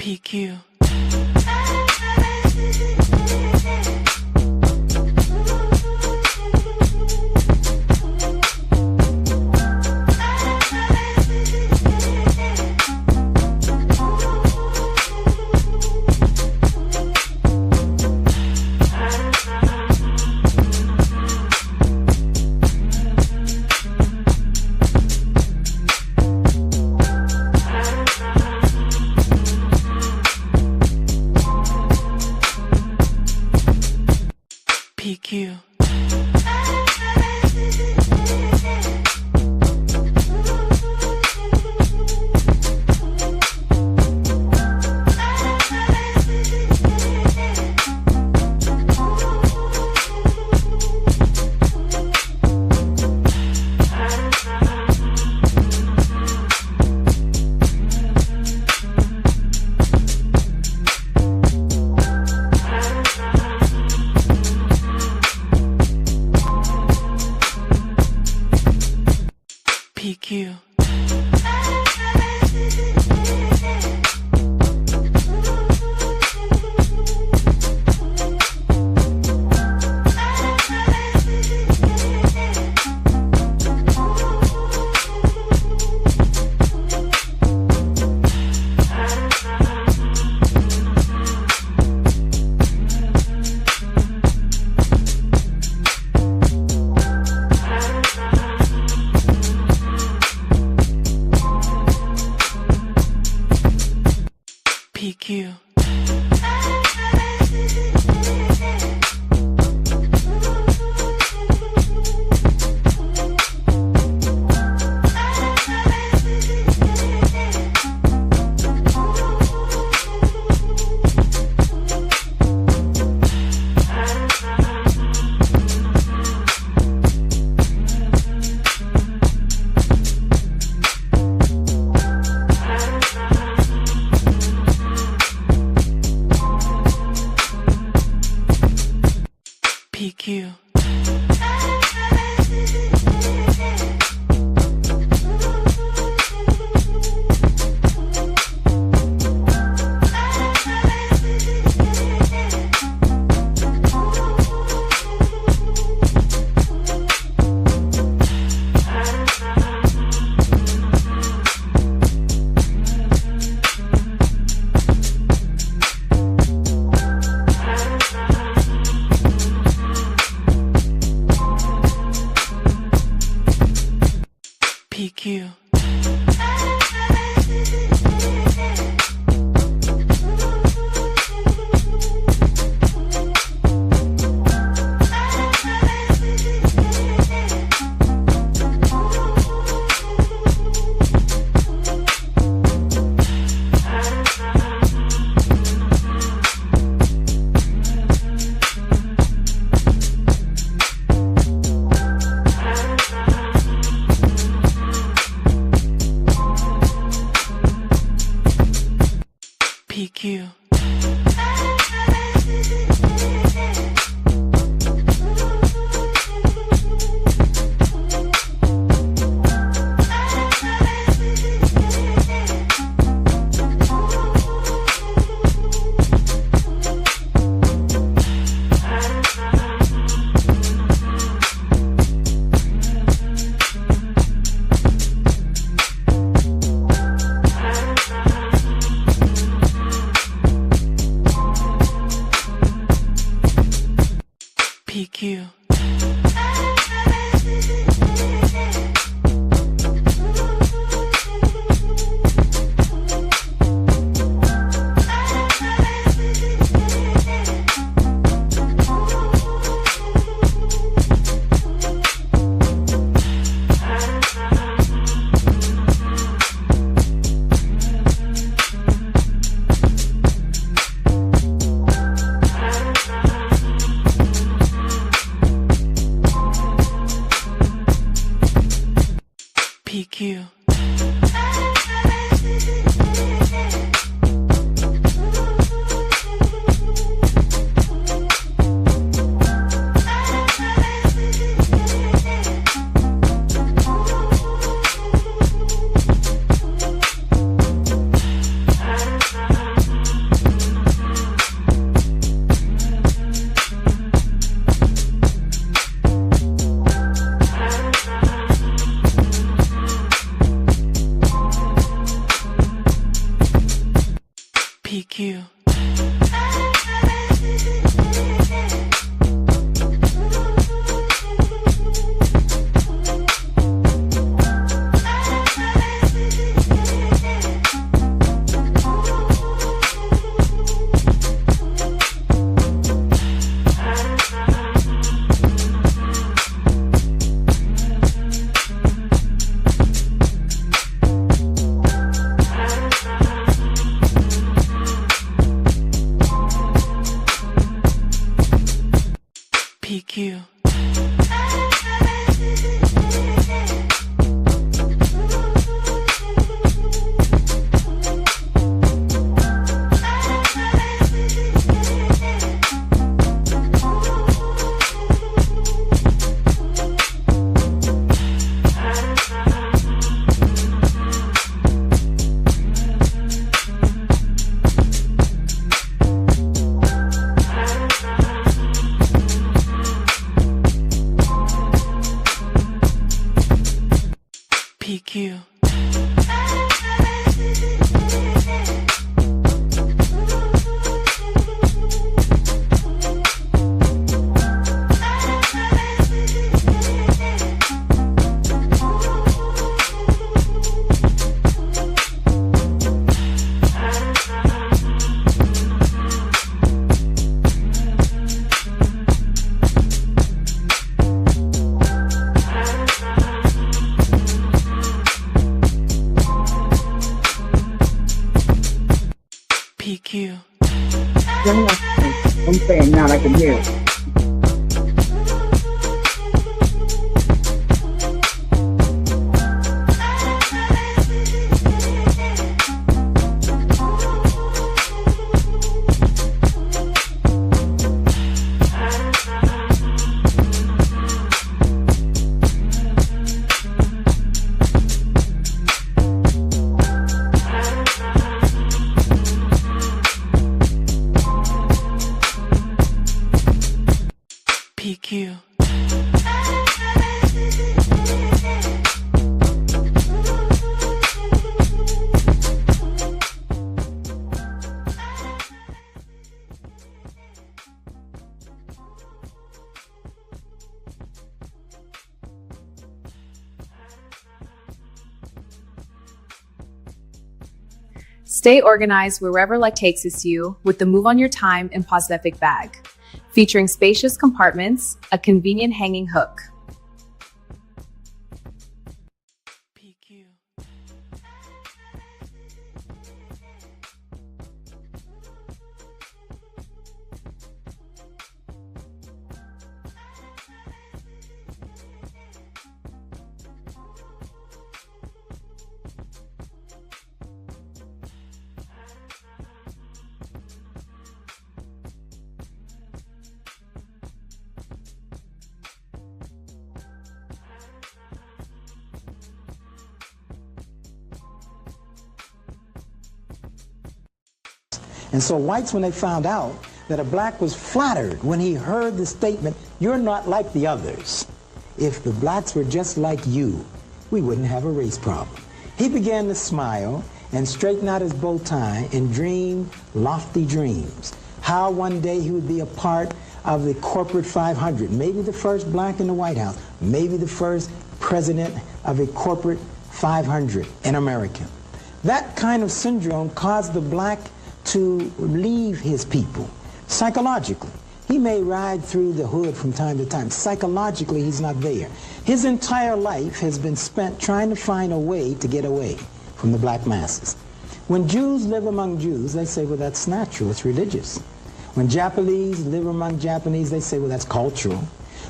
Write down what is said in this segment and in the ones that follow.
PQ. PQ. PQ. PQ. PQ. PQ. PQ. PQ. PQ. PQ. PQ. PQ. I'm saying now I can hear it. PQ. Stay organized wherever life takes you with the Move On Your Time and Posdefic bag, featuring spacious compartments, a convenient hanging hook. PQ. And so whites, when they found out that a black was flattered when he heard the statement, "You're not like the others. If the blacks were just like you, we wouldn't have a race problem," he began to smile and straighten out his bow tie and dream lofty dreams. How one day he would be a part of the corporate 500, maybe the first black in the White House, maybe the first president of a corporate 500 in America. That kind of syndrome caused the black to leave his people psychologically. He may ride through the hood from time to time. Psychologically, he's not there. His entire life has been spent trying to find a way to get away from the black masses. When Jews live among Jews, they say, well, that's natural, it's religious. When Japanese live among Japanese, they say, well, that's cultural.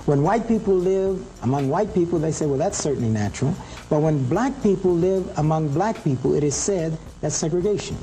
When white people live among white people, they say, well, that's certainly natural. But when black people live among black people, it is said that's segregation.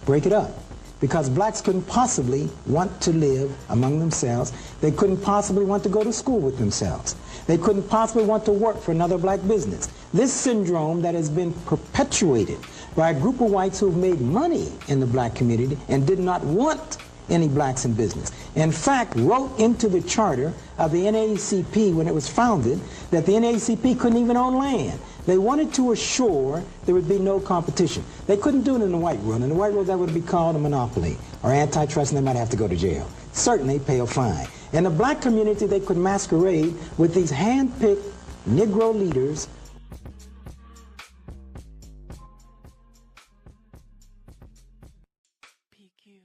Break it up. Because blacks couldn't possibly want to live among themselves. They couldn't possibly want to go to school with themselves. They couldn't possibly want to work for another black business. This syndrome that has been perpetuated by a group of whites who've made money in the black community and did not want any blacks in business. In fact, wrote into the charter of the NAACP when it was founded that the NAACP couldn't even own land. They wanted to assure there would be no competition. They couldn't do it in the white world. In the white world, that would be called a monopoly or antitrust, and they might have to go to jail. Certainly pay a fine. In the black community, they could masquerade with these hand-picked Negro leaders. PQ.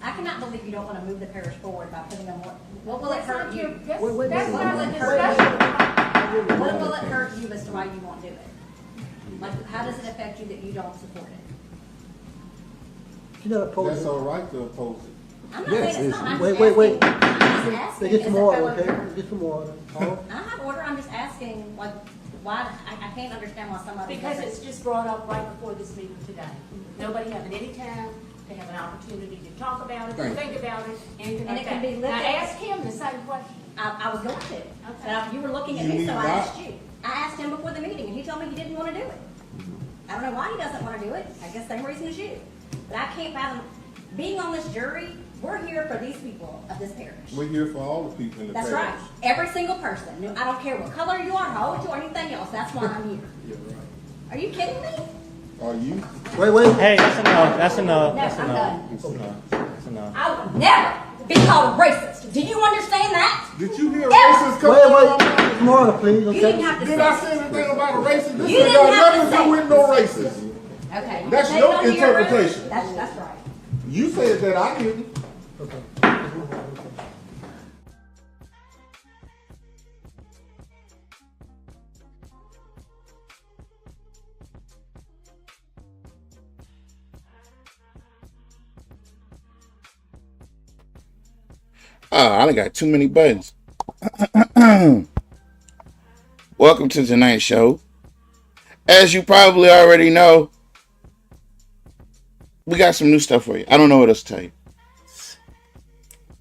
I cannot believe you don't want to move the parish forward by putting them more. What will it hurt you? That's What will not it the hurt discussion. you? What will it hurt you as to why you won't do it? Like, how does it affect you that you don't support it? You're not opposed That's to all right to oppose it. I'm not saying it's not. I'm Wait, just wait, wait. asking- I'm just asking, Get is some it order, fellow- okay? Get some order. Paul? I have order, I'm just asking, like, why, I can't understand why somebody. Because doesn't- it's just brought up right before this meeting today. Nobody having any time to have an opportunity to talk about it, to think about it, anything And like it can that. be Now, looked at- ask him the same question. I was going to, but you were looking at You me, need so I not. asked you. I asked him before the meeting, and he told me he didn't want to do it. I don't know why he doesn't want to do it. I guess same reason as you. But I can't fathom, being on this jury, we're here for these people of this parish. We're here for all the people in the That's parish. right. Every single person. No, I don't care what color you are, how old you are, anything else. That's why I'm here. Yeah, right. Are you kidding me? Are you? Wait. Hey, that's enough. That's enough. No, That's I'm enough. done. That's enough. That's enough. I would never be called racist. Do you understand that? Did you hear Ever. racist coming from my mouth? Get some order, please, You okay? didn't have to Did I say say it. anything about a racist? This You ain't didn't got have to nothing to say do it. with no racist. Okay. you That's take your it under your own- interpretation. That's right. You said that, I didn't. I done got too many buttons. Welcome to tonight's show. As you probably already know, we got some new stuff for you. I don't know what else to tell you.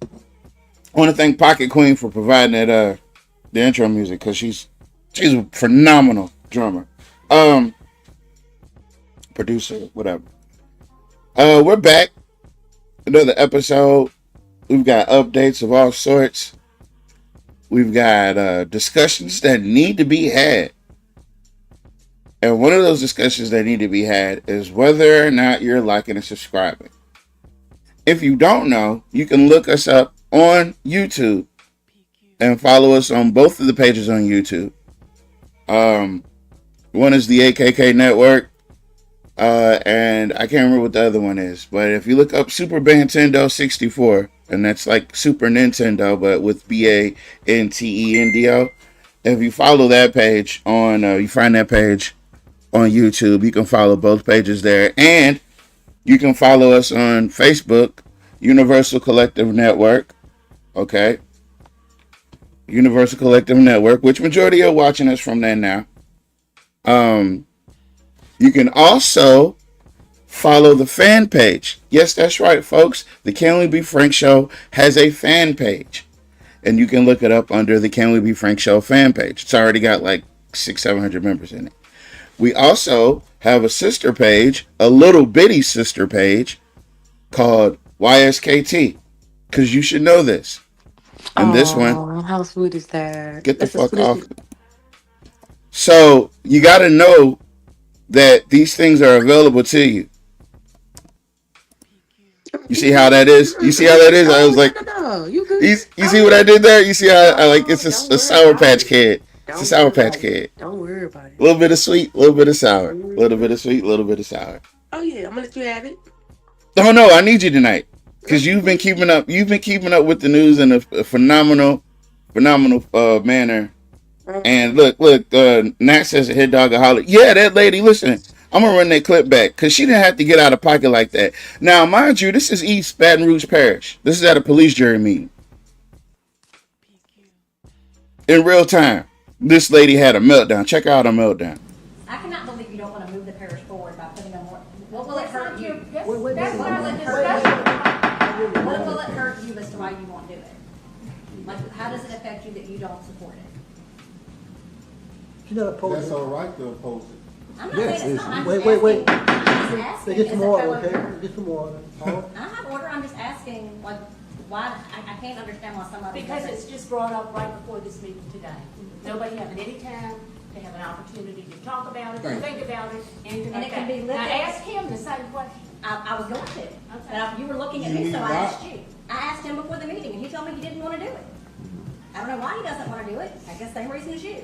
I want to thank Pocket Queen for providing that the intro music, because she's a phenomenal drummer. Producer, whatever. We're back. Another episode. We've got updates of all sorts. We've got discussions that need to be had. And one of those discussions that need to be had is whether or not you're liking and subscribing. If you don't know, you can look us up on YouTube and follow us on both of the pages on YouTube. One is the AKK Network, and I can't remember what the other one is. But if you look up Super Nintendo 64, and that's like Super Nintendo, but with BANTENDO. If you follow that page on, you find that page on YouTube, you can follow both pages there. And you can follow us on Facebook, Universal Collective Network. Okay. Universal Collective Network, which majority are watching us from there now. You can also follow the fan page. Yes, that's right, folks. The Can We Be Frank Show has a fan page. And you can look it up under the Can We Be Frank Show fan page. It's already got like 600-700 members in it. We also have a sister page, a little bitty sister page, called YSKT. Because you should know this. And this one, how sweet is that? get the That's fuck sweet as off. it- So you got to know that these things are available to you. You see how that is? You see how that is? I was like, No, you good. you see what I did there? You see how I like it's a Sour Patch Kid. It's a Sour Patch Kid. Don't worry about it. A little bit of sweet, a little bit of sour. A little bit of sweet, a little bit of sour. Oh yeah, I'm gonna let you have it. Oh no, I need you tonight. Because you've been keeping up with the news in a phenomenal manner. And look, Nat says a hit dogaholic. Yeah, that lady, listen, I'm going to run that clip back because she didn't have to get out of pocket like that. Now, mind you, this is East Baton Rouge Parish. This is at a police jury meeting. In real time, this lady had a meltdown. Check out her meltdown. I cannot believe you don't want to move the parish forward by putting them more. What will it hurt you? Wait. What will it hurt you? What will it hurt you as to why you won't do it? Like, how does it affect you that you don't support it? You're not opposed That's to all right to oppose it. I'm not saying it's not. I'm Wait, just wait, wait. asking- I'm just asking, Get is some it order, fellow- okay? Get some order. Paul? I have order, I'm just asking, like, why, I can't understand why somebody Because doesn't. it's just brought up right before this meeting today. Nobody having any time to to have an opportunity to talk about it, to Thank think about it, anything And like it can that. be Now, looked at- ask him the same question. I was going to. But you were looking at You me, need so I that. asked you. I asked him before the meeting, and he told me he didn't want to do it. I don't know why he doesn't want to do it. I guess same reason as you.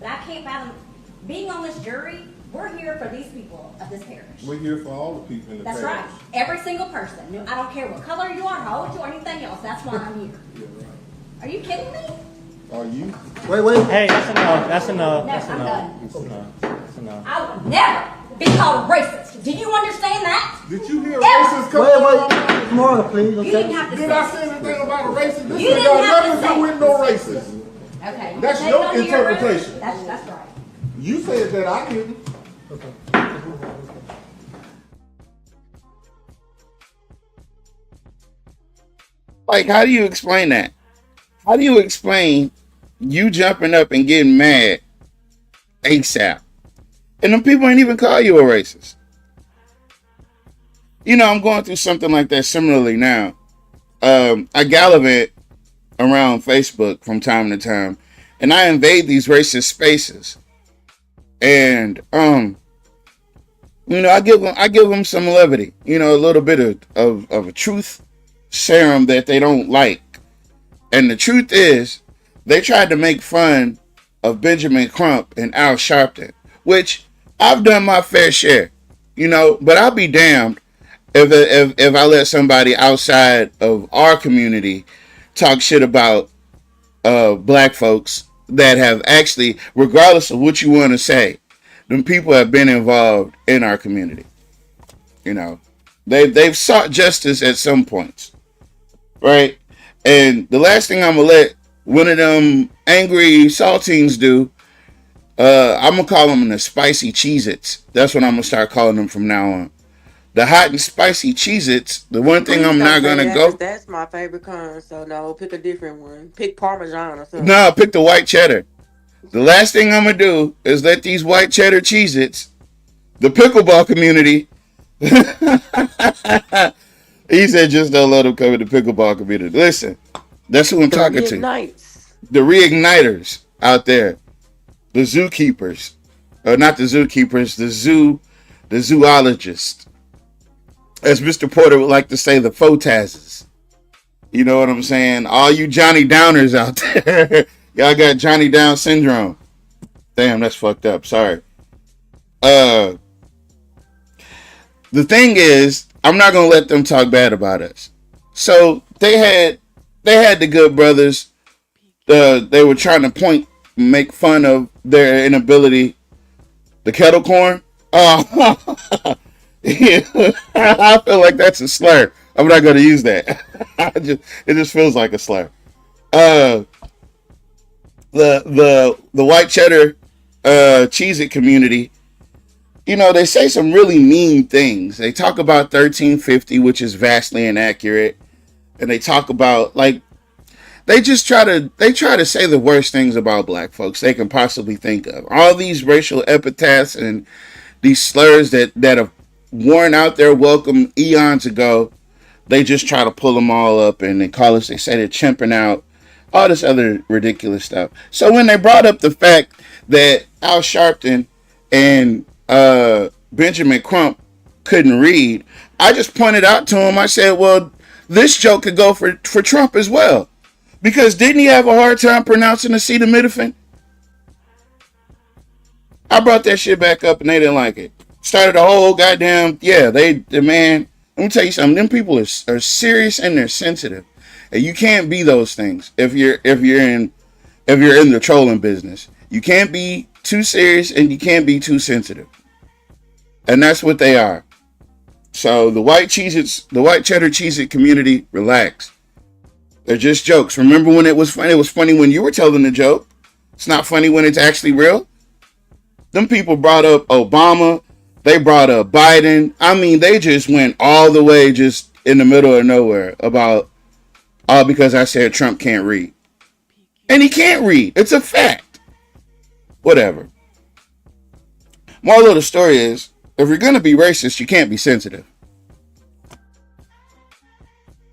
But I can't fathom, being on this jury, we're here for these people of this parish. We're here for all the people in the That's parish. right. Every single person. I don't care what color you are, how old you are, anything else. That's why I'm here. Yeah, right. Are you kidding me? Are you? Wait. Hey, that's enough. That's enough. No, That's I'm enough. done. That's enough. That's enough. I would never be called racist. Do you understand that? Did you hear Yeah. racist come Wait. Florida, please. You didn't have to Did say I it. say anything about a racist? This You ain't didn't got have to nothing to say do it. with no racist. Okay. That's Take your it on your road. interpretation. That's right. You said that, I didn't. Like, how do you explain that? How do you explain you jumping up and getting mad ASAP? And them people ain't even call you a racist. You know, I'm going through something like that similarly now. I gallivant around Facebook from time to time, and I invade these racist spaces. And you know, I give them some levity. You know, a little bit of a truth serum that they don't like. And the truth is, they tried to make fun of Benjamin Crump and Al Sharpton, which I've done my fair share, you know, but I'll be damned if I let somebody outside of our community talk shit about black folks that have actually, regardless of what you want to say, them people have been involved in our community. You know, they've sought justice at some points, right? And the last thing I'm gonna let one of them angry saltines do, I'm gonna call them the spicy Cheez-Its. That's what I'm gonna start calling them from now on. The hot and spicy Cheez-Its. The one thing I'm not gonna go. That's my favorite kind, so no, pick a different one. Pick Parmesan or something. No, pick the white cheddar. The last thing I'm gonna do is let these white cheddar Cheez-Its, the pickleball community. He said just don't let them come in the pickleball community. Listen, that's who I'm talking to. Nights. The reigniters out there. The zookeepers. Or not the zookeepers, the zoologists. As Mr. Porter would like to say, the photazes. You know what I'm saying? All you Johnny Downers out there. Y'all got Johnny Down syndrome. Damn, that's fucked up. Sorry. The thing is, I'm not gonna let them talk bad about us. So they had the good brothers. They were trying to make fun of their inability. The kettle corn. Oh, I feel like that's a slur. I'm not gonna use that. It just feels like a slur. The white cheddar Cheez-It community, you know, they say some really mean things. They talk about 1350, which is vastly inaccurate, and they talk about, like, they try to say the worst things about black folks they can possibly think of. All these racial epithets and these slurs that have worn out their welcome eons ago, they just try to pull them all up and they call us, they say they're chimping out, all this other ridiculous stuff. So when they brought up the fact that Al Sharpton and Benjamin Crump couldn't read, I just pointed out to him, I said, well, this joke could go for Trump as well. Because didn't he have a hard time pronouncing acetaminophen? I brought that shit back up and they didn't like it. Started a whole goddamn, man, let me tell you something, them people are serious and they're sensitive. And you can't be those things if you're in the trolling business. You can't be too serious and you can't be too sensitive. And that's what they are. So the white Cheez-Its, the white cheddar Cheez-It community, relax. They're just jokes. Remember when it was funny? It was funny when you were telling the joke. It's not funny when it's actually real. Them people brought up Obama. They brought up Biden. I mean, they just went all the way just in the middle of nowhere about all because I said Trump can't read. And he can't read. It's a fact. Whatever. Moral of the story is, if you're going to be racist, you can't be sensitive.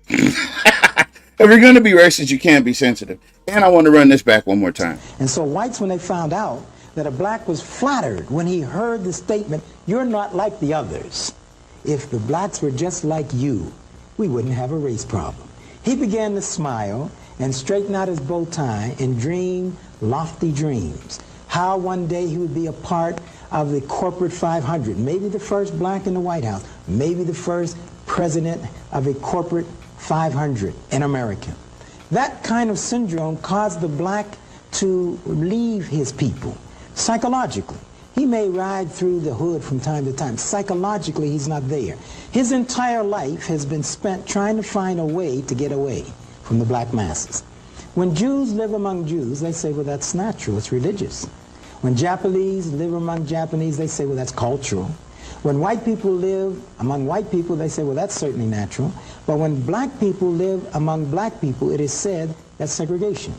If you're going to be racist, you can't be sensitive. And I want to run this back one more time. And so whites, when they found out that a black was flattered when he heard the statement, "You're not like the others." If the blacks were just like you, we wouldn't have a race problem. He began to smile and straighten out his bow tie and dream lofty dreams. How one day he would be a part of the corporate 500, maybe the first black in the White House, maybe the first president of a corporate 500 in America. That kind of syndrome caused the black to leave his people psychologically. He may ride through the hood from time to time. Psychologically, he's not there. His entire life has been spent trying to find a way to get away from the black masses. When Jews live among Jews, they say, well, that's natural, it's religious. When Japanese live among Japanese, they say, well, that's cultural. When white people live among white people, they say, well, that's certainly natural. But when black people live among black people, it is said that's segregation.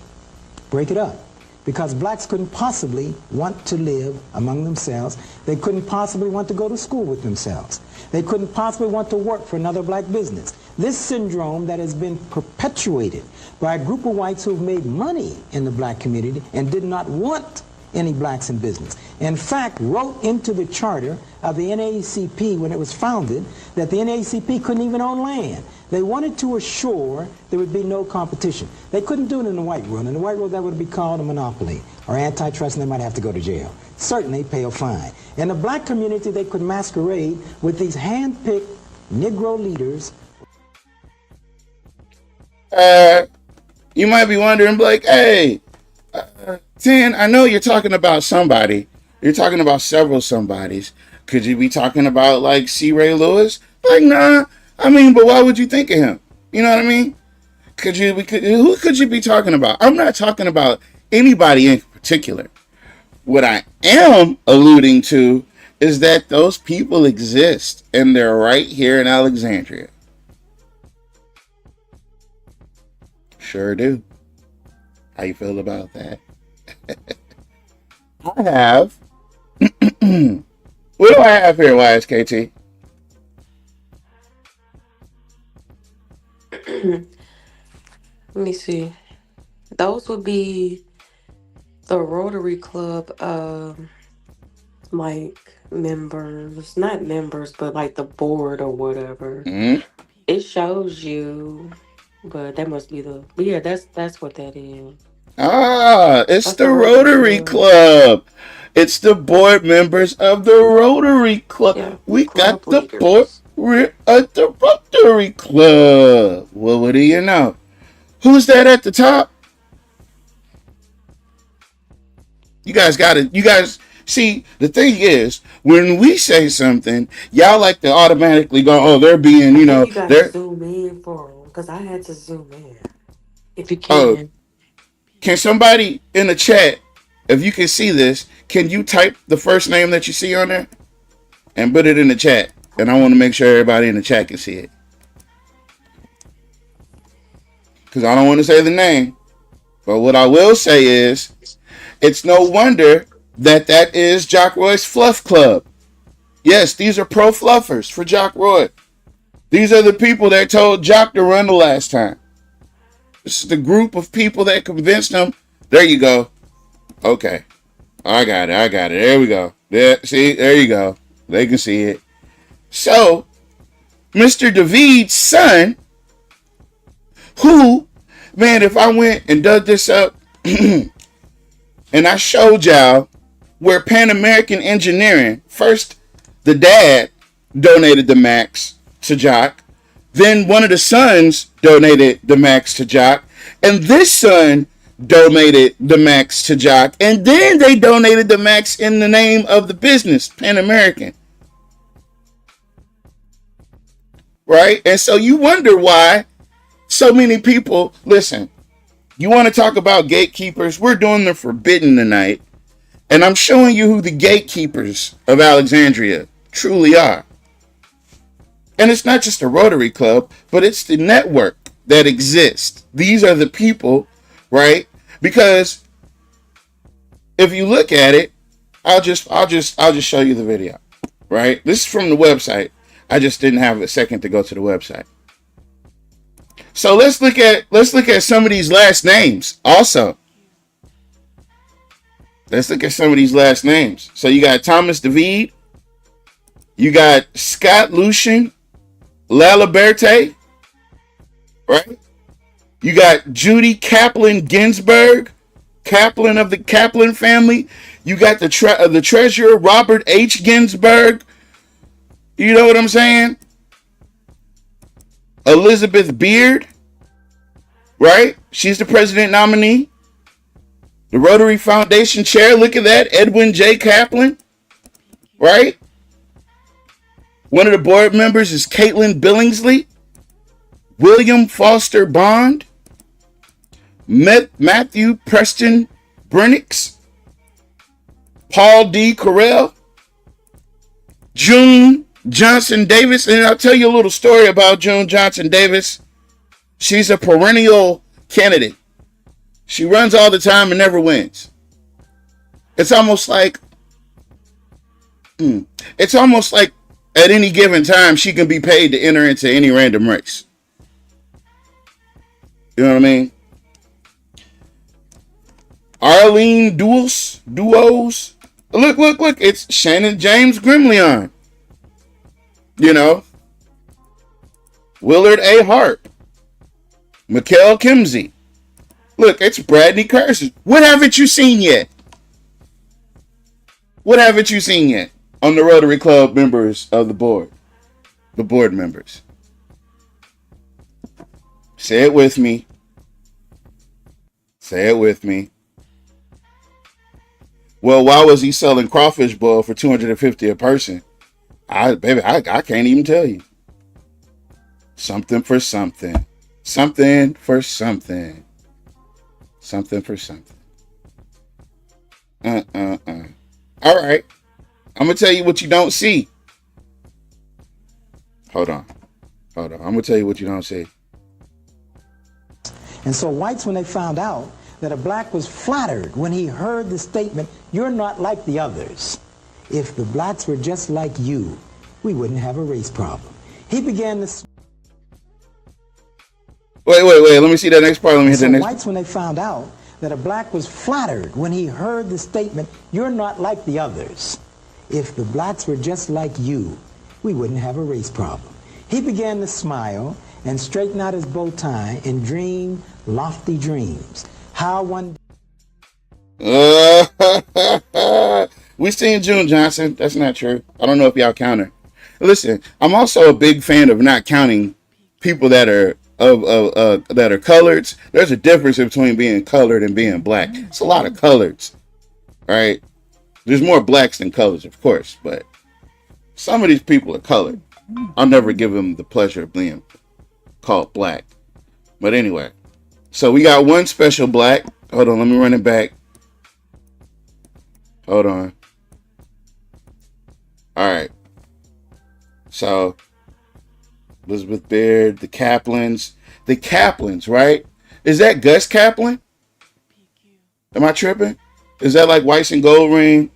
Break it up. Because blacks couldn't possibly want to live among themselves. They couldn't possibly want to go to school with themselves. They couldn't possibly want to work for another black business. This syndrome that has been perpetuated by a group of whites who've made money in the black community and did not want any blacks in business. In fact, wrote into the charter of the NAACP when it was founded that the NAACP couldn't even own land. They wanted to assure there would be no competition. They couldn't do it in the white world. In the white world, that would be called a monopoly or antitrust, and they might have to go to jail. Certainly pay a fine. In the black community, they could masquerade with these hand-picked Negro leaders. You might be wondering, like, hey, Tin, I know you're talking about somebody. You're talking about several somebodies. Could you be talking about, like, C. Ray Lewis? Like, nah. I mean, but why would you think of him? You know what I mean? Who could you be talking about? I'm not talking about anybody in particular. What I am alluding to is that those people exist, and they're right here in Alexandria. Sure do. How you feel about that? I have. What do I have here, YSKT? Let me see. Those would be the Rotary Club, like members, not members, but like the board or whatever. Mm-hmm. It shows you, but that must be but yeah, that's what that is. Ah, it's That's the the Rotary Rotary Club. It's the board members of the Rotary Club. Yeah, We got club the board leaders. at the Rotary Club. Well, what do you know? Who's that at the top? You guys see, the thing is, when we say something, y'all like to automatically go, oh, they're being, I think you gotta they're, zoom in for them, because I had to zoom in. If you oh, can. can somebody in the chat, if you can see this, can you type the first name that you see on there and put it in the chat? And I want to make sure everybody in the chat can see it. Because I don't want to say the name. But what I will say is, it's no wonder that is Jock Roy's Fluff Club. Yes, these are pro fluffers for Jock Roy. These are the people that told Jock to run the last time. This is the group of people that convinced him. There you go. Okay. I got it. There we go. See, there you go. They can see it. So, Mr. David's son, who, man, if I went and dug this up and I showed y'all where Pan American Engineering, first the dad donated the max to Jock, then one of the sons donated the max to Jock, and this son donated the max to Jock, and then they donated the max in the name of the business, Pan American. Right? And so you wonder why so many people, listen, you want to talk about gatekeepers? We're doing the forbidden tonight. And I'm showing you who the gatekeepers of Alexandria truly are. And it's not just a Rotary Club, but it's the network that exists. These are the people, right? Because if you look at it, I'll just show you the video, right? This is from the website. I just didn't have a second to go to the website. So let's look at some of these last names also. Let's look at some of these last names. So you got Thomas David, you got Scott Lucien Laliberte, right? You got Judy Kaplan Ginsburg, Kaplan of the Kaplan family. You got the treasurer Robert H. Ginsburg. You know what I'm saying? Elizabeth Beard, right? She's the president nominee. The Rotary Foundation chair, look at that, Edwin J. Kaplan, right? One of the board members is Caitlin Billingsley, William Foster Bond, Matthew Preston Brennix, Paul D. Carell, June Johnson Davis. And I'll tell you a little story about June Johnson Davis. She's a perennial candidate. She runs all the time and never wins. It's almost like at any given time she can be paid to enter into any random race. You know what I mean? Arlene Duos. Look. It's Shannon James Grimleon. You know? Willard A. Harp. Mikhail Kimsey. Look, it's Bradley Curtis. What haven't you seen yet? What haven't you seen yet on the Rotary Club members of the board? The board members. Say it with me. Say it with me. Well, why was he selling crawfish boil for $250 a person? I can't even tell you. Something for something. Something for something. Something for something. All right. I'm going to tell you what you don't see. Hold on. I'm going to tell you what you don't see. And so whites, when they found out that a black was flattered when he heard the statement, "You're not like the others. If the blacks were just like you, we wouldn't have a race problem." He began to... Wait. Let me see that next part. Let me hit So that next. whites, when they found out that a black was flattered when he heard the statement, "You're not like the others. If the blacks were just like you, we wouldn't have a race problem." He began to smile and straighten out his bow tie and dream lofty dreams. How one... We seen June Johnson. That's not true. I don't know if y'all count her. Listen, I'm also a big fan of not counting people that are that are coloreds. There's a difference between being colored and being black. It's a lot of coloreds, right? There's more blacks than colors, of course, but some of these people are colored. I'll never give them the pleasure of being called black. But anyway, so we got one special black. Hold on, let me run it back. Hold on. All right. So Elizabeth Beard, the Kaplans, right? Is that Gus Kaplan? Am I tripping? Is that like Weiss and Goldring,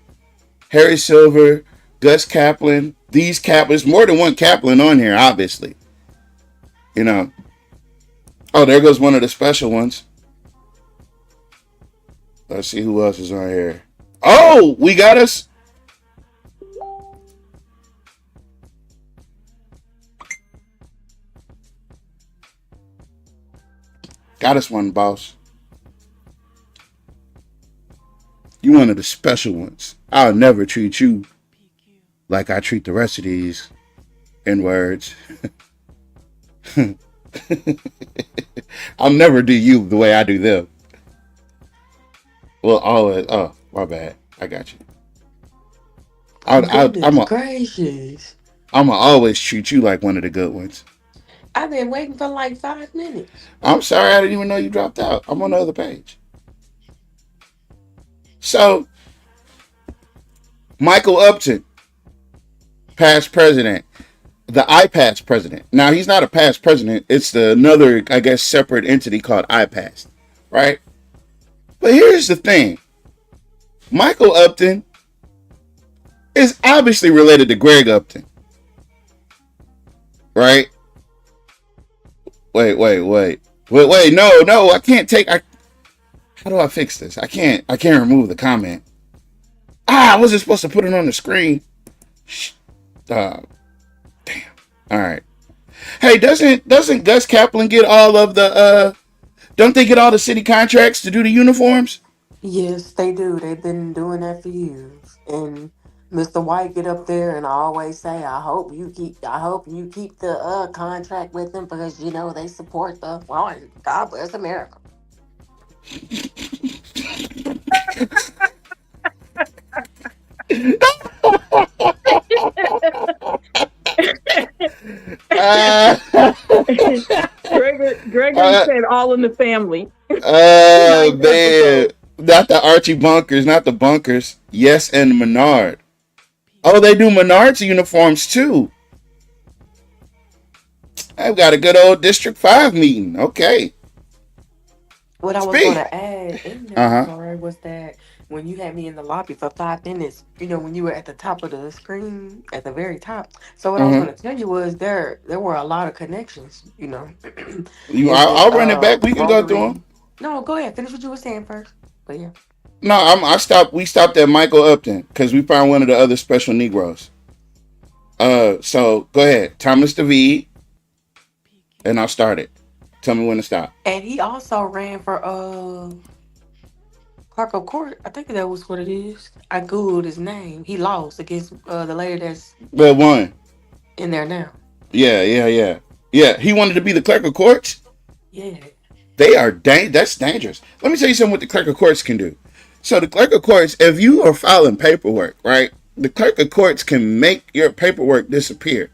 Harry Silver, Gus Kaplan, these Kaplans? More than one Kaplan on here, obviously. You know. Oh, there goes one of the special ones. Let's see who else is on here. Oh, we got us. Got us one, boss. You one of the special ones. I'll never treat you like I treat the rest of these N-words. I'll never do you the way I do them. Well, always. Oh, my bad. I got you. Gracious. I'm gonna always treat you like one of the good ones. I've been waiting for like 5 minutes. I'm sorry, I didn't even know you dropped out. I'm on the other page. So, Michael Upton, past president, the IPAS president. Now, he's not a past president. It's another, I guess, separate entity called IPAS, right? But here's the thing. Michael Upton is obviously related to Greg Upton, right? Wait. No, I can't take... how do I fix this? I can't remove the comment. I wasn't supposed to put it on the screen. Damn. All right. Hey, doesn't Gus Kaplan get all of the don't they get all the city contracts to do the uniforms? Yes, they do. They've been doing that for years. And Mr. White get up there and always say, I hope you keep the contract with them because you know they support the well, God bless America. Gregory said all in the family. Oh man. Not the Archie Bunkers, not the Bunkers. Yes, and Menard. Oh, they do Menard's uniforms too. I've got a good old District 5 meeting. Okay. What I was Speak. going to add in there, sorry, was that when you had me in the lobby for 5 minutes, you know, when you were at the top of the screen, at the very top. So what I was going to tell you was there were a lot of connections, you know. I'll run it back. We can go through them. No, go ahead. Finish what you were saying first. But yeah. No, we stopped at Michael Upton because we found one of the other special Negroes. So go ahead. Thomas DeVee. And I'll start it. Tell me when to stop. And he also ran for clerk of court. I think that was what it is. I googled his name. He lost against the lady that's won in there now. Yeah. He wanted to be the clerk of courts. Yeah. They are that's dangerous. Let me tell you something what the clerk of courts can do. So the clerk of courts, if you are filing paperwork, right, the clerk of courts can make your paperwork disappear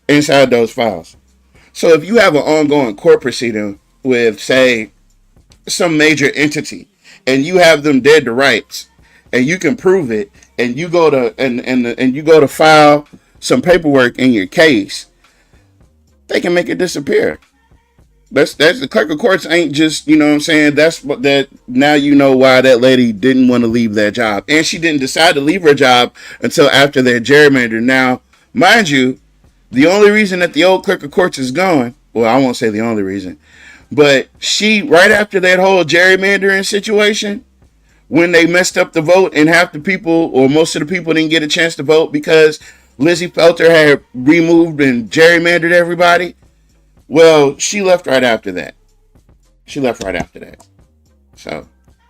inside those files. So if you have an ongoing court proceeding with, say, some major entity, and you have them dead to rights, and you can prove it, and you go to and you go to file some paperwork in your case, they can make it disappear. That's the clerk of courts ain't just, you know what I'm saying, that's what that now you know why that lady didn't want to leave that job. And she didn't decide to leave her job until after their gerrymander. Now, mind you, the only reason that the old clerk of courts is gone, well, I won't say the only reason, but she, right after that whole gerrymandering situation, when they messed up the vote and half the people or most of the people didn't get a chance to vote because Lizzie Felter had removed and gerrymandered everybody, well, she left right after that. So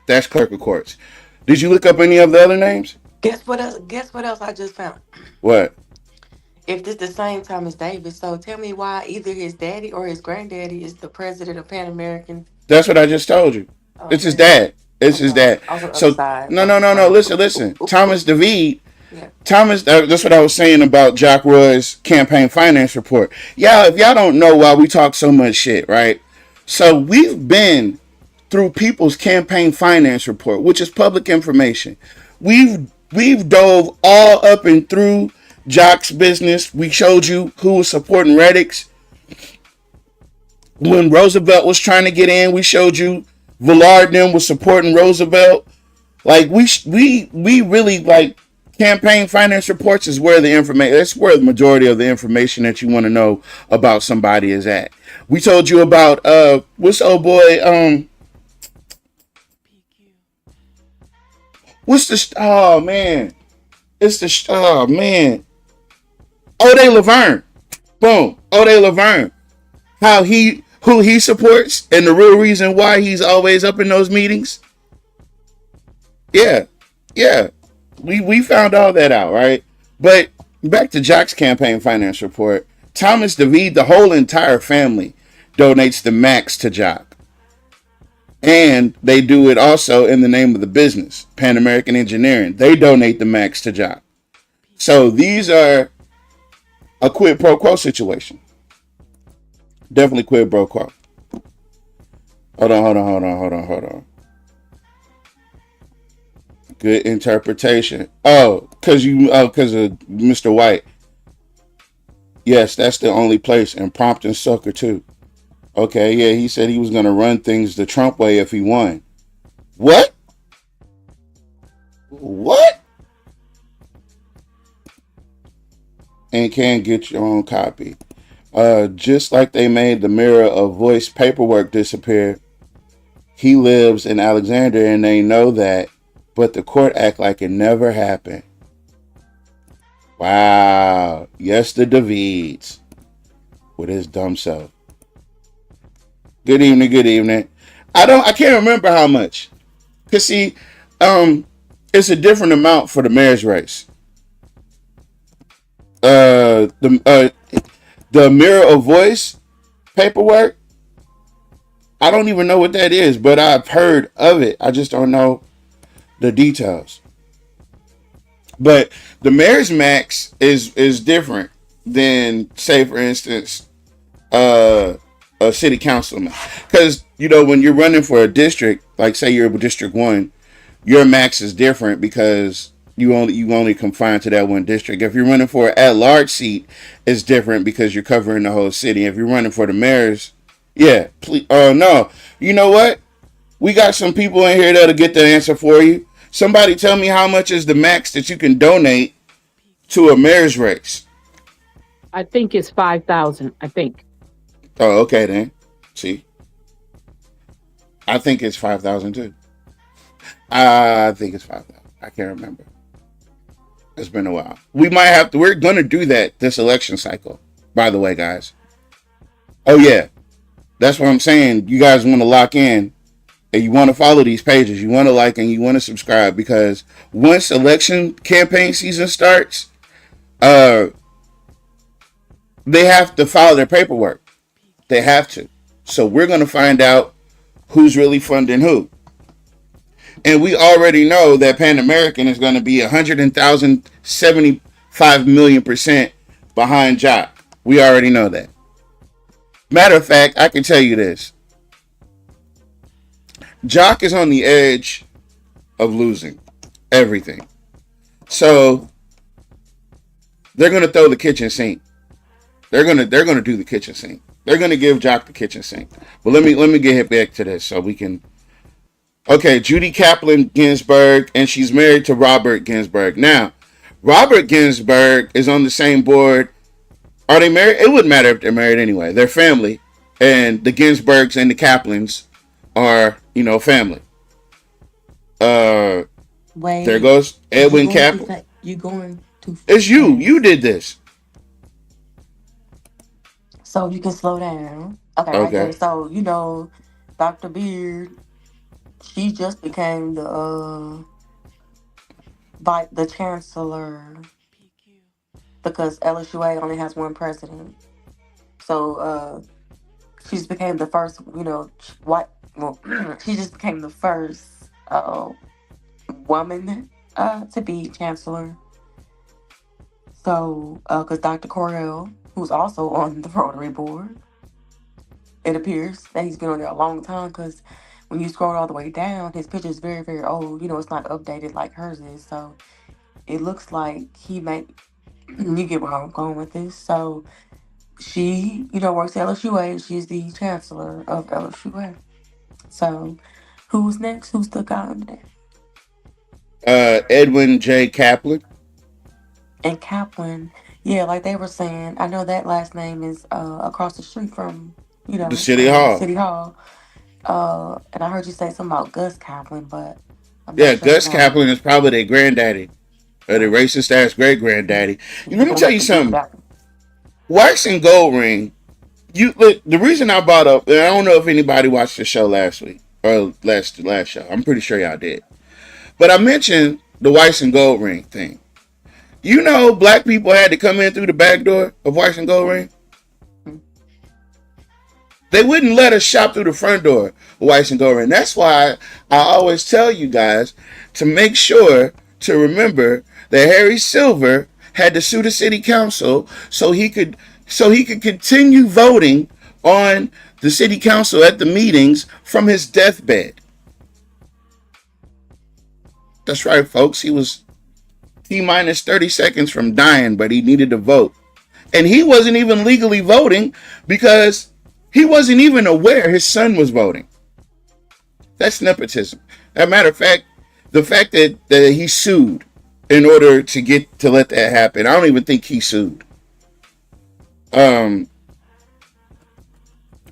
that's clerk of courts. Did you look up any of the other names? Guess what else I just found? What? If this the same Thomas Davis, so tell me why either his daddy or his granddaddy is the president of Pan American. That's what I just told you. Okay. It's his dad. His dad. So no. Listen. Thomas DeVee. Yeah. Thomas. That's what I was saying about Jock Roy's campaign finance report. Yeah, if y'all don't know why we talk so much shit, right? So we've been through people's campaign finance report, which is public information. We've dove all up and through Jock's business. We showed you who was supporting Reddix. When Roosevelt was trying to get in, we showed you Villard and them was supporting Roosevelt. Like we really like campaign finance reports is where the information. That's where the majority of the information that you want to know about somebody is at. We told you about what's the old boy what's the oh man. It's the oh man. O'Day Laverne. Boom. O'Day Laverne. Who he supports and the real reason why he's always up in those meetings. Yeah. We found all that out, right? But back to Jock's campaign finance report. Thomas DeVee, the whole entire family, donates the max to Jock. And they do it also in the name of the business, Pan American Engineering. They donate the max to Jock. So these are a quid pro quo situation. Definitely quid pro quo. Hold on. Good interpretation. Because of Mr. White. Yes, that's the only place. And Prompton Sucker too. Okay, yeah, he said he was going to run things the Trump way if he won. What? And can't get your own copy. Just like they made the mirror of voice paperwork disappear, he lives in Alexandria and they know that. but the court act like it never happened. Wow. Yes, the Davids with his dumb self. Good evening, good evening. I can't remember how much. Cause see, it's a different amount for the mayor's race. The Mirror of Voice paperwork, I don't even know what that is, but I've heard of it. I just don't know the details. But the mayor's max is different than, say, for instance, a city councilman. Because, you know, when you're running for a district, like say you're District 1, your max is different because you only confined to that one district. If you're running for an at-large seat, it's different because you're covering the whole city. If you're running for the mayor's, yeah, please, no. You know what? We got some people in here that'll get the answer for you. Somebody tell me how much is the max that you can donate to a mayor's race. I think it's 5,000. I think. Oh, okay then. See, I think it's 5,000 too. I think it's 5,000. I can't remember. It's been a while. We might have to. We're gonna do that this election cycle. By the way, guys. Oh yeah, that's what I'm saying. You guys want to lock in, and you want to follow these pages. You want to like and you want to subscribe because once election campaign season starts, they have to file their paperwork. They have to. So we're gonna find out who's really funding who. And we already know that Pan American is going to be 175 million% behind Jock. We already know that. Matter of fact, I can tell you this. Jock is on the edge of losing everything. So they're going to throw the kitchen sink. They're going to do the kitchen sink. They're going to give Jock the kitchen sink. But let me get back to this so we can. Okay, Judy Kaplan Ginsburg, and she's married to Robert Ginsburg. Now, Robert Ginsburg is on the same board. Are they married? It wouldn't matter if they're married anyway. They're family, and the Ginsburgs and the Kaplans are, family. Wait. There goes Edwin Kaplan. You going to? It's you. You did this. So you can slow down. Okay. Right there. So Dr. Beard. She just became the chancellor because LSUA only has one president. So she just became the first, white. Well, she just became the first woman to be chancellor. So because Dr. Correll, who's also on the Rotary Board, it appears that he's been on there a long time because. When you scroll all the way down, his picture is very, very old. It's not updated like hers is. So it looks like he may. You get where I'm going with this. So she, works at LSUA. She's the chancellor of LSUA. So who's next? Who's the guy under there? Edwin J. Kaplan. And Kaplan, yeah, like they were saying. I know that last name is across the street from the City Hall. City Hall. And I heard you say something about Gus Kaplan, but yeah, sure Gus Kaplan is probably their granddaddy, or the racist ass great granddaddy. Let me tell you something. Wax and Gold Ring. The reason I brought up, I don't know if anybody watched the show last week or last show. I'm pretty sure y'all did, but I mentioned the Wax and Gold Ring thing. Black people had to come in through the back door of Wax and Gold Ring. They wouldn't let us shop through the front door of Wax and Gold Ring. That's why I always tell you guys to make sure to remember that Harry Silver had to sue the city council so he could continue voting on the city council at the meetings from his deathbed. That's right, folks. He was T-minus 30 seconds from dying, but he needed to vote. And he wasn't even legally voting because he wasn't even aware his son was voting. That's nepotism. As a matter of fact, the fact that he sued in order to let that happen, I don't even think he sued. I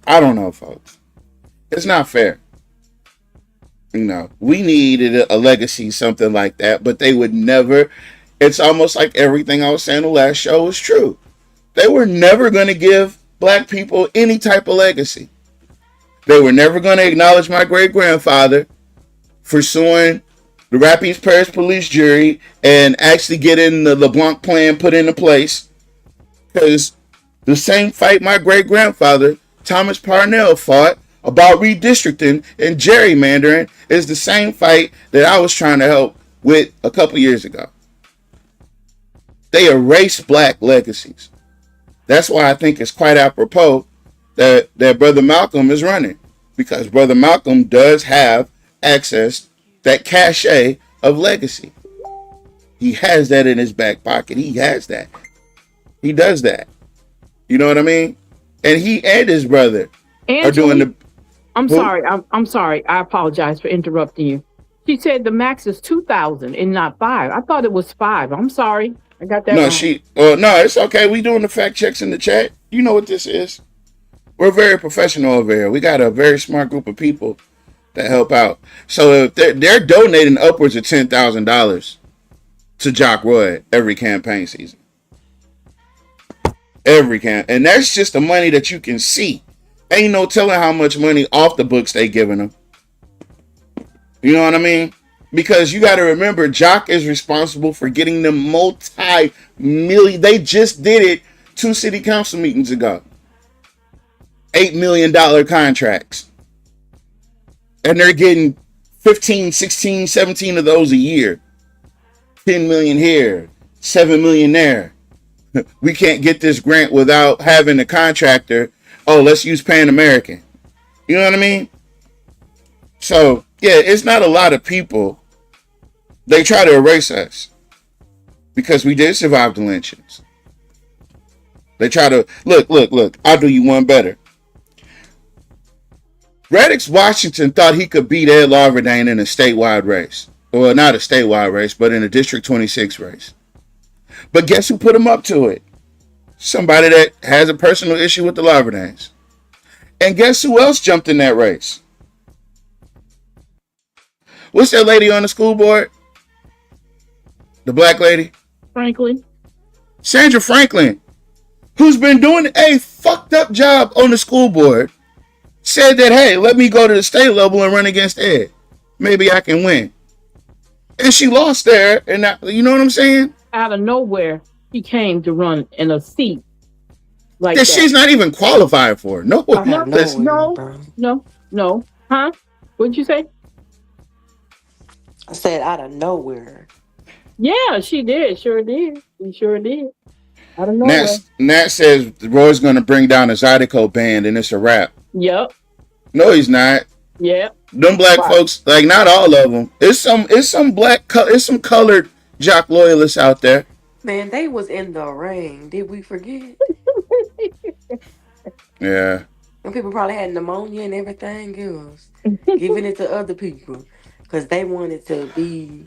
don't know, folks. It's not fair. You know, we needed a legacy, something like that, but they would never. It's almost like everything I was saying the last show was true. They were never going to give black people any type of legacy. They were never going to acknowledge my great grandfather for suing the Rapides Parish Police Jury and actually getting the LeBlanc plan put into place. Because the same fight my great grandfather, Thomas Parnell, fought about redistricting and gerrymandering is the same fight that I was trying to help with a couple years ago. They erase black legacies. That's why I think it's quite apropos that Brother Malcolm is running, because Brother Malcolm does have access, that cachet of legacy. He has that in his back pocket. He has that. He does that. You know what I mean? And he and his brother are doing the. I'm sorry. I apologize for interrupting you. She said the max is 2,000 and not 5. I thought it was 5. I'm sorry. I got that wrong. No, it's okay. We doing the fact checks in the chat. You know what this is. We're very professional over here. We got a very smart group of people that help out. So if they're donating upwards of $10,000 to Jock Roy every campaign season. And that's just the money that you can see. Ain't no telling how much money off the books they giving them. You know what I mean? Because you got to remember, Jock is responsible for getting them multi-million. They just did it 2 city council meetings ago. $8 million contracts. And they're getting 15, 16, 17 of those a year. 10 million here, 7 million there. We can't get this grant without having a contractor. Oh, let's use Pan American. You know what I mean? So, yeah, it's not a lot of people. They try to erase us because we did survive the lynchings. They try to, look, I'll do you one better. Radix Washington thought he could beat Ed Larverdane in a statewide race. Well, not a statewide race, but in a District 26 race. But guess who put him up to it? Somebody that has a personal issue with the Larverdanes. And guess who else jumped in that race? What's that lady on the school board? The black lady? Franklin. Sandra Franklin, who's been doing a fucked up job on the school board, said that, hey, let me go to the state level and run against Ed. Maybe I can win. And she lost there. And you know what I'm saying? Out of nowhere, he came to run in a seat like that that. She's not even qualified for. No. Huh? What'd you say? I said out of nowhere. Yeah, she did. Sure did. She sure did. I don't know. Nat says Roy's going to bring down the Zydeco band and it's a wrap. Yep. No, he's not. Yep. Them black folks, like not all of them. It's some colored Jock loyalists out there. Man, they was in the ring. Did we forget? Yeah. And people probably had pneumonia and everything else, giving it to other people because they wanted to be.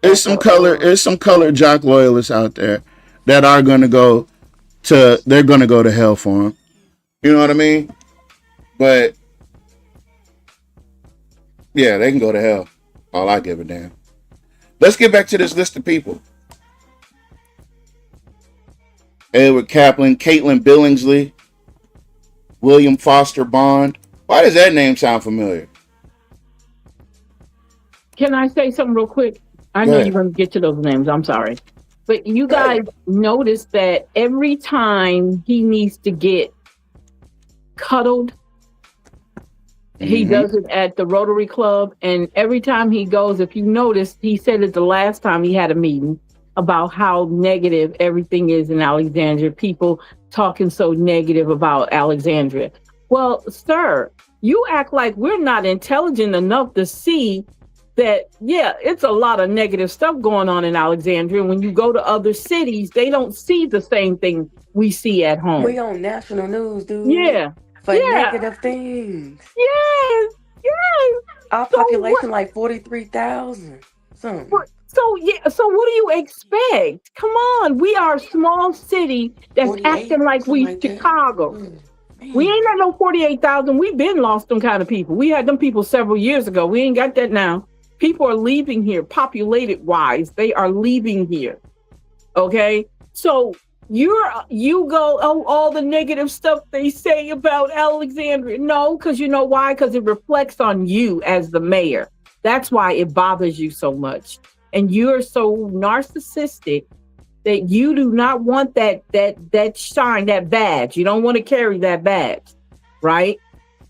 There's some colored Jock loyalists out there that are gonna go to hell for him. You know what I mean? But yeah, they can go to hell. All I give a damn. Let's get back to this list of people. Edward Kaplan, Caitlin Billingsley, William Foster Bond. Why does that name sound familiar? Can I say something real quick? I know you're going to get to those names. I'm sorry. But you guys notice that every time he needs to get cuddled, he does it at the Rotary Club. And every time he goes, if you notice, he said it the last time he had a meeting about how negative everything is in Alexandria. People talking so negative about Alexandria. Well, sir, you act like we're not intelligent enough to see that, yeah, it's a lot of negative stuff going on in Alexandria. When you go to other cities, they don't see the same thing we see at home. We on national news, dude. Yeah. For negative things. Yes. Our population like 43,000. So what do you expect? Come on, we are a small city that's acting like we Chicago. We ain't got no 48,000. We've been lost them kind of people. We had them people several years ago. We ain't got that now. People are leaving here, populated wise. They are leaving here. Okay, so you go, oh, all the negative stuff they say about Alexandria. No, because you know why? Because it reflects on you as the mayor. That's why it bothers you so much, and you're so narcissistic that you do not want that shine, that badge. You don't want to carry that badge, right?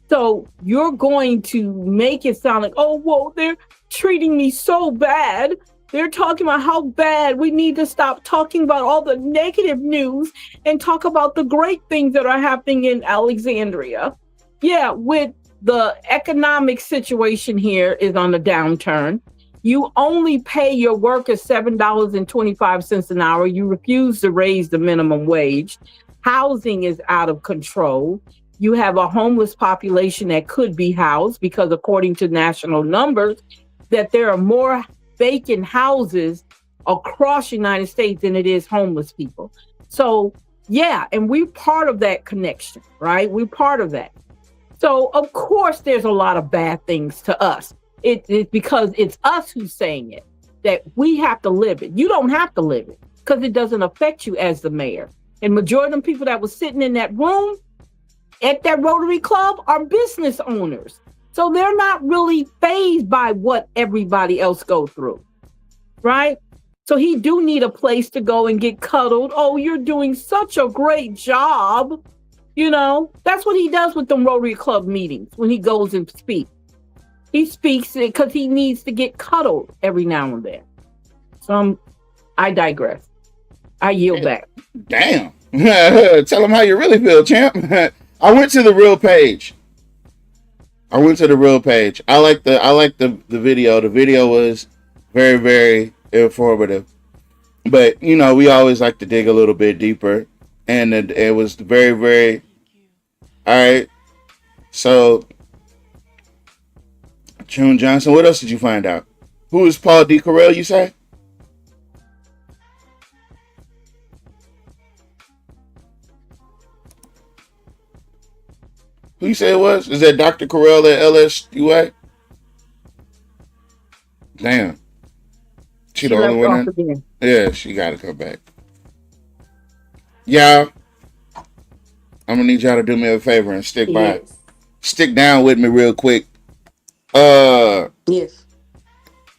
So you're going to make it sound like, oh, well, they're treating me so bad. They're talking about how bad. We need to stop talking about all the negative news and talk about the great things that are happening in Alexandria. Yeah, with the economic situation here is on the downturn. You only pay your workers $7.25 an hour. You refuse to raise the minimum wage. Housing is out of control. You have a homeless population that could be housed because according to national numbers, that there are more vacant houses across the United States than it is homeless people. So yeah, and we're part of that connection, right? We're part of that. So of course there's a lot of bad things to us. It's because it's us who's saying it, that we have to live it. You don't have to live it because it doesn't affect you as the mayor. And majority of the people that were sitting in that room at that Rotary Club are business owners. So they're not really fazed by what everybody else go through, right? So he do need a place to go and get cuddled. Oh, you're doing such a great job. You know, that's what he does with them Rotary Club meetings when he goes and speaks. He speaks because he needs to get cuddled every now and then. So I digress. I yield back. Damn. Tell him how you really feel, champ. I went to the real page. I like the video. The video was very, very informative. But, you know, we always like to dig a little bit deeper. And it was very, very... All right. So, June Johnson, what else did you find out? Who is Paul D. Carell, you say? Who you say it was? Is that Dr. Carell at LSUA? Damn. She the only one in? Yeah, she got to come back. Y'all, I'm going to need y'all to do me a favor and stick down with me real quick. Yes.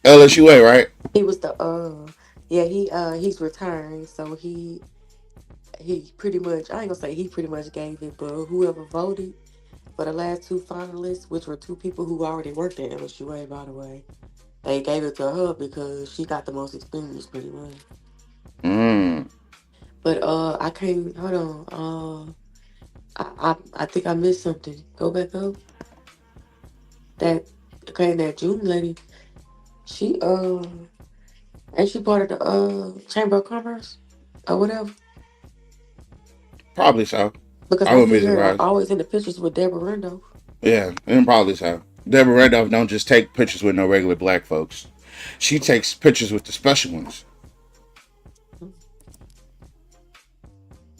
LSUA, right? He was he's retiring, so he pretty much, I ain't gonna say he pretty much gave it, but whoever voted for the last two finalists, which were two people who already worked at LSUA, by the way, they gave it to her because she got the most experience pretty much. But I can't, hold on, I think I missed something. Go back up. That June lady, she ain't she part of the Chamber of Commerce or whatever? Probably so. Because I see her always in the pictures with Deborah Randolph. Yeah, and probably so. Deborah Randolph don't just take pictures with no regular black folks. She takes pictures with the special ones.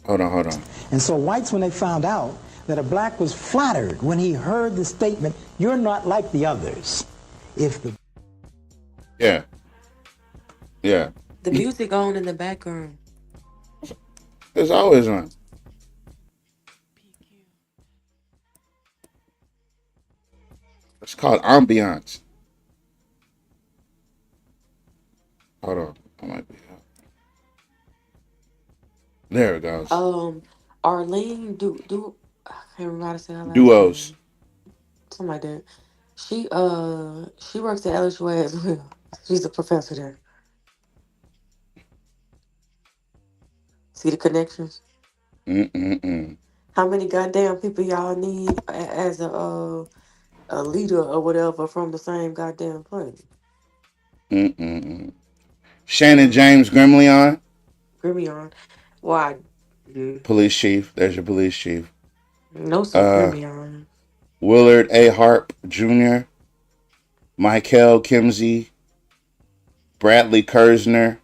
Hold on. And so whites, when they found out that a black was flattered when he heard the statement, "You're not like the others." Yeah. The music on in the background. It's always on. It's called ambiance. Hold on. I might be out. There it goes. Arlene I can't remember how to say her last Duos. name. Something like that. She works at LSUA as well. She's a professor there. See the connections? How many goddamn people y'all need as a leader or whatever from the same goddamn place? Shannon James Gremlyon. Why? Police chief. There's your police chief. No, sir. Gremlyon. Willard A. Harp Jr. Michael Kimsey. Bradley Kersner.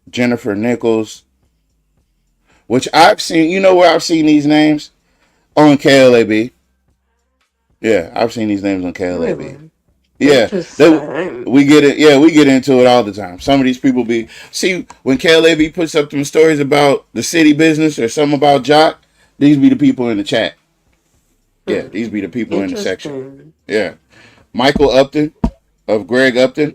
Jennifer Nichols. Which I've seen, you know where I've seen these names? On KLAB. Yeah, I've seen these names on KLAB. Really? Yeah, Interesting. we get it. Yeah, we get into it all the time. Some of these people see when KLAB puts up them stories about the city business or something about Jock. These be the people in the chat. Yeah, these be the people in the section. Interesting. Yeah, Michael Upton of Greg Upton.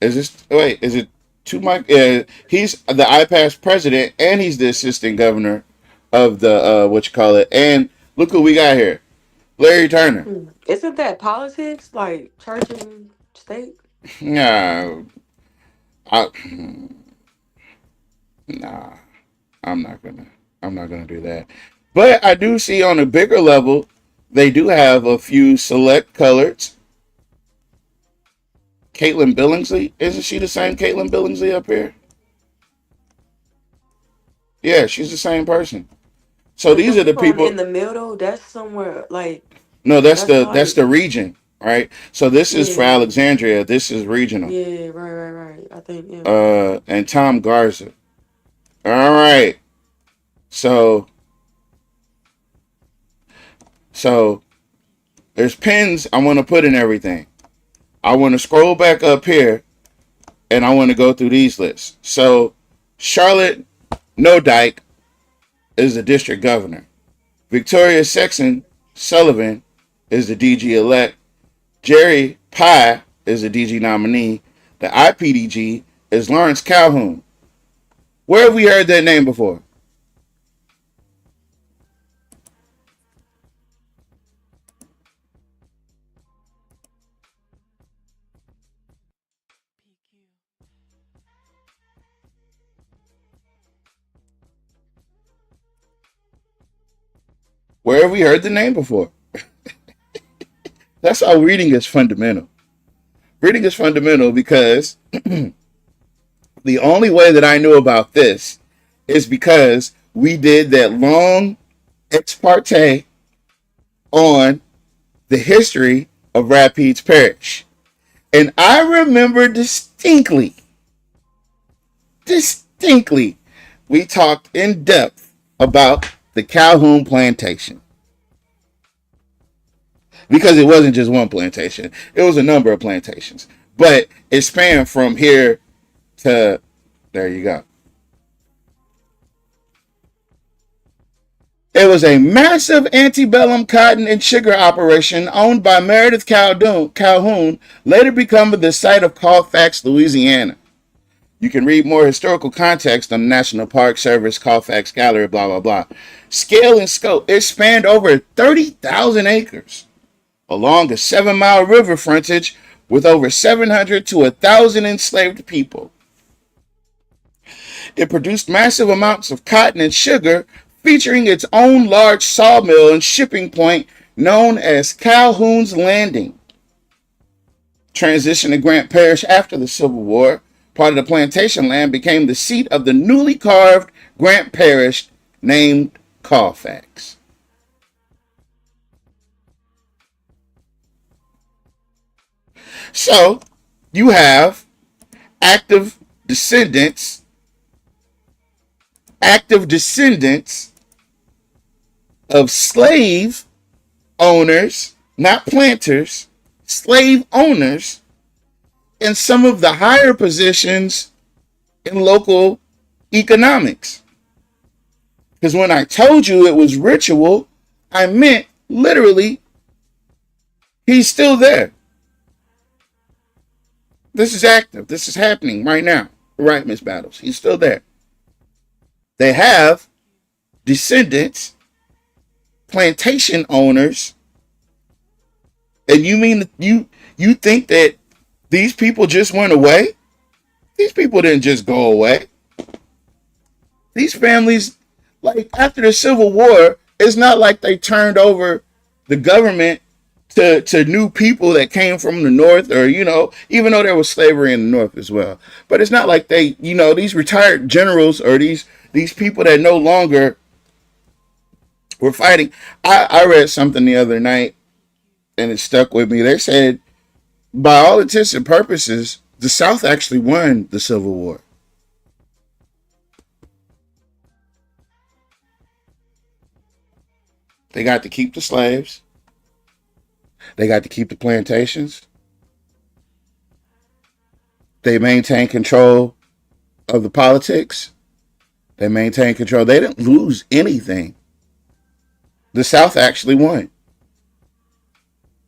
Is it two Mike? He's the IPAS president and he's the assistant governor of the what you call it. And look who we got here, Larry Turner. Isn't that politics, like church and state? Nah, nah, I'm not gonna do that. But I do see on a bigger level, they do have a few select coloreds. Caitlin Billingsley, isn't she the same Caitlin Billingsley up here? Yeah, she's the same person. So these are the people in the middle. That's somewhere like no, that's the region, right? So this is for yeah, Alexandria. This is regional. yeah, right. I think yeah. And Tom Garza. All right. So there's pins I want to put in everything. I want to scroll back up here and I want to go through these lists. So Charlotte Nodike is the district governor. Victoria Sexton Sullivan is the DG elect. Jerry Pye is the DG nominee. The IPDG is Lawrence Calhoun. Where have we heard that name before? Where have we heard the name before? That's how reading is fundamental. Reading is fundamental because the only way that I knew about this is because we did that long ex parte on the history of Rapides Parish. And I remember distinctly, we talked in depth about the Calhoun plantation. Because it wasn't just one plantation. It was a number of plantations. But it spanned from here to, there you go. It was a massive antebellum cotton and sugar operation owned by Meredith Calhoun, later becoming the site of Colfax, Louisiana. You can read more historical context on the National Park Service, Colfax Gallery, blah, blah, blah. Scale and scope. It spanned over 30,000 acres along a 7-mile river frontage with over 700 to 1,000 enslaved people. It produced massive amounts of cotton and sugar, featuring its own large sawmill and shipping point known as Calhoun's Landing. Transition to Grant Parish after the Civil War, part of the plantation land became the seat of the newly carved Grant Parish named Colfax. So, you have active descendants of slave owners, not planters, slave owners, in some of the higher positions in local economics. Because when I told you it was ritual, I meant literally he's still there. This is active. This is happening right now. Right, Miss Battles. He's still there. They have descendants, plantation owners, and you mean you think that these people just went away? These people didn't just go away. These families, like after the Civil War, it's not like they turned over the government to new people that came from the North, or, even though there was slavery in the North as well. But it's not like they, these retired generals or these people that no longer were fighting. I read something the other night and it stuck with me. They said, by all intents and purposes, the South actually won the Civil War. They got to keep the slaves. They got to keep the plantations. They maintain control of the politics. They maintain control. They didn't lose anything. The South actually won.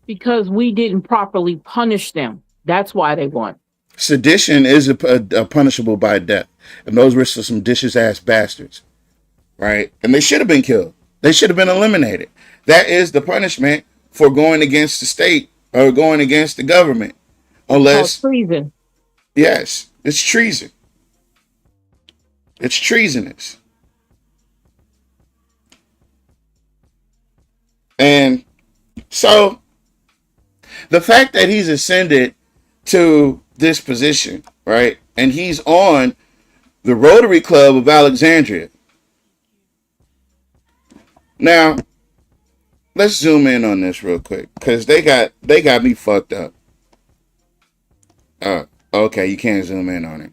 Because we didn't properly punish them. That's why they won. Sedition is a punishable by death. And those were some dishes ass bastards. Right? And they should have been killed. They should have been eliminated. That is the punishment for going against the state or going against the government. Unless treason. Yes, it's treason. It's treasonous. And so the fact that he's ascended to this position, right? And he's on the Rotary Club of Alexandria. Now, let's zoom in on this real quick because they got me fucked up. Okay, you can't zoom in on it.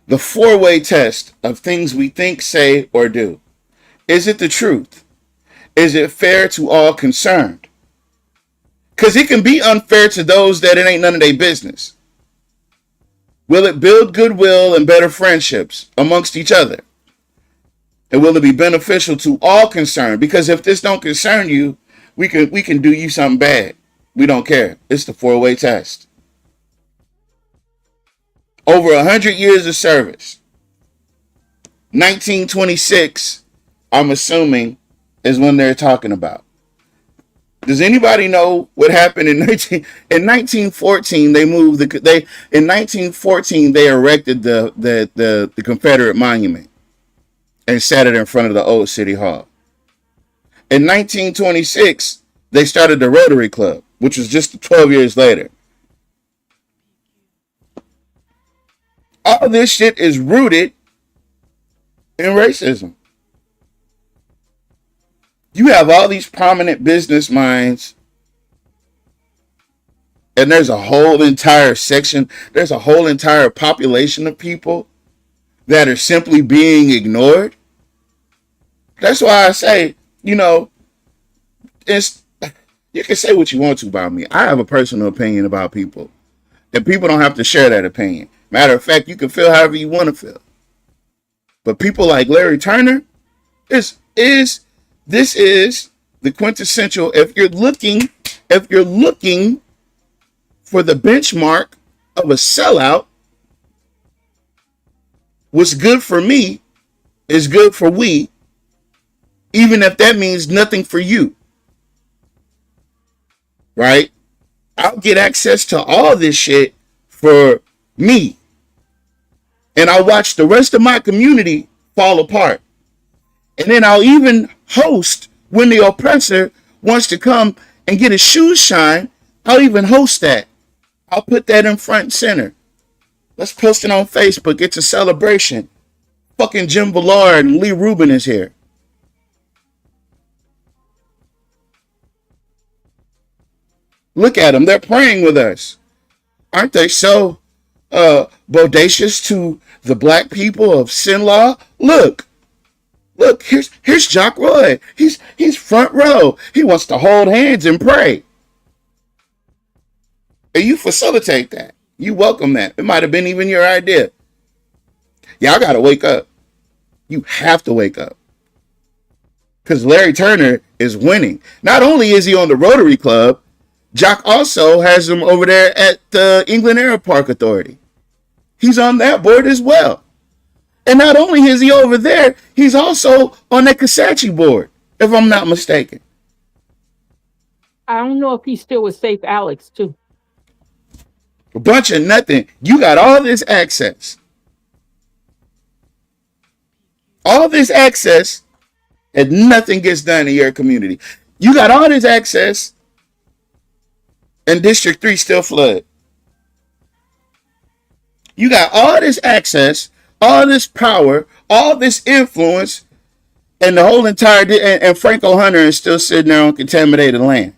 The 4-way test of things we think, say, or do. Is it the truth? Is it fair to all concerned? Because it can be unfair to those that it ain't none of their business. Will it build goodwill and better friendships amongst each other? And will it be beneficial to all concerned? Because if this don't concern you, we can do you something bad. We don't care. It's the 4-way test. Over 100 years of service. 1926, I'm assuming, is when they're talking about. Does anybody know what happened in 1914? They moved in 1914 they erected the Confederate monument and set it in front of the old city hall. In 1926, they started the Rotary Club, which was just 12 years later. All this shit is rooted in racism. You have all these prominent business minds, and there's a whole entire section, there's a whole entire population of people that are simply being ignored. That's why I say, you can say what you want to about me. I have a personal opinion about people, and people don't have to share that opinion. Matter of fact, you can feel however you want to feel. But people like Larry Turner, this is the quintessential. If you're looking for the benchmark of a sellout, what's good for me is good for we, even if that means nothing for you. Right? I'll get access to all this shit for me. And I'll watch the rest of my community fall apart. And then I'll even host when the oppressor wants to come and get his shoes shine. I'll even host that. I'll put that in front and center. Let's post it on Facebook. It's a celebration. Fucking Jim Ballard and Lee Rubin is here. Look at them. They're praying with us. Aren't they so bodacious to the black people of Sinlaw? Look, here's Jock Roy. He's front row. He wants to hold hands and pray. And you facilitate that. You welcome that. It might have been even your idea. Y'all gotta wake up. You have to wake up. Because Larry Turner is winning. Not only is he on the Rotary Club, Jock also has him over there at the England Air Park Authority. He's on that board as well. And not only is he over there, he's also on that Kasachi board, if I'm not mistaken. I don't know if he's still with Safe Alex, too. A bunch of nothing. You got all this access. All this access, and nothing gets done in your community. You got all this access, and District 3 still flood. You got all this access, all this power, all this influence, and the whole entire and Franco Hunter is still sitting there on contaminated land.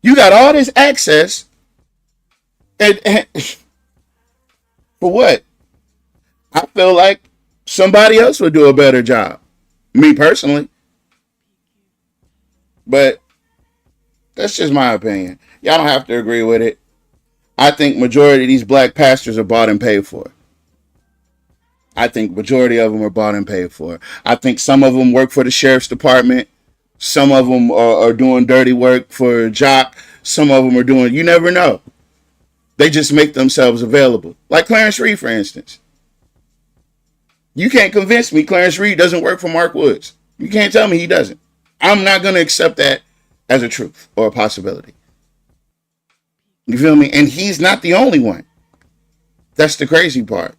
You got all this access, and for what? I feel like somebody else would do a better job. Me personally. But that's just my opinion. Y'all don't have to agree with it. I think majority of these black pastors are bought and paid for. I think majority of them are bought and paid for. I think some of them work for the sheriff's department. Some of them are doing dirty work for Jock. Some of them are doing, you never know. They just make themselves available. Like Clarence Reed, for instance. You can't convince me Clarence Reed doesn't work for Mark Woods. You can't tell me he doesn't. I'm not going to accept that as a truth or a possibility. You feel me? And he's not the only one. That's the crazy part.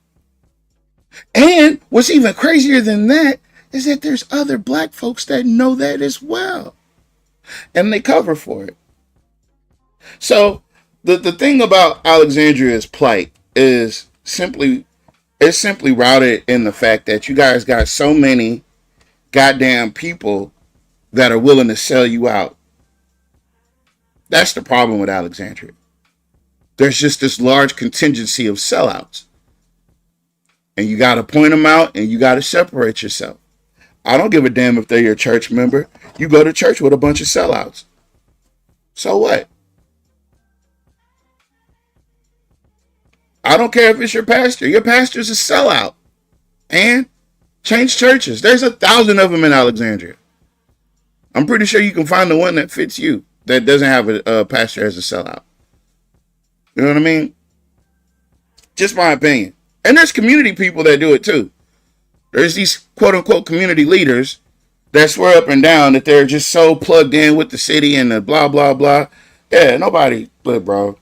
And what's even crazier than that is that there's other black folks that know that as well. And they cover for it. So the thing about Alexandria's plight is simply routed in the fact that you guys got so many goddamn people that are willing to sell you out. That's the problem with Alexandria. There's just this large contingency of sellouts. And you got to point them out and you got to separate yourself. I don't give a damn if they're your church member. You go to church with a bunch of sellouts. So what? I don't care if it's your pastor. Your pastor's a sellout. And change churches. There's 1,000 of them in Alexandria. I'm pretty sure you can find the one that fits you that doesn't have a pastor as a sellout. You know what I mean? Just my opinion. And there's community people that do it too. There's these quote unquote community leaders that swear up and down that they're just so plugged in with the city and the blah, blah, blah. Yeah, nobody, look, bro.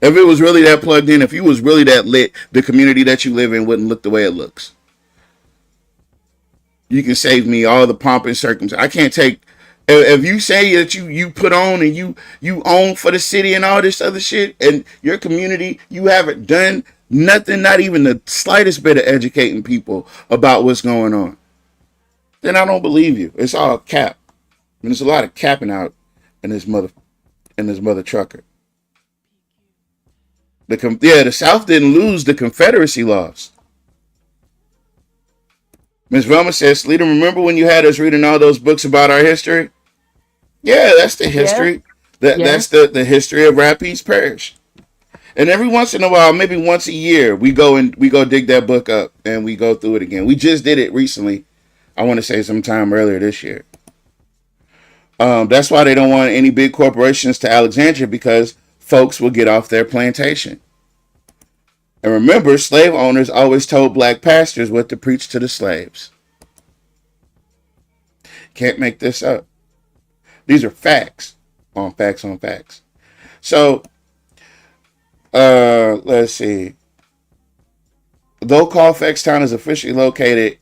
If it was really that plugged in, if you was really that lit, the community that you live in wouldn't look the way it looks. You can save me all the pomp and circumstance. I can't take, if you say that you put on and you own for the city and all this other shit, and your community, you haven't done nothing, not even the slightest bit of educating people about what's going on, then I don't believe you. It's all cap. And there's a lot of capping out in this mother trucker. The South didn't lose, the Confederacy lost. Ms. Velma says, Sleeta, remember when you had us reading all those books about our history? Yeah, that's the history. That's the history of Rapides Parish. And every once in a while, maybe once a year, we go dig that book up and we go through it again. We just did it recently. I want to say sometime earlier this year. That's why they don't want any big corporations to Alexandria, because folks will get off their plantation. And remember, slave owners always told black pastors what to preach to the slaves. Can't make this up. These are facts on facts on facts. So, let's see. Though Colfaxtown is officially located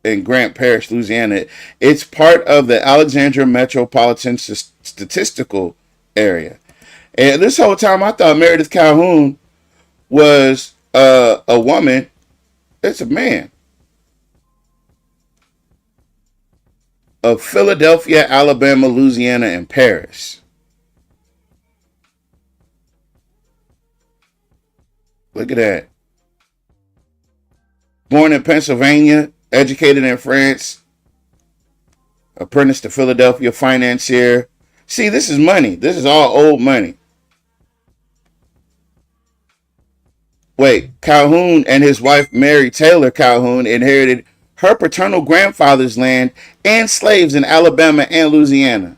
in Grant Parish, Louisiana, it's part of the Alexandria Metropolitan Statistical Area. And this whole time I thought Meredith Calhoun was a woman. It's a man. Of Philadelphia, Alabama, Louisiana, and Paris. Look at that. Born in Pennsylvania, educated in France, apprenticed to Philadelphia, financier. See, this is money. This is all old money. Wait, Calhoun and his wife, Mary Taylor Calhoun, inherited her paternal grandfather's land and slaves in Alabama and Louisiana.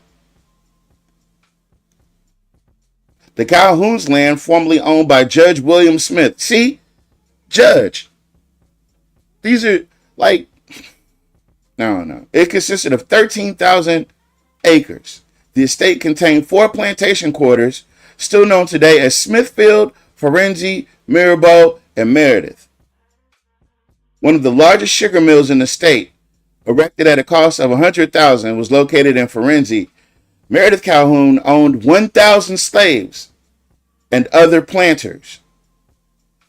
The Calhoun's land, formerly owned by Judge William Smith. See? Judge. These are like, no. It consisted of 13,000 acres. The estate contained 4 plantation quarters, still known today as Smithfield, Ferenczi, Mirabeau, and Meredith. One of the largest sugar mills in the state, erected at a cost of $100,000, was located in Ferenczi. Meredith Calhoun owned 1,000 slaves and other planters.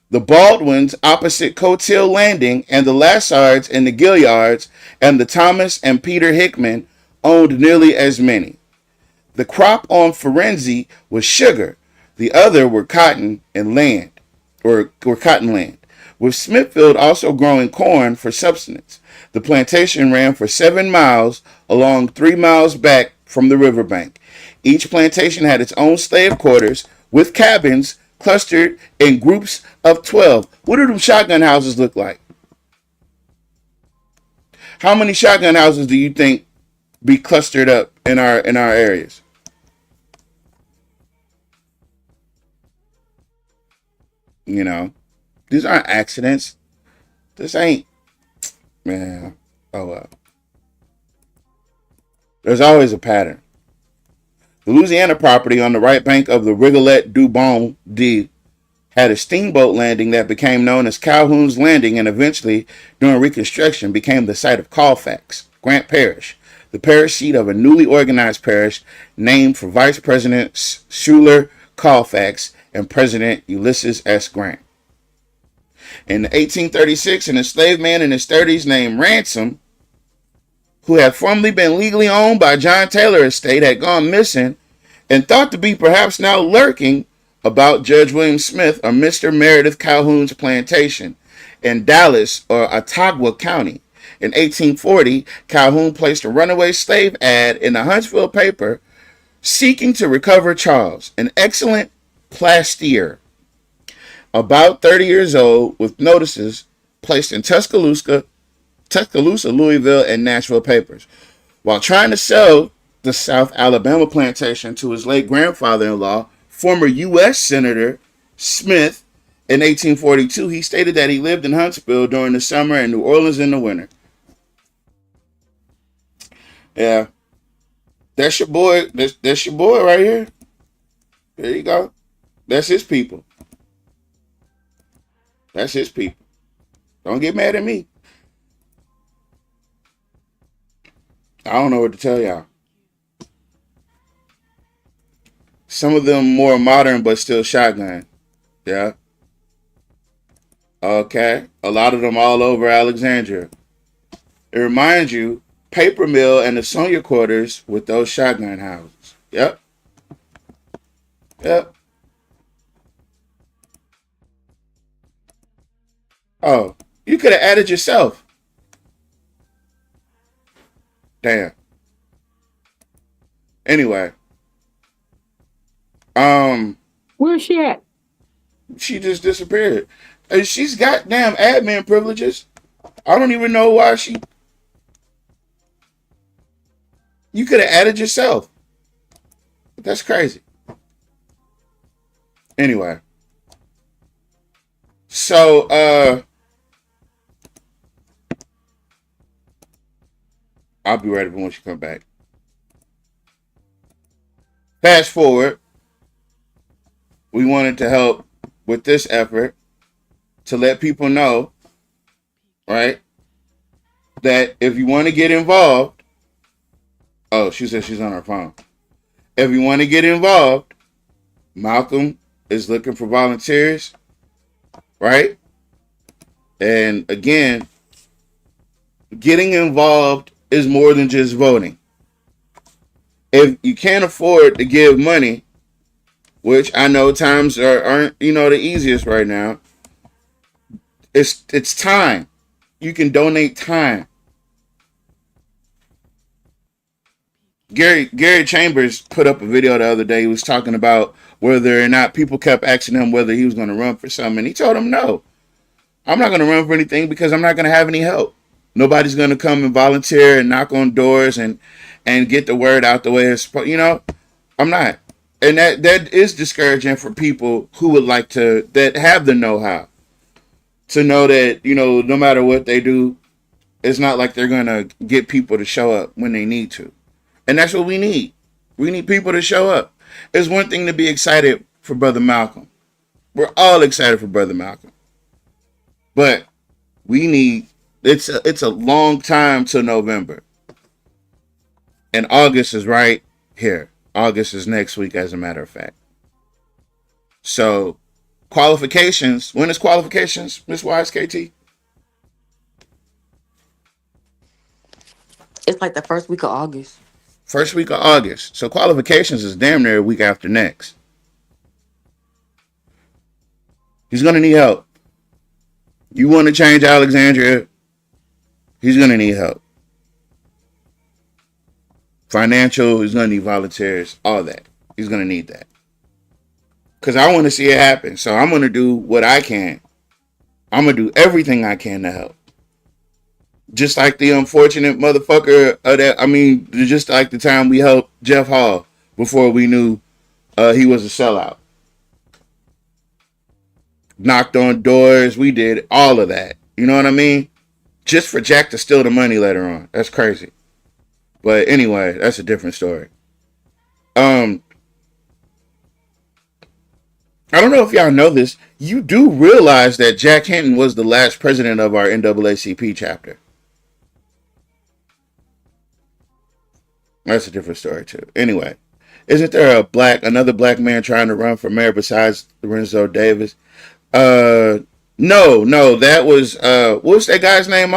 The Baldwins opposite Coatill Landing and the Lassards and the Gilliards and the Thomas and Peter Hickman owned nearly as many. The crop on Ferenczi was sugar. The other were cotton and land, or cotton land. with Smithfield also growing corn for subsistence. The plantation ran for 7 miles along 3 miles back from the riverbank. Each plantation had its own slave quarters with cabins clustered in groups of 12. What do them shotgun houses look like? How many shotgun houses do you think be clustered up in our areas? You know, these aren't accidents. This ain't, man. Oh well. There's always a pattern. The Louisiana property on the right bank of the Rigolette du Bon Dieu had a steamboat landing that became known as Calhoun's Landing and eventually, during Reconstruction, became the site of Colfax, Grant Parish, the parish seat of a newly organized parish named for Vice President Schuyler Colfax and President Ulysses S. Grant. In 1836, an enslaved man in his 30s named Ransom, who had formerly been legally owned by John Taylor Estate, had gone missing and thought to be perhaps now lurking about Judge William Smith or Mr. Meredith Calhoun's plantation in Dallas or Ottawa County. In 1840, Calhoun placed a runaway slave ad in the Huntsville paper seeking to recover Charles, an excellent plastier, about 30 years old, with notices placed in Tuscaloosa, Louisville, and Nashville papers. While trying to sell the South Alabama plantation to his late grandfather-in-law, former U.S. Senator Smith, in 1842, he stated that he lived in Huntsville during the summer and New Orleans in the winter. Yeah. That's your boy. That's your boy right here. There you go. That's his people. That's his people. Don't get mad at me. I don't know what to tell y'all. Some of them more modern, but still shotgun. Yeah. Okay. A lot of them all over Alexandria. It reminds you, paper mill and the Sonia quarters with those shotgun houses. Yep. Yep. Oh, you could have added yourself. Damn. Anyway. Where's she at? She just disappeared. And she's got damn admin privileges. I don't even know why she... You could have added yourself. That's crazy. Anyway. So, I'll be ready for when she come back. Fast forward. We wanted to help with this effort to let people know, right, that if you want to get involved, oh, she said she's on her phone. If you want to get involved, Malcolm is looking for volunteers, right? And again, getting involved is more than just voting. If you can't afford to give money, which I know times aren't the easiest right now, it's time. You can donate time. Gary Chambers put up a video the other day. He was talking about whether or not people kept asking him whether he was going to run for something. And he told them, no, I'm not going to run for anything because I'm not going to have any help. Nobody's going to come and volunteer and knock on doors and get the word out the way it's supposed. I'm not. And that is discouraging for people who would like to, that have the know-how, to know that, no matter what they do, it's not like they're going to get people to show up when they need to. And that's what we need. We need people to show up. It's one thing to be excited for Brother Malcolm. We're all excited for Brother Malcolm. But we need, it's a long time till November. And August is right here. August is next week, as a matter of fact. So, qualifications. When is qualifications, Miss Wise KT? It's like the first week of August. First week of August. So, qualifications is damn near a week after next. He's going to need help. You want to change Alexandria, he's going to need help. Financial, he's going to need volunteers, all that. He's going to need that. Because I want to see it happen. So I'm going to do what I can. I'm going to do everything I can to help. Just like the unfortunate motherfucker just like the time we helped Jeff Hall before we knew he was a sellout. Knocked on doors. We did all of that. You know what I mean? Just for Jack to steal the money later on. That's crazy. But anyway, that's a different story. I don't know if y'all know this. You do realize that Jack Hinton was the last president of our NAACP chapter. That's a different story too. Anyway, isn't there another black man trying to run for mayor besides Lorenzo Davis? No, that was what was that guy's name,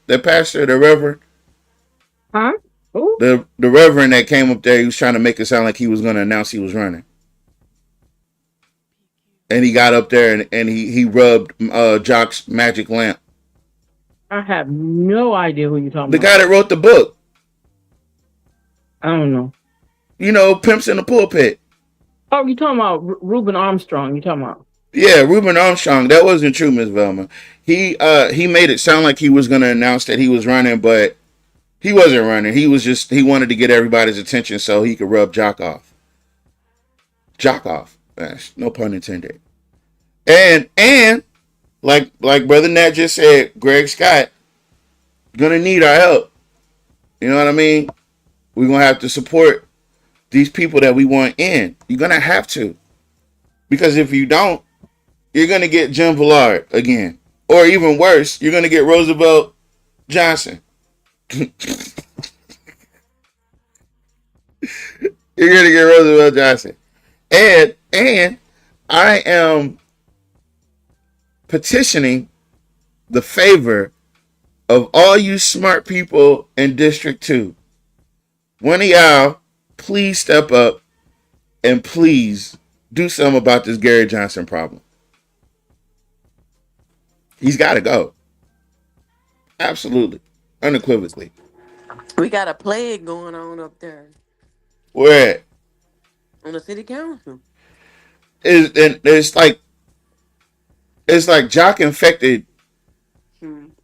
the pastor, the reverend? Huh? Ooh. The reverend that came up there, he was trying to make it sound like he was going to announce he was running. And he got up there and he rubbed Jock's magic lamp. I have no idea who you're talking The about. guy that wrote the book. I don't know. You know, Pimps in the Pulpit. Oh, you're talking about Reuben Armstrong. You're talking about. Yeah, Reuben Armstrong. That wasn't true, Miss Velma. He made it sound like he was going to announce that he was running, but he wasn't running. He wanted to get everybody's attention so he could rub Jock off. Jock off. No pun intended. And like Brother Nat just said, Greg Scott gonna need our help. You know what I mean? We're gonna have to support these people that we want in. You're gonna have to. Because if you don't, you're gonna get Jim Villard again. Or even worse, you're gonna get Roosevelt Johnson. You're gonna get Roosevelt Johnson. And I am petitioning the favor of all you smart people in District 2. One of y'all, please step up and please do something about this Gary Johnson problem. He's got to go. Absolutely. Unequivocally. We got a plague going on up there Where at? on the city council. It's like Jock infected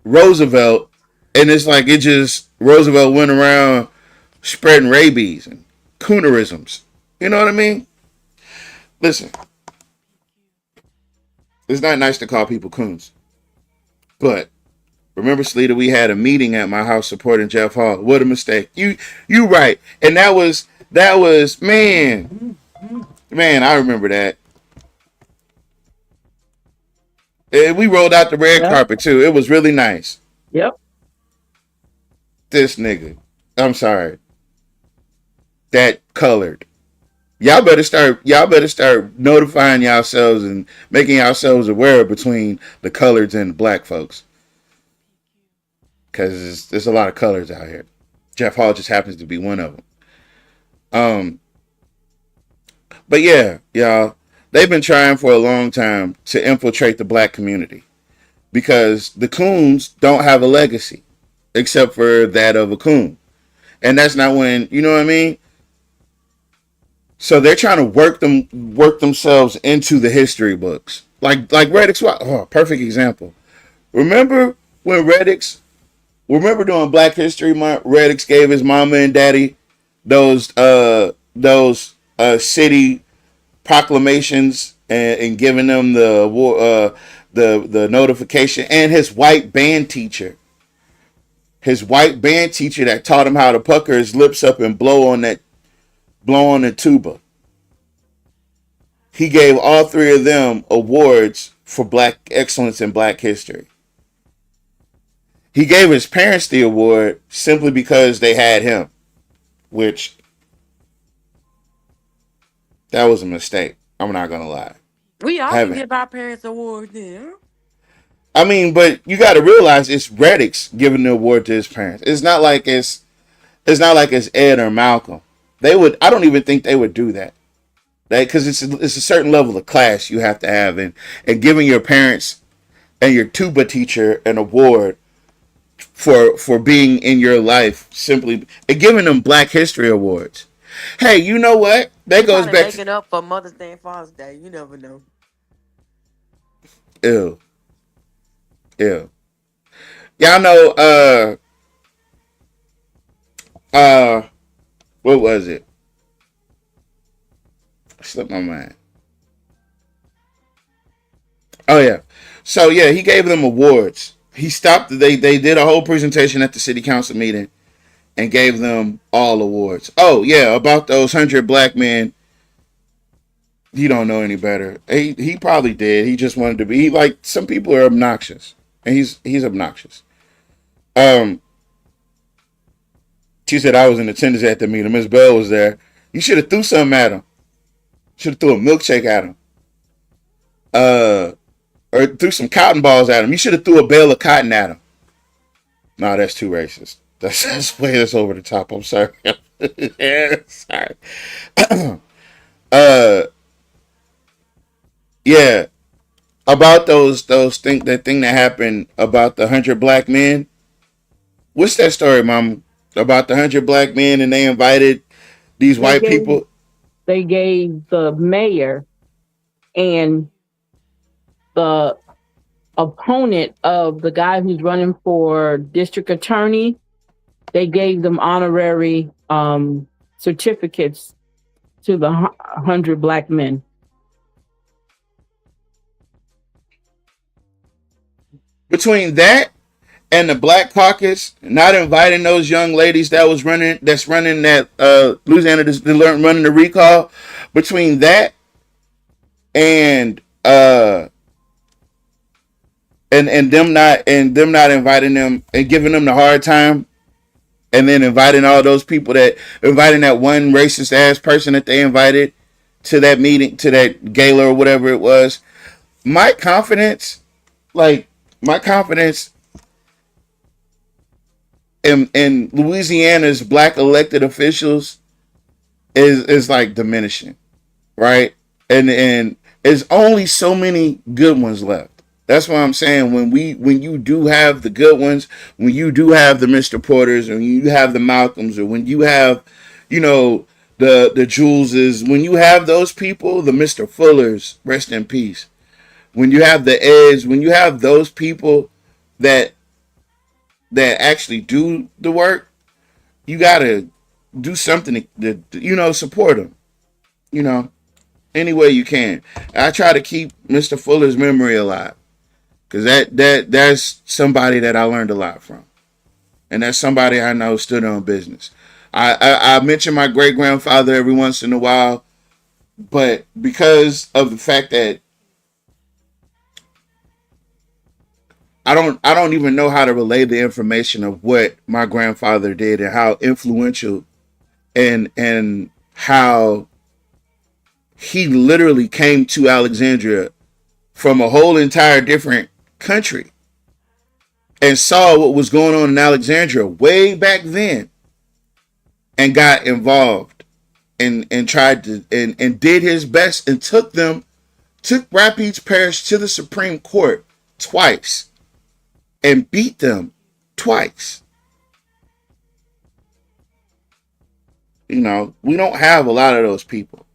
Roosevelt, and it's like Roosevelt went around spreading rabies and coonerisms. You know what I mean? Listen, it's not nice to call people coons, but remember, Sleeta, we had a meeting at my house supporting Jeff Hall. What a mistake. You right, and that was man. I remember that. And we rolled out the red carpet too. It was really nice. Yep. This nigga. I'm sorry. That colored. Y'all better start notifying yourselves and making yourselves aware between the coloreds and the black folks. Because there's a lot of colors out here. Jeff Hall just happens to be one of them. But yeah, y'all. They've been trying for a long time to infiltrate the black community because the coons don't have a legacy except for that of a coon. And that's not when, you know what I mean? So they're trying to work themselves into the history books. Like Reddix, perfect example. Remember when during Black History Month, Reddix gave his mama and daddy those city proclamations and giving them the notification, and his white band teacher that taught him how to pucker his lips up and blow on the tuba. He gave all three of them awards for black excellence in black history. He gave his parents the award simply because they had him, which that was a mistake. I'm not gonna lie. We all can give our parents awards then. I mean, but you got to realize it's Reddix giving the award to his parents. It's not like it's Ed or Malcolm. I don't even think they would do that. Because it's a certain level of class you have to have, and giving your parents and your tuba teacher an award for being in your life, simply and giving them Black History Awards. Hey, you know what? That They goes probably back to making up for Mother's Day and Father's Day. You never know. ew, ew. Y'all know what was it? Slipped my mind. Oh yeah. So yeah, he gave them awards. He stopped. They did a whole presentation at the city council meeting and gave them all awards. Oh yeah, about those 100 black men. You don't know any better. He probably did. He just wanted to be. Like some people are obnoxious, and he's obnoxious. She said I was in attendance at the meeting. Miss Bell was there. You should have threw something at him. Should have threw a milkshake at him. Or threw some cotton balls at him. You should have threw a bale of cotton at him. No, that's too racist. That's way that's over the top. I'm sorry. Sorry. Yeah. About that thing that happened about the 100 black men. What's that story, Mama? About the 100 black men and they invited these white people. They gave the mayor and the opponent of the guy who's running for district attorney, they gave them honorary certificates to the 100 black men. Between that and the Black Caucus not inviting those young ladies that's running that Louisiana running the recall, between that and them not inviting them and giving them the hard time, and then inviting all those people inviting that one racist ass person that they invited to that meeting, to that gala or whatever it was. My confidence in Louisiana's black elected officials is like diminishing, right? And there's only so many good ones left. That's what I'm saying. When you do have the good ones, when you do have the Mr. Porters, and you have the Malcolms, or when you have, the Juleses, when you have those people, the Mr. Fullers, rest in peace. When you have the Eds, when you have those people that actually do the work, you gotta do something to support them. Any way you can. I try to keep Mr. Fuller's memory alive. Because that's somebody that I learned a lot from. And that's somebody I know stood on business. I mention my great-grandfather every once in a while, but because of the fact that I don't even know how to relay the information of what my grandfather did and how influential and how he literally came to Alexandria from a whole entire different country and saw what was going on in Alexandria way back then and got involved and tried to and did his best and took Rapides Parish to the Supreme Court twice and beat them twice. We don't have a lot of those people.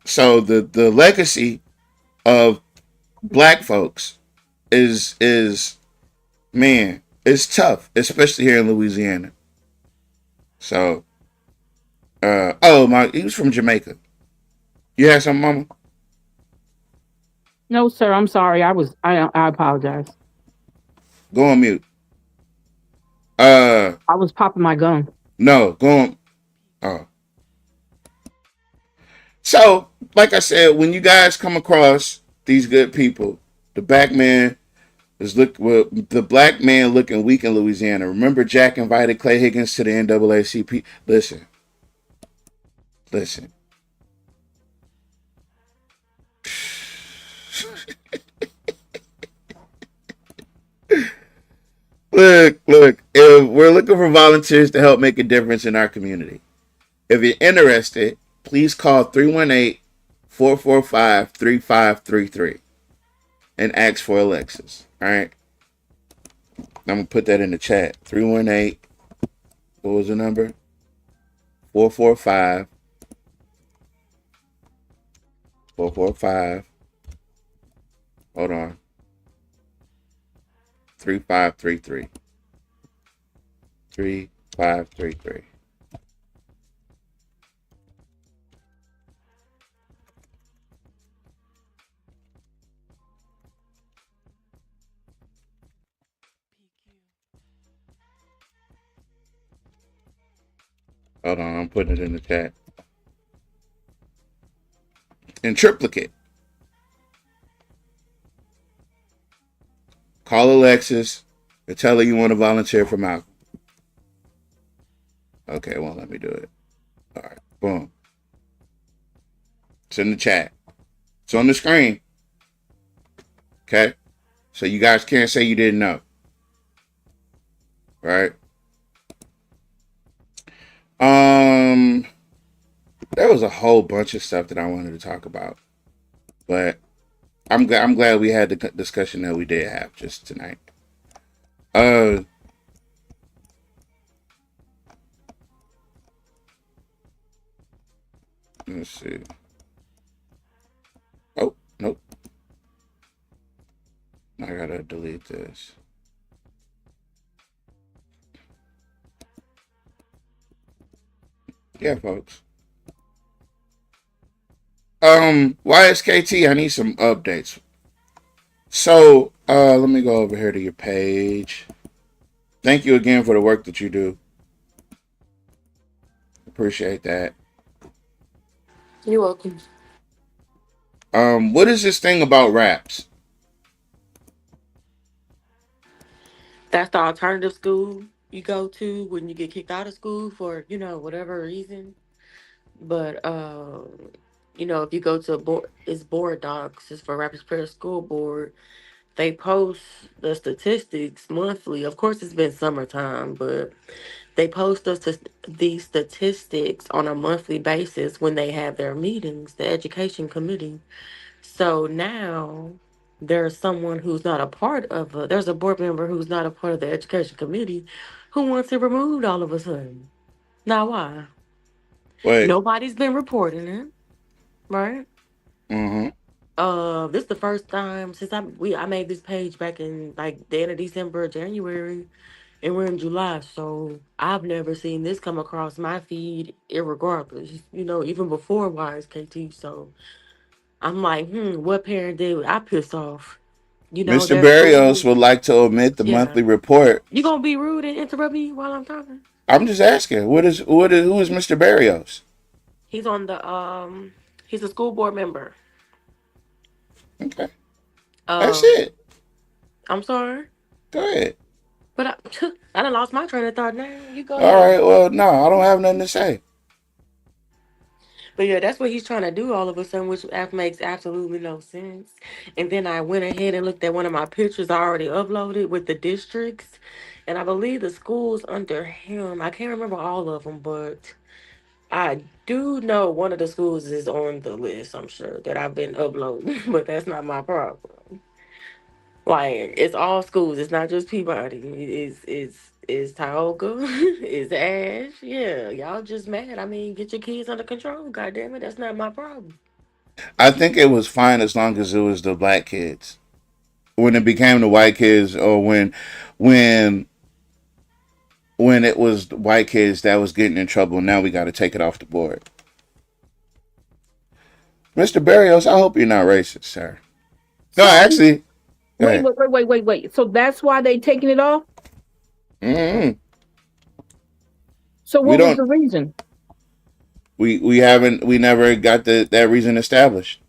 So the legacy of black folks is man, it's tough, especially here in Louisiana. So he was from Jamaica. You had something, Mama? No, sir, I'm sorry. I apologize. Go on mute. I was popping my gun. No, go on. Oh. So, like I said, when you guys come across these good people, the black man looking weak in Louisiana. Remember, Jack invited Clay Higgins to the NAACP. Listen. Look, if we're looking for volunteers to help make a difference in our community. If you're interested, please call 318-445-3533. and ask for Alexis. All right. I'm gonna put that in the chat. 318. What was the number? 445. 445. Hold on. 3533. 3533. Hold on, I'm putting it in the chat. In triplicate. Call Alexis and tell her you want to volunteer for Malcolm. Okay, well, let me do it. All right, boom. It's in the chat. It's on the screen. Okay? So you guys can't say you didn't know. Right? There was a whole bunch of stuff that I wanted to talk about. But I'm glad we had the discussion that we did have just tonight. Let's see. Oh, nope. I gotta delete this. Yeah, folks. YSKT, I need some updates. So, let me go over here to your page. Thank you again for the work that you do. Appreciate that. You're welcome. What is this thing about raps? That's the alternative school you go to when you get kicked out of school for, whatever reason. But if you go to it's board docs, it's for Rapids Parish School Board. They post the statistics monthly. Of course, it's been summertime, but they post these statistics on a monthly basis when they have their meetings, the education committee. So now there's someone who's not a part of there's a board member who's not a part of the education committee who wants it removed all of a sudden. Now why? Wait. Nobody's been reporting it, right? Mm-hmm. This is the first time since I made this page back in like the end of December, January, and we're in July, so I've never seen this come across my feed, irregardless. Even before YSKT. So I'm like, what parent did I piss off? Mr. Their Barrios school. would like to omit the Yeah. monthly report. You gonna be rude and interrupt me while I'm talking? I'm just asking. Who is Mr. Barrios? He's on the he's a school board member. Okay. That's it. I'm sorry. Go ahead. But I done lost my train of thought now. You go All ahead. right. Well, no, I don't have nothing to say. But yeah, that's what he's trying to do all of a sudden, which makes absolutely no sense. And then I went ahead and looked at one of my pictures I already uploaded with the districts. And I believe the schools under him, I can't remember all of them, but I do know one of the schools is on the list, I'm sure, that I've been uploading. But that's not my problem. Like, it's all schools. It's not just Peabody. It's Tioga. It's Ash. Yeah, y'all just mad. I mean, get your kids under control. God damn it, that's not my problem. I think it was fine as long as it was the black kids. When it became the white kids, or when it was the white kids that was getting in trouble, now we got to take it off the board. Mr. Barrios, I hope you're not racist, sir. No, actually. Wait. So that's why they taking it off? Mm-hmm. So what was the reason? We never got that reason established.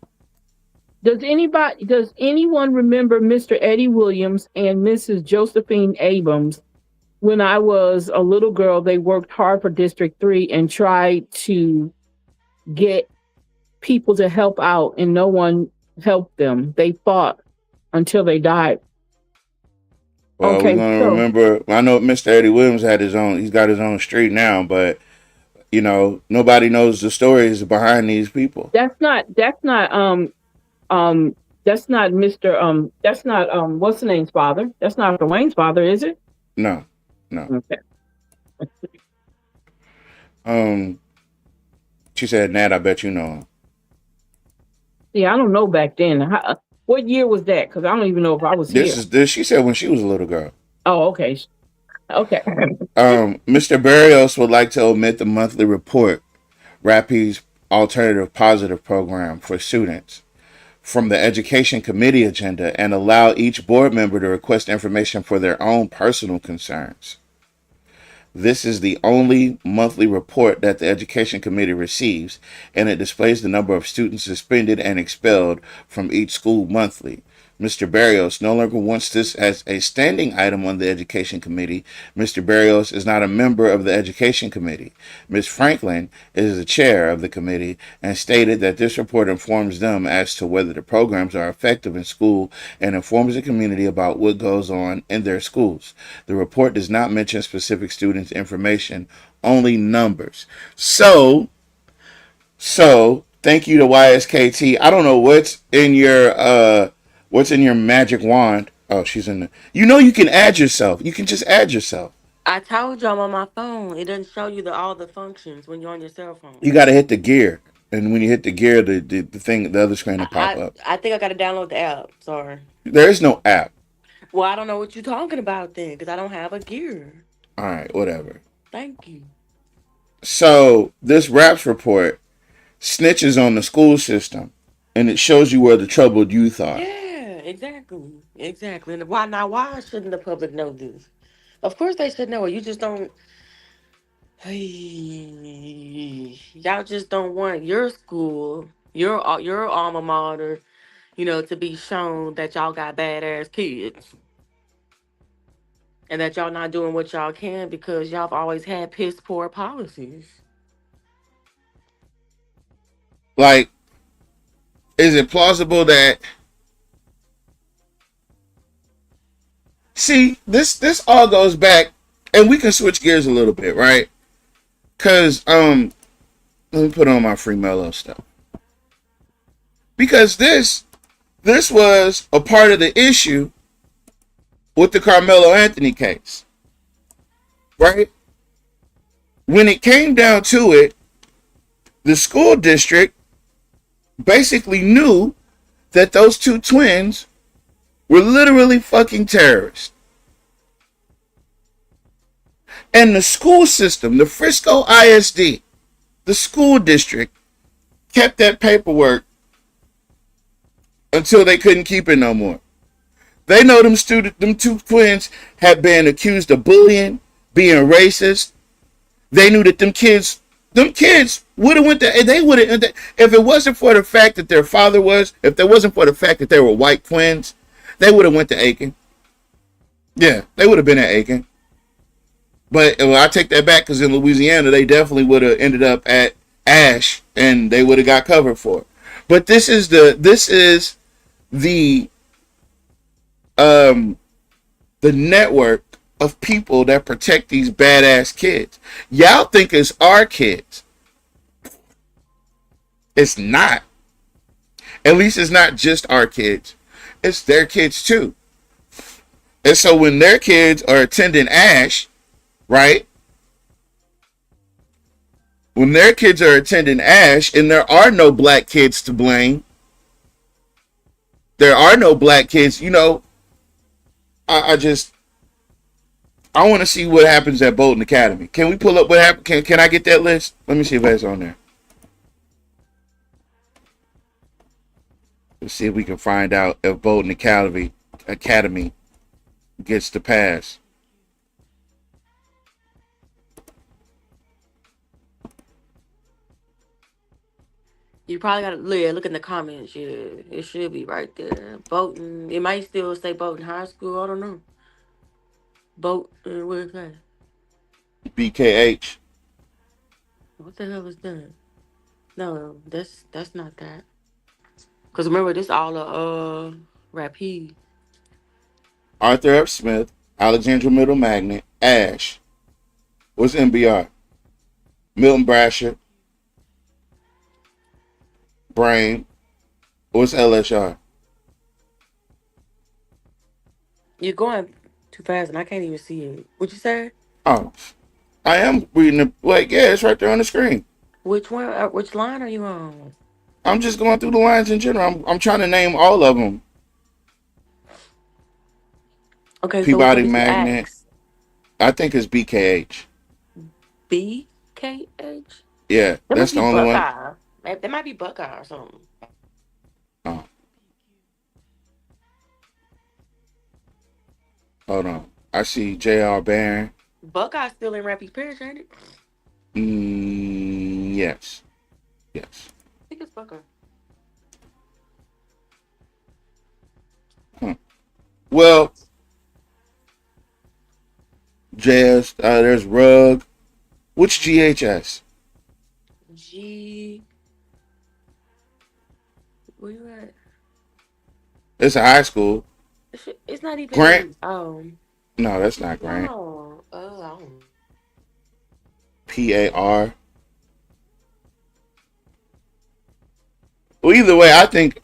Does anyone remember Mr. Eddie Williams and Mrs. Josephine Abrams? When I was a little girl, they worked hard for District 3 and tried to get people to help out, and no one helped them. They fought until they died. Well, we're gonna remember. I know Mr. Eddie Williams had his own. He's got his own street now, but nobody knows the stories behind these people. That's not That's not Mr. That's not what's the name's father? That's not Dwayne's father, is it? No, no. Okay. She said, Nat, I bet you know him. Yeah, I don't know back then. What year was that? Because I don't even know if I was here. This she said when she was a little girl. Oh, okay. Okay. Mr. Barrios would like to omit the monthly report, RAPI's alternative positive program for students, from the education committee agenda and allow each board member to request information for their own personal concerns. This is the only monthly report that the Education Committee receives, and it displays the number of students suspended and expelled from each school monthly. Mr. Barrios no longer wants this as a standing item on the Education Committee. Mr. Barrios is not a member of the Education Committee. Ms. Franklin is the chair of the committee and stated that this report informs them as to whether the programs are effective in school and informs the community about what goes on in their schools. The report does not mention specific students' information, only numbers. So thank you to YSKT. I don't know what's in your magic wand. Oh, she's in the. You can add yourself. You can just add yourself. I told you I'm on my phone. It doesn't show you all the functions when you're on your cell phone. You got to hit the gear, and when you hit the gear, the other screen will pop up. I think I got to download the app. Sorry. There is no app. Well, I don't know what you're talking about then, because I don't have a gear. All right, whatever. Thank you. So this RAPS report snitches on the school system, and it shows you where the troubled youth are. Yeah, exactly. And why shouldn't the public know this? Of course they should know it. You just don't. Y'all just don't want your school, your alma mater, to be shown that y'all got badass kids. And that y'all not doing what y'all can because y'all have always had piss poor policies. Like, is it plausible that? See, this all goes back, and we can switch gears a little bit, right? Cause let me put on my Free Mellow stuff. Because this was a part of the issue with the Carmelo Anthony case, right? When it came down to it, the school district basically knew that those two twins were literally fucking terrorists. And the school system, the Frisco ISD, the school district, kept that paperwork until they couldn't keep it no more. They know them two twins had been accused of bullying, being racist. They knew that them kids would have went to, they would have, if it wasn't for the fact that their father if there wasn't for the fact that they were white twins, they would have went to Aiken. Yeah, they would have been at Aiken. But I take that back, because in Louisiana, they definitely would have ended up at Ash, and they would have got covered for it. But this is the network of people that protect these badass kids. Y'all think it's our kids. It's not. At least it's not just our kids. It's their kids too. And so when their kids are attending Ash, right? When their kids are attending Ash and there are no black kids to blame, there are no black kids, I want to see what happens at Bolton Academy. Can we pull up what happened? Can I get that list? Let me see if that's on there. Let's see if we can find out if Bolton Academy gets the pass. You probably gotta look in the comments. Yeah, it should be right there. Bolton. It might still say Bolton High School. I don't know. Bolton. Where's that? BKH. What the hell is that? No, that's not that. Cause remember, this all Rapide. Arthur F. Smith, Alexandra Middle Magnet, Ash. What's MBR? Milton Brasher. Brain. What's LSR? You're going too fast, and I can't even see it. What you say? Oh, I am reading the like. Yeah, it's right there on the screen. Which one? Which line are you on? I'm just going through the lines in general. I'm trying to name all of them. Okay, so which one Peabody did you Magnet. ask? I think it's BKH. BKH? Yeah, That that's must the be only one. Buckeye. That might be Buckeye or something. Oh, hold on. I see J.R. Barron. Buckeye's still in Rapids Parish, ain't it? Yes. Yes. I think it's Buckeye. Well, Jazz, there's Rug. Which GHS? G. Where you at? It's a high school. It's not even. Grant? Oh. No, that's not Grant. Oh. Oh. I don't know. PAR. Well, either way, I think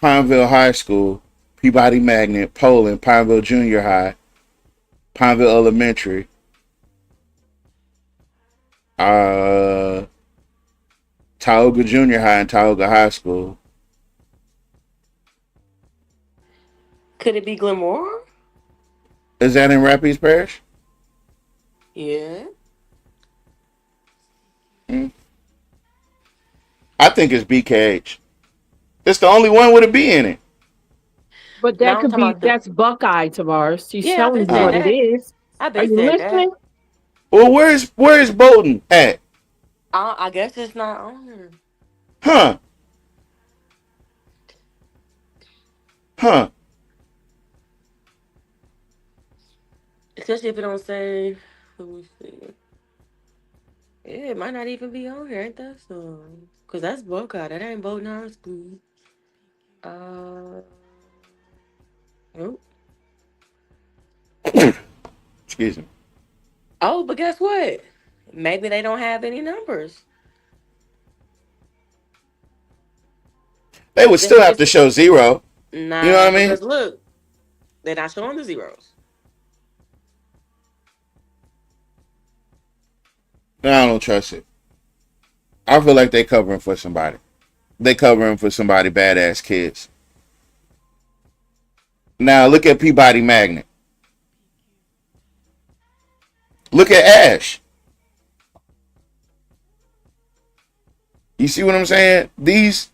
Pineville High School, Peabody Magnet, Poland, Pineville Junior High, Pineville Elementary, Tioga Junior High and Tioga High School. Could it be Glenmore? Is that in Rapides Parish? Yeah. I think it's BKH. It's the only one with a B in it. But No, that I'm could talking be, about the. that's Buckeye, Tavares. She's Yeah, I telling been you said what it that. is. I Are been you said that. listening? Well, where's Bolton at? I guess it's not on here. Huh? Huh? Especially if it don't say. Let me see. Yeah, it might not even be on here, ain't that so? Cause that's Buckeye. That ain't Bolton High School. Nope. Excuse me. Oh, but guess what? Maybe they don't have any numbers. They would still have to show 0. Nah, You know what I mean? because look, they're not showing the zeros. No, I don't trust it. I feel like they covering for somebody. They covering for somebody badass kids. Now look at Peabody Magnet. Look at Ash. You see what I'm saying? There's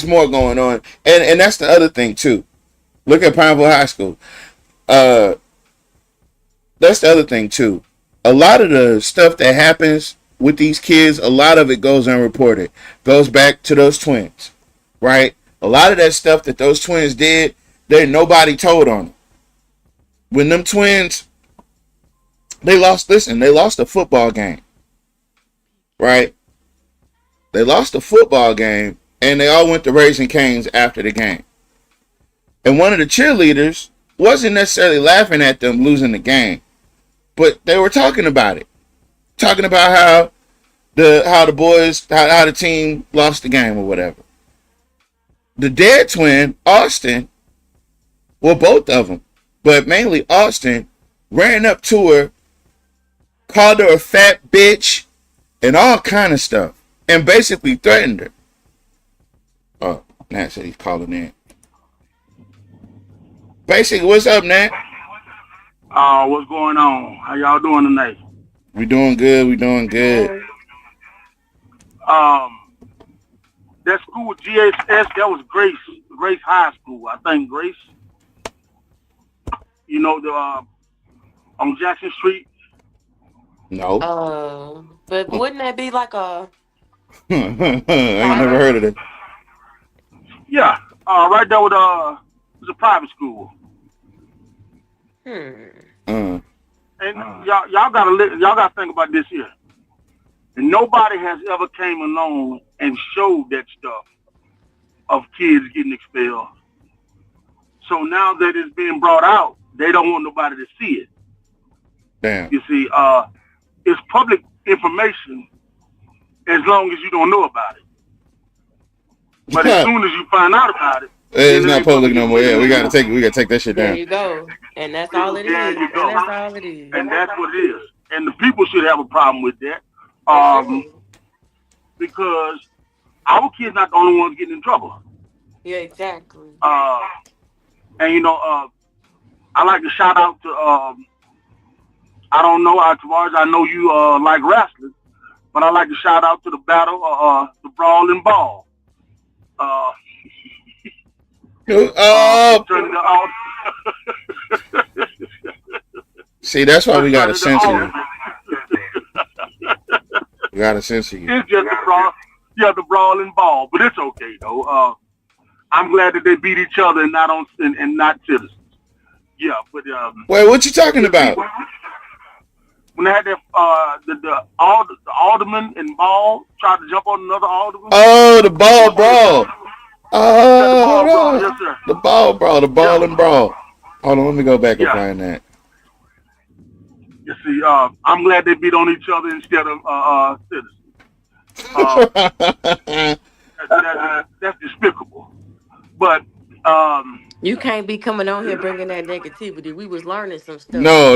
more going on. And that's the other thing too. Look at Pineville High School. That's the other thing too. A lot of the stuff that happens with these kids, a lot of it goes unreported. Goes back to those twins, right? A lot of that stuff that those twins did, nobody told on them. When them twins, they lost a football game, right? They lost a football game, and they all went to Raising Cane's after the game. And one of the cheerleaders wasn't necessarily laughing at them losing the game, but they were talking about it. Talking about how the team lost the game or whatever. The dead twin, Austin, well, both of them, but mainly Austin, ran up to her, called her a fat bitch, and all kind of stuff, and basically threatened her. Oh, Nat said he's calling in. Basically, what's up, Nat? What's going on? How y'all doing tonight? We doing good. We doing good. That school, GHS, that was Grace High School. I think Grace. You know, on Jackson Street. No. But wouldn't that be like a? I ain't never heard of it. Yeah. Right there with it's a private school. And y'all gotta think about this here. And nobody has ever came along and showed that stuff of kids getting expelled. So now that it's being brought out, they don't want nobody to see it. Damn. You see, it's public information as long as you don't know about it. But as soon as you find out about it, It's not public no more. Yeah, we gotta take that shit There down. you go. And that's all it is. There you And go. that's all it is. And that's what it is. And the people should have a problem with that. Because our kids not the only ones getting in trouble. Yeah, exactly. And you know, I like to shout out to I don't know, as far as I know you like wrestling, but I like to shout out to the battle, the brawl and ball. See, that's why we gotta censor you. We gotta censor you. It's just the brawl, the brawl and ball, but it's okay though. I'm glad that they beat each other and not citizens. Yeah, but wait, what you talking about? When they had that the alderman and ball tried to jump on another alderman. Oh, the ball brawl. Oh, yes, sir. the ball brawl, the ball and brawl. Hold on, let me go back and find that. You see, I'm glad they beat on each other instead of citizens. That's despicable. But you can't be coming on here bringing that negativity. We was learning some stuff. No.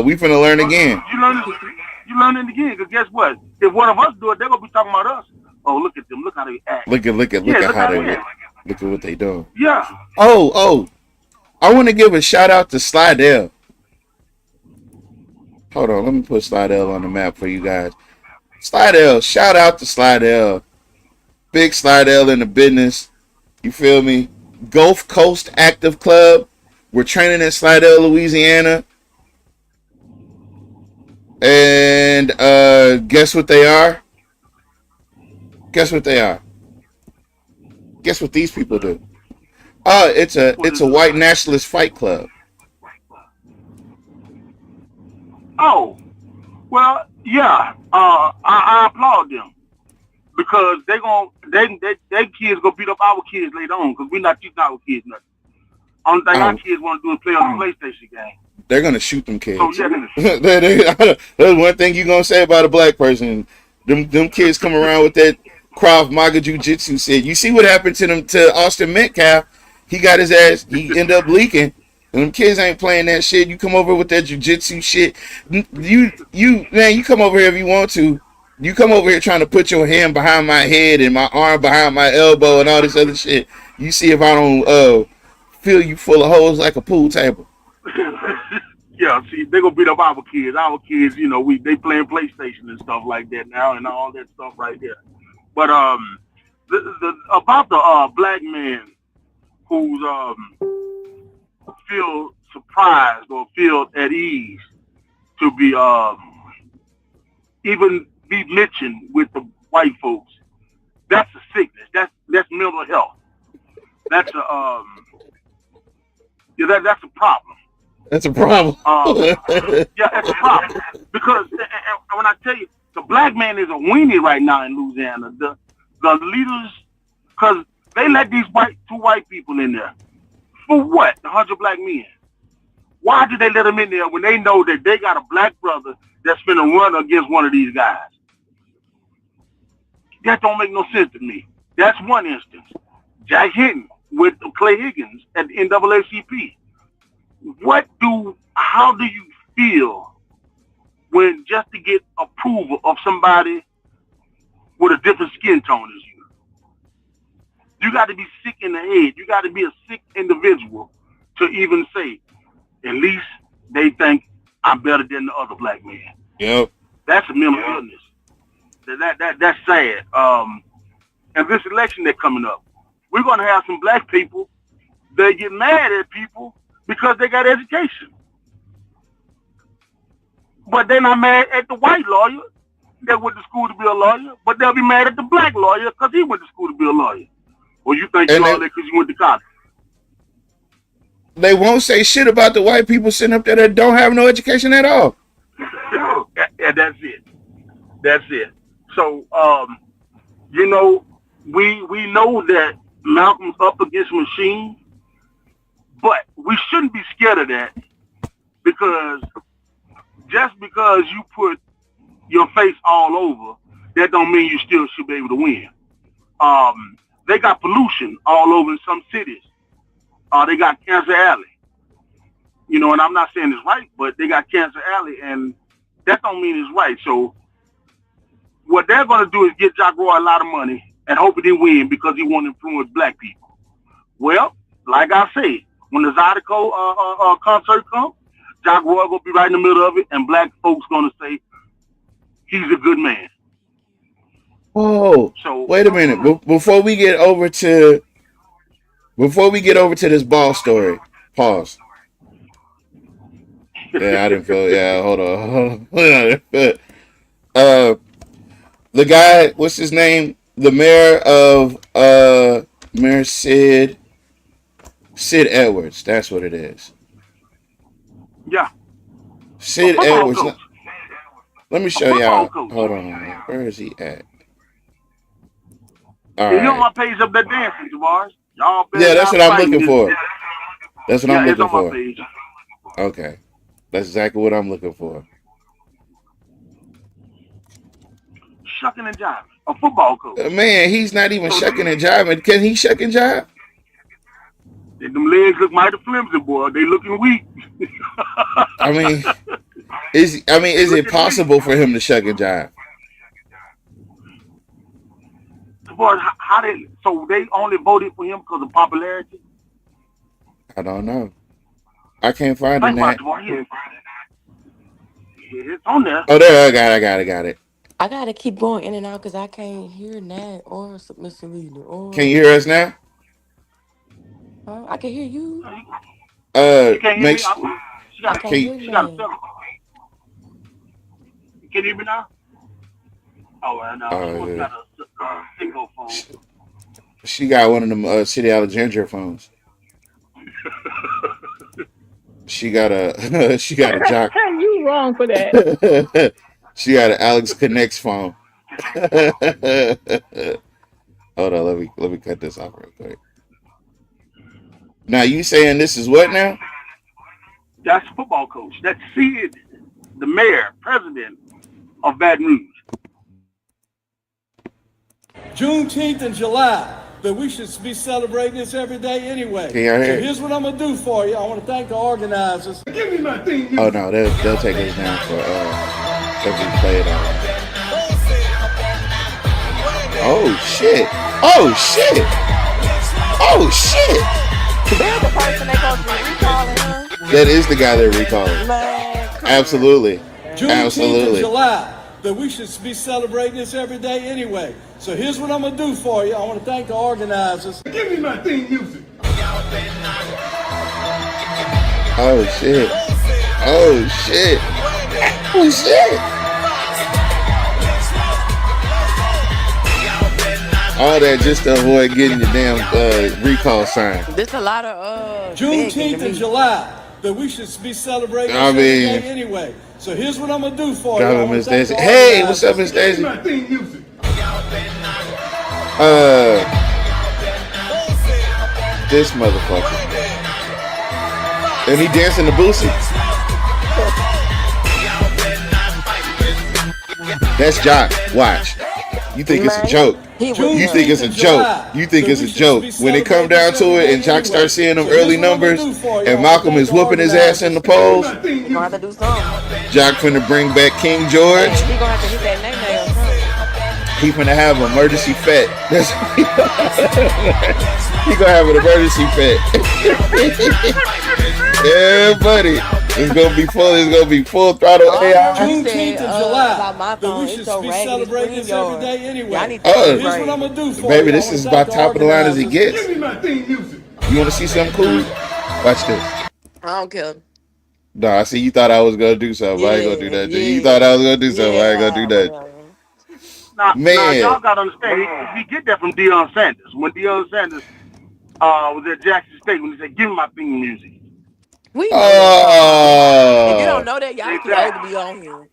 We finna learn again. You learning again, because guess what? If one of us do it, they're gonna be talking about us. Oh, look at them. Look how they act. Look at how they look. Look at what they doing. Yeah. Oh. I want to give a shout out to Slidell. Hold on, let me put Slidell on the map for you guys. Slidell, shout out to Slidell. Big Slidell in the business. You feel me? Gulf Coast Active Club. We're training in Slidell, Louisiana. And guess what they are? Guess what they are? Guess what these people do? It's a white nationalist fight club. Oh, well, yeah. I applaud them because they kids gonna beat up our kids later on because we're not teaching our kids nothing. Only thing our kids want to do is play on the PlayStation game. They're gonna shoot them kids. So, yeah, That's one thing you gonna say about a black person. Them kids come around with that Krav Maga Jiu-Jitsu shit. You see what happened to Austin Metcalf? He got his ass. He ended up leaking. And them kids ain't playing that shit. You come over with that jiu-jitsu shit. You come over here if you want to. You come over here trying to put your hand behind my head and my arm behind my elbow and all this other shit. You see if I don't fill you full of holes like a pool table. Yeah, see, they gonna beat up our kids. Our kids, you know, they playing PlayStation and stuff like that now and all that stuff right there. But about the black man who's feel surprised or feel at ease to be even be mentioned with the white folks, that's a sickness. That's mental health. That's a that's a problem. That's a problem. Yeah, that's a problem because when I tell you, the black man is a weenie right now in Louisiana. The leaders, because they let these two white people in there. For what? 100 black men. Why did they let them in there when they know that they got a black brother that's finna run against one of these guys? That don't make no sense to me. That's one instance. Jack Hinton with Clay Higgins at the NAACP. How do you feel when just to get approval of somebody with a different skin tone as you? You got to be sick in the head. You got to be a sick individual to even say, at least they think I'm better than the other black man. Yep. That's a mental illness. That's sad. And this election that's coming up, we're going to have some black people that get mad at people because they got education. But they're not mad at the white lawyer that went to school to be a lawyer, but they'll be mad at the black lawyer because he went to school to be a lawyer. Or you think you all that because you went to college. They won't say shit about the white people sitting up there that don't have no education at all. And that's it. That's it. So, you know, we know that Malcolm's up against machines, but we shouldn't be scared of that because just because you put your face all over, that don't mean you still should be able to win. they got pollution all over in some cities. They got Cancer Alley. You know, and I'm not saying it's right, but they got Cancer Alley, and that don't mean it's right. So what they're going to do is get Jack Roy a lot of money and hope he win because he want to influence black people. Well, like I said, when the Zydeco concert comes, Jack Roy going to be right in the middle of it, and black folks going to say he's a good man. Oh, So wait a minute. Before we get over to this ball story, pause. Yeah, I didn't feel. Yeah, hold on. The guy, what's his name? The mayor of Mayor Sid Edwards. That's what it is. yeah, Sid football Edwards. coach. Let me show football y'all. coach. Hold on. Where is he at? All You on right. my page up there dancing, Tavares. Y'all better Yeah, that's not what I'm fight looking this. for. That's what I'm Yeah, it's looking on my for. page. Okay. That's exactly what I'm looking for. Shucking and jiving. A football coach. Man, he's not even shucking and jiving. Can he shuck and jive? Them legs look mighty flimsy, boy. They looking weak. I mean, is it possible for him to shuck and jive? Boy, so they only voted for him because of popularity? I don't know. I can't find Think it. about it, boy. Yeah, it's on there. Oh, there. I got it. I gotta keep going in and out because I can't hear Nat or Mr. Leader. Or Can you hear us now? I can hear you. You can't hear Make me? sure. She got Can you- a film. You can hear me now? Oh, and she yeah. got a single phone. She got one of them City Alexandria phones. She got a jock. You wrong for that. She got an Alex Connects phone. Hold on, let me cut this off real quick. Now you saying this is what now? That's the football coach. That's Sid, the mayor, president of Baton Rouge. Juneteenth in July, but we should be celebrating this every day anyway. Can y'all hear? So here's what I'm gonna do for you. I want to thank the organizers. Give me my thing. Oh no, they'll take us down for if we play it on. Oh shit! Oh shit! Oh shit! They're the person they supposed to be recalling, huh? That is the guy they're recalling. Absolutely. Juneteenth in Absolutely. July, but we should be celebrating this every day anyway. So here's what I'm gonna do for you. I want to thank the organizers. Give me my theme music. Oh shit! Oh shit! Oh shit! All that just to avoid getting the damn recall sign. There's a lot of Juneteenth in July, but we should be celebrating I this every mean- day anyway. So here's what I'm gonna do for you. I Driving wanna Miss thank Daisy. the Hey, what's up, organizers. Miss Daisy? Give me my theme music. This motherfucker. And he dancing the Boosie. That's Jock. Watch. You think it's a joke. You think it's a joke. You think it's a joke. When it come down to it and Jock starts seeing them early numbers and Malcolm is whooping his ass in the polls, You're gonna have to do something. Jock finna bring back King George. He's gonna have to hit that name or something. He finna have an emergency fet. He gonna have an emergency fet. Yeah, buddy. It's gonna be full. It's gonna be full throttle AI. Juneteenth in July, about my but phone, we it's should so be raggedy celebrating this screen every yard. day anyway. Yeah, I need Oh, Here's what I'm gonna do for baby, you. this I is wanna about thank top of the line as it organizers. gets. Give me my theme music. You wanna see something cool? Watch this. I don't care. No, I see you thought I was gonna do something. I ain't gonna do that. You thought I was gonna do something. I ain't gonna do that. Now, Man. y'all gotta understand, he get that from Deion Sanders. When Deion Sanders was at Jackson State, when he said, "Give me my theme music." We know that. If you Oh, don't know that, y'all too old to be on here.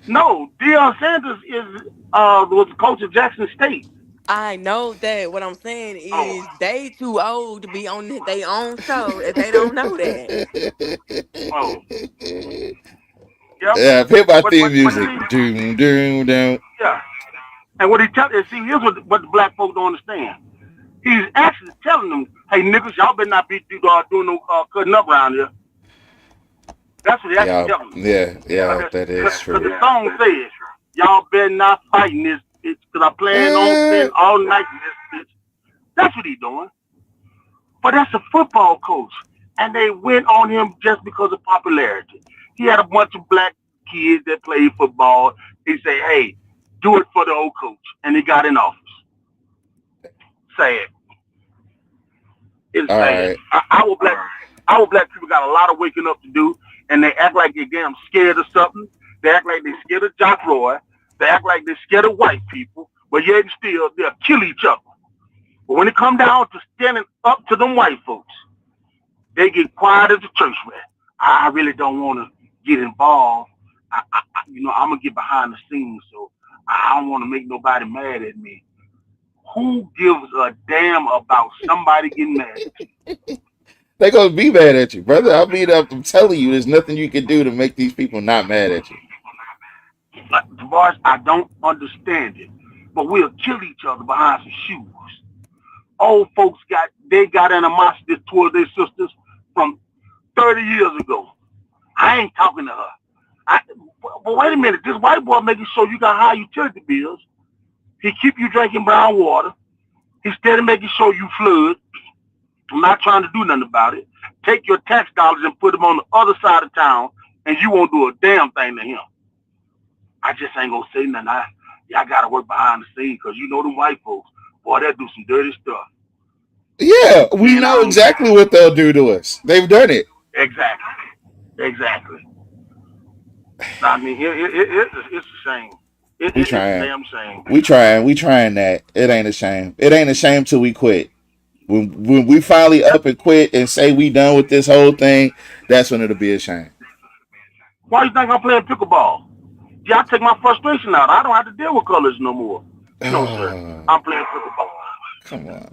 No, Deion Sanders was the coach of Jackson State. I know that. What I'm saying is Oh. they too old to be on their own show if they don't know that. Oh. Yep. yeah, hit my But- theme but- music. but- Doom, doom, doom. Yeah. And what he tell see, here's what the black folks don't understand. He's actually telling them, "Hey, niggas, y'all better not be doing no cutting up around here." That's what he actually telling them. Yeah, that is true. The song says, "Y'all better not fight in this bitch, because I plan on spending all night in this bitch." That's what he's doing. But that's a football coach, and they went on him just because of popularity. He had a bunch of black kids that played football. He said, "Hey, do it for the old coach," and he got in office. Sad. It's sad. Right. Our black people got a lot of waking up to do, and they act like they're damn scared of something. They act like they're scared of Jock Roy. They act like they're scared of white people, but yet still they'll kill each other. But when it come down to standing up to them white folks, they get quiet as a church rat. I really don't want to get involved. I'm gonna get behind the scenes, so I don't want to make nobody mad at me. Who gives a damn about somebody getting mad at you? They're gonna be mad at you, brother. I'm telling you, there's nothing you can do to make these people not mad at you. Boys, I don't understand it, but we'll kill each other behind some shoes. Old folks got animosity towards their sisters from 30 years ago. I ain't talking to her. But wait a minute, this white boy making sure you got high utility bills. He keep you drinking brown water. He's steady making sure you flood. I'm not trying to do nothing about it. Take your tax dollars and put them on the other side of town, and you won't do a damn thing to him. I just ain't gonna say nothing. I gotta work behind the scenes, because you know them white folks, boy, they'll do some dirty stuff. Yeah, we know exactly what they'll do to us. They've done it. Exactly. I mean, it's a shame. It's a damn shame. We trying that. It ain't a shame. It ain't a shame till we quit. When we finally up and quit and say we done with this whole thing, that's when it'll be a shame. Why you think I'm playing pickleball? Yeah, I take my frustration out. I don't have to deal with colors no more. No, sir. I'm playing pickleball. Come on, man.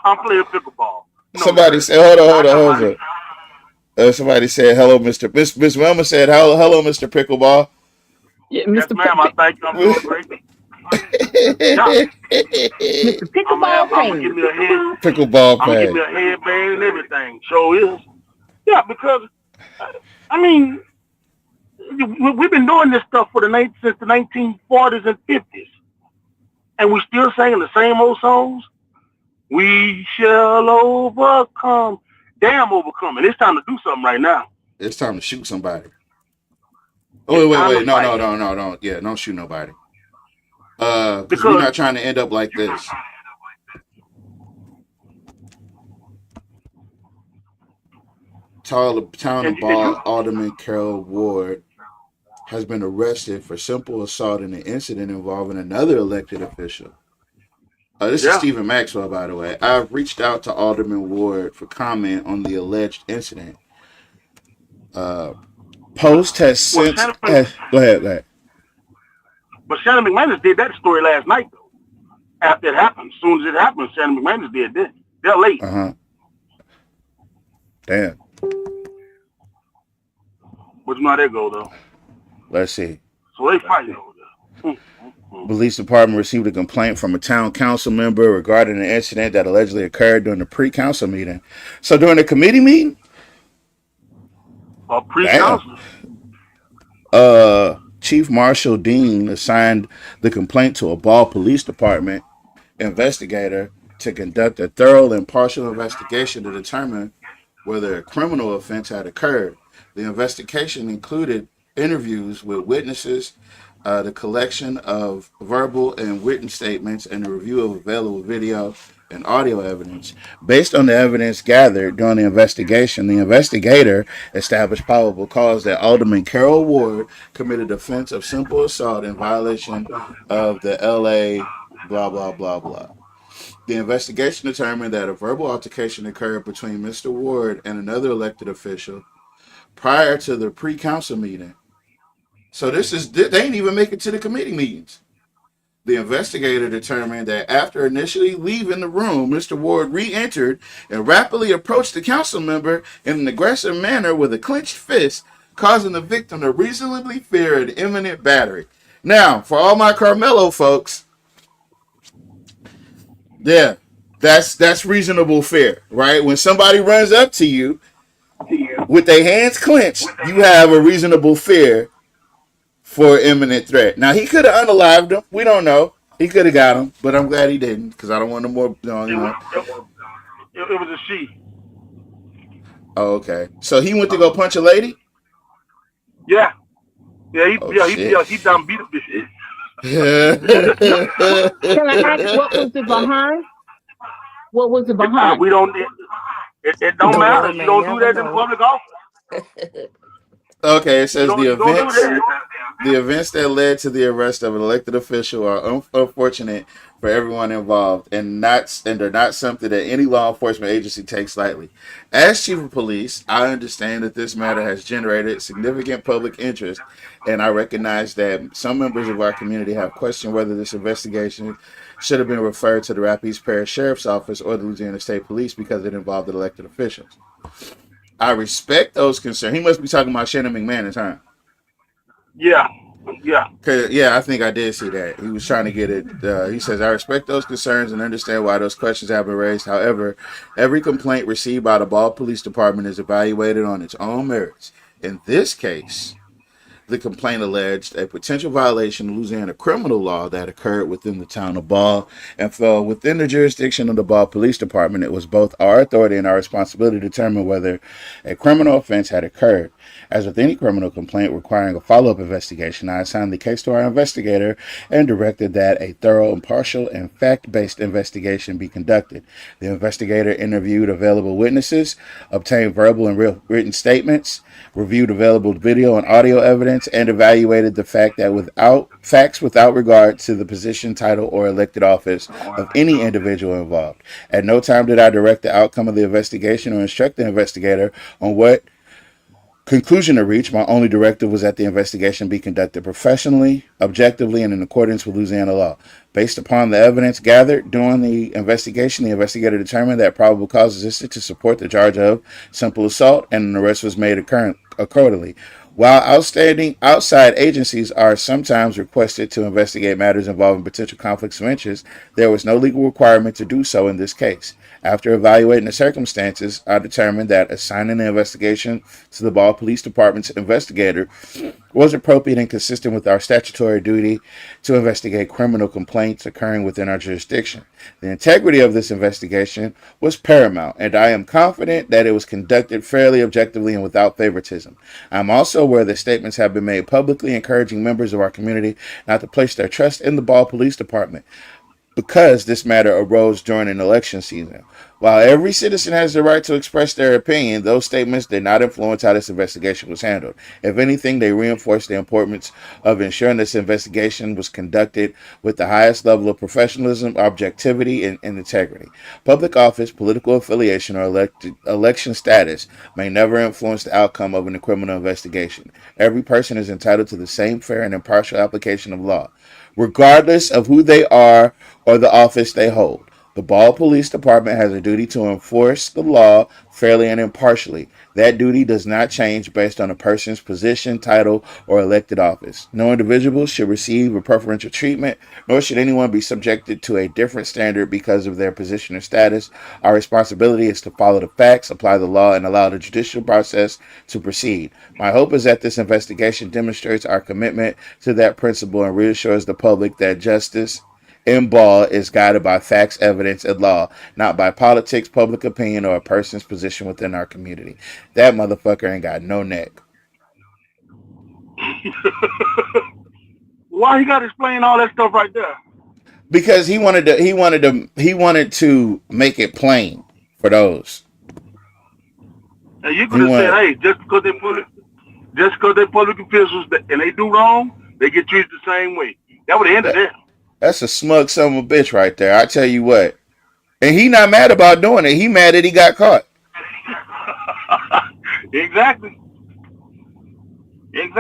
I'm playing pickleball. No, somebody sir. said, hold on. Somebody said, hello, Mr. Miss Wilma said, hello, Mr. Pickleball. Yeah, Mr. Yes, ma'am, I thank you. I'm doing great. Mr. Pickleball I'm give me a head. Pickleball I'm gonna give me a headband and everything. Sure is. Yeah, because I mean, we've been doing this stuff since the 1940s and 50s, and we still singing the same old songs. We shall overcome. Damn, overcome. And it's time to do something right now. It's time to shoot somebody. Oh, wait. No. Yeah, don't shoot nobody. Because we're not trying to end up like this. Town of Ball Alderman Carol Ward has been arrested for simple assault in an incident involving another elected official. This is Stephen Maxwell, by the way. I've reached out to Alderman Ward for comment on the alleged incident. Post has since... Go ahead. But Shannon McManus did that story last night, though. After it happened. As soon as it happened, Shannon McManus did that. They're late. Damn. But you know how that go, though. Let's see. So they fighting over there. Police department received a complaint from a town council member regarding an incident that allegedly occurred during the pre-council meeting. So during the committee meeting? Pre-council. Chief Marshall Dean assigned the complaint to a Ball Police Department investigator to conduct a thorough and impartial investigation to determine whether a criminal offense had occurred. The investigation included interviews with witnesses, the collection of verbal and written statements, and the review of available video and audio evidence. Based on the evidence gathered during the investigation, the investigator established probable cause that Alderman Carol Ward committed offense of simple assault in violation of the LA blah, blah, blah, blah. The investigation determined that a verbal altercation occurred between Mr. Ward and another elected official prior to the pre-council meeting. So they ain't even make it to the committee meetings. The investigator determined that after initially leaving the room, Mr. Ward re-entered and rapidly approached the council member in an aggressive manner with a clenched fist, causing the victim to reasonably fear an imminent battery. Now, for all my Carmelo folks, Yeah, that's reasonable fear, right? When somebody runs up to you with their hands clenched, you have a reasonable fear for imminent threat. Now he could have unalived him. We don't know. He could have got him, but I'm glad he didn't because I don't want no more. It was a she. Oh, okay. So he went to go punch a lady. Yeah. He done beat up this shit. Can I ask what was it behind? What was it behind? We don't. It don't matter. You don't do that in public office. Okay, it says the events that led to the arrest of an elected official are unfortunate for everyone involved and are not something that any law enforcement agency takes lightly. As chief of police, I understand that this matter has generated significant public interest, and I recognize that some members of our community have questioned whether this investigation should have been referred to the Rapides Parish Sheriff's Office or the Louisiana State Police because it involved elected officials. I respect those concerns. He must be talking about Shannon McManus, huh? Yeah. Yeah, I think I did see that. He was trying to get it. He says, I respect those concerns and understand why those questions have been raised. However, every complaint received by the Ball Police Department is evaluated on its own merits. In this case, the complaint alleged a potential violation of Louisiana criminal law that occurred within the town of Ball and fell within the jurisdiction of the Ball Police Department. It was both our authority and our responsibility to determine whether a criminal offense had occurred. As with any criminal complaint requiring a follow-up investigation, I assigned the case to our investigator and directed that a thorough, impartial, and fact-based investigation be conducted. The investigator interviewed available witnesses, obtained verbal and written statements, reviewed available video and audio evidence, and evaluated the fact that facts without regard to the position, title, or elected office of any individual involved. At no time did I direct the outcome of the investigation or instruct the investigator on what conclusion to reach. My only directive was that the investigation be conducted professionally, objectively, and in accordance with Louisiana law. Based upon the evidence gathered during the investigation, the investigator determined that probable cause existed to support the charge of simple assault, and an arrest was made accordingly. While outside agencies are sometimes requested to investigate matters involving potential conflicts of interest, there was no legal requirement to do so in this case. After evaluating the circumstances, I determined that assigning the investigation to the Ball Police Department's investigator was appropriate and consistent with our statutory duty to investigate criminal complaints occurring within our jurisdiction. The integrity of this investigation was paramount, and I am confident that it was conducted fairly, objectively, and without favoritism. I am also aware that statements have been made publicly encouraging members of our community not to place their trust in the Ball Police Department because this matter arose during an election season. While every citizen has the right to express their opinion, those statements did not influence how this investigation was handled. If anything, they reinforced the importance of ensuring this investigation was conducted with the highest level of professionalism, objectivity, and integrity. Public office, political affiliation, or election status may never influence the outcome of a criminal investigation. Every person is entitled to the same fair and impartial application of law, regardless of who they are or the office they hold. The Ball Police Department has a duty to enforce the law fairly and impartially. That duty does not change based on a person's position, title, or elected office. No individual should receive a preferential treatment, nor should anyone be subjected to a different standard because of their position or status. Our responsibility is to follow the facts, apply the law, and allow the judicial process to proceed. My hope is that this investigation demonstrates our commitment to that principle and reassures the public that justice in Ball is guided by facts, evidence, and law, not by politics, public opinion, or a person's position within our community. That motherfucker ain't got no neck. Why he got to explain all that stuff right there? Because he wanted to make it plain for those. And you could have said, hey, just because they public officials and they do wrong, they get treated the same way. That would have ended there. That's a smug son of a bitch right there. I tell you what. And he not mad about doing it. He mad that he got caught. Exactly. And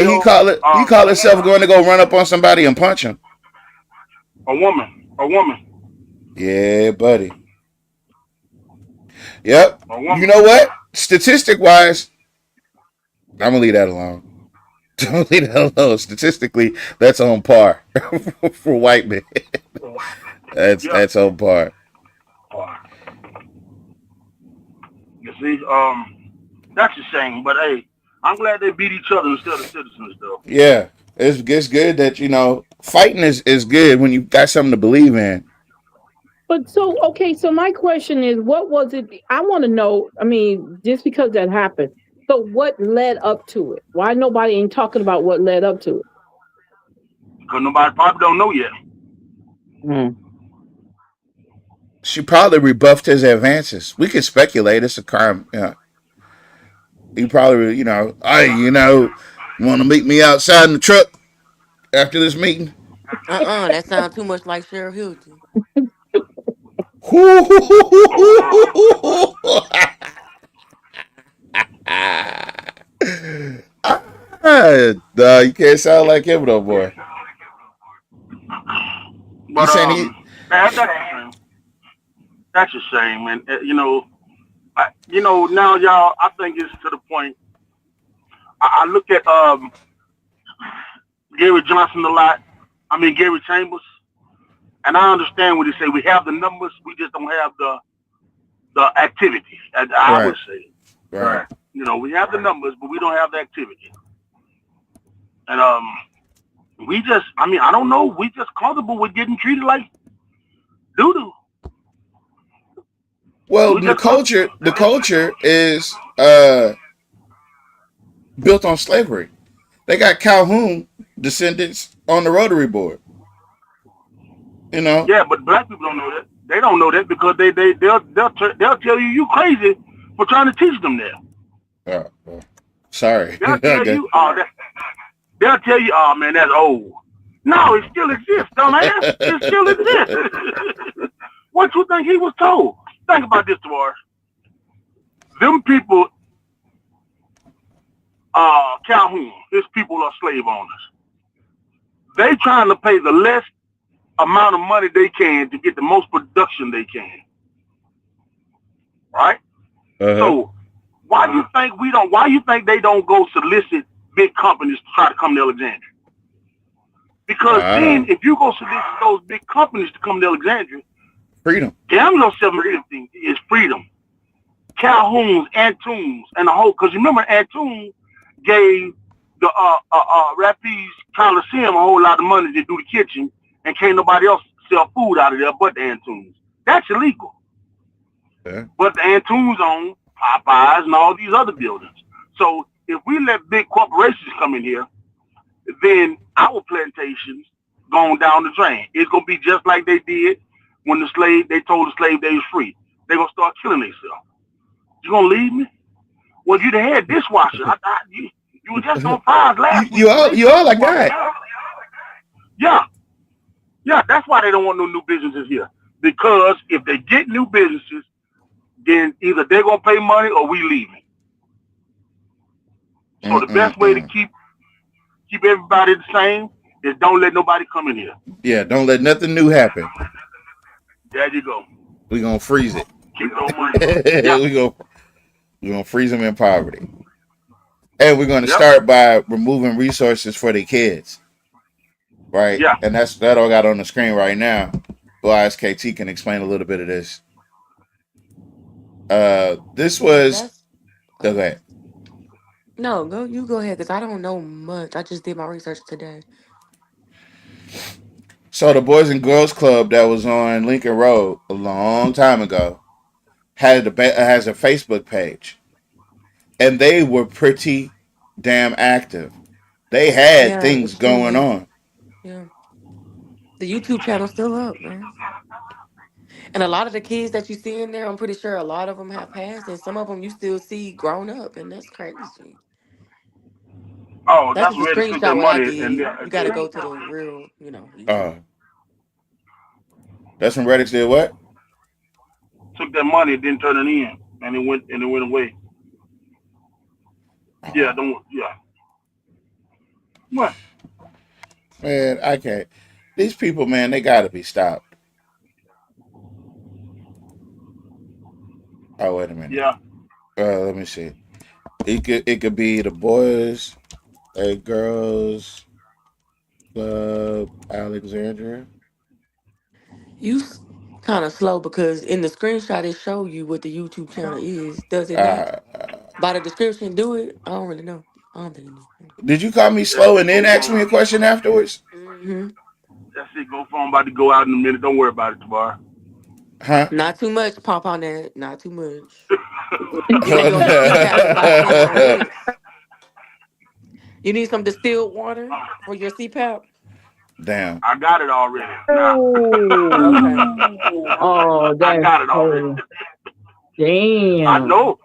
he call himself going to go run up on somebody and punch him. A woman. Yeah, buddy. Yep. You know what? Statistic wise, I'm gonna leave that alone. Don't leave that alone. Statistically, that's on par for white men. That's on par. You see, that's a shame. But hey, I'm glad they beat each other instead of citizens, though. Yeah, it's good that fighting is good when you got something to believe in. But so my question is, what was it? I want to know. I mean, just because that happened, so what led up to it? Why nobody ain't talking about what led up to it? Because nobody probably don't know yet. She probably rebuffed his advances. We could speculate. It's a crime. Yeah. He probably, hey, you want to meet me outside in the truck after this meeting? That sounds too much like Cheryl Hilton. No, you can't sound like him no more. But that's a shame. That's a shame, and now y'all, I think it's to the point. I look at Gary Johnson a lot. I mean Gary Chambers, and I understand what he say. We have the numbers, we just don't have the activity. I would say, right. We have the numbers, but we don't have the activity. And we just, I don't know. We just comfortable with getting treated like doo-doo. Well, the culture is built on slavery. They got Calhoun descendants on the Rotary Board. Yeah, but black people don't know that. They don't know that because they'll tell you crazy for trying to teach them that. Sorry. They'll tell you, they'll tell you, oh man, that's old. No, it still exists, dumbass. It still exists. What you think he was told? Think about this, Tavares. Them people, Calhoun, his people are slave owners. They trying to pay the less amount of money they can to get the most production they can. Right? So why you think they don't go solicit big companies to try to come to Alexandria? Because then if you go solicit those big companies to come to Alexandria, freedom. Daniel 750 is freedom. Calhoun's, Antunes, and the whole, because remember Antunes gave the Rapides Coliseum a whole lot of money to do the kitchen, and can't nobody else sell food out of there but the Antunes. That's illegal. Yeah. But the Antunes own Popeyes and all these other buildings. So if we let big corporations come in here, then our plantations going down the drain. It's gonna be just like they did when they told the slave they was free. They're gonna start killing themselves. You gonna leave me? Well, you'd have had dishwasher. You were just on fires last week. You all like that. Yeah, that's why they don't want no new businesses here. Because if they get new businesses, then either they're gonna pay money or we leaving. So the best way to keep everybody the same is don't let nobody come in here. Yeah, don't let nothing new happen. There you go. We're gonna freeze it. Keep no money. Yeah. We're gonna freeze them in poverty. And we're gonna start by removing resources for their kids. Right? Yeah. And that all got on the screen right now. Well, SKT can explain a little bit of this. This was go ahead. No, you go ahead, because I don't know much. I just did my research today. So the Boys and Girls Club that was on Lincoln Road a long time ago has a Facebook page. And they were pretty damn active. They had things going on. Yeah. The YouTube channel's still up, man. And a lot of the kids that you see in there, I'm pretty sure a lot of them have passed, and some of them you still see grown up, and that's crazy. Oh, that's the where they took their screenshot what I money. did. You got to go to the real, That's when Reddit did what? Took their money, didn't turn it in, and it went away. Yeah, What? Man, I can't. These people, man, they gotta be stopped. Oh, wait a minute. Yeah. Let me see. It could be the Boys and Girls Club Alexandria. You kind of slow because in the screenshot it show you what the YouTube channel is. Does it not? Uh, By the description, do it. I don't really know. I don't think it do. did you call me slow and then ask me a question afterwards? Mm-hmm. That's it. Go phone about to go out in a minute. Don't worry about it tomorrow. Huh? Not too much, pop on that. Not too much. You ain't gonna be CPAP in about 10 more minutes. You need some distilled water for your CPAP? Damn. I got it already. Oh, I that's got it already. damn. I know.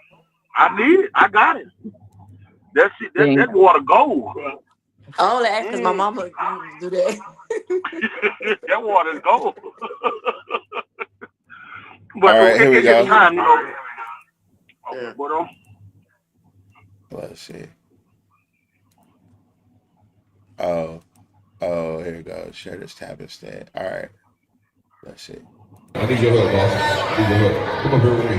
I need it. I got it. That's it. That water gold. I only ask because my mama used to do that. That water is gold. But all right, here we go. Time, you know. Okay, what on? Let's see. Oh, here we go. Share this tab instead. All right. Let's see. I need your help, boss. I need your help. Come up here with me.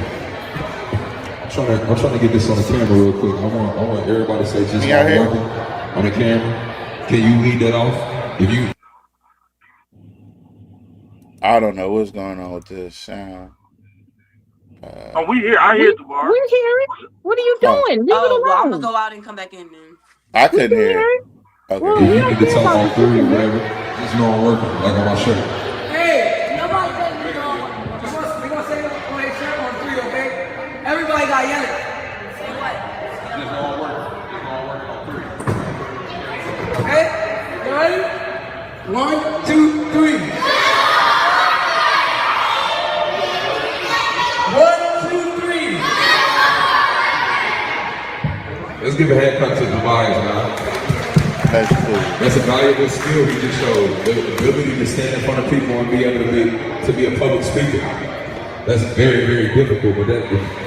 I'm trying to get this on the camera real quick. I want everybody to say just how I'm working on the camera. Can you lead that off? If you, I don't know what's going on with this sound. We here. I hear tomorrow. We hear it. What are you doing? Leave it Well, I'm alone. gonna go out and come back in then. I couldn't hear it. Okay. Well, if you need to talk on three or whatever, just know I'm working, like on my shirt. Hey, nobody said we gonna say it on their shirt on 3, okay? Everybody got yelling. Just know I'm working. Just know I'm working on 3. Okay? You ready? 1, 2, 3. 1, 2, 3. Let's give a hand clap to Tobias, man. That's cool. That's a valuable skill he just showed. The ability to stand in front of people and be able to be a public speaker. That's very, very difficult. But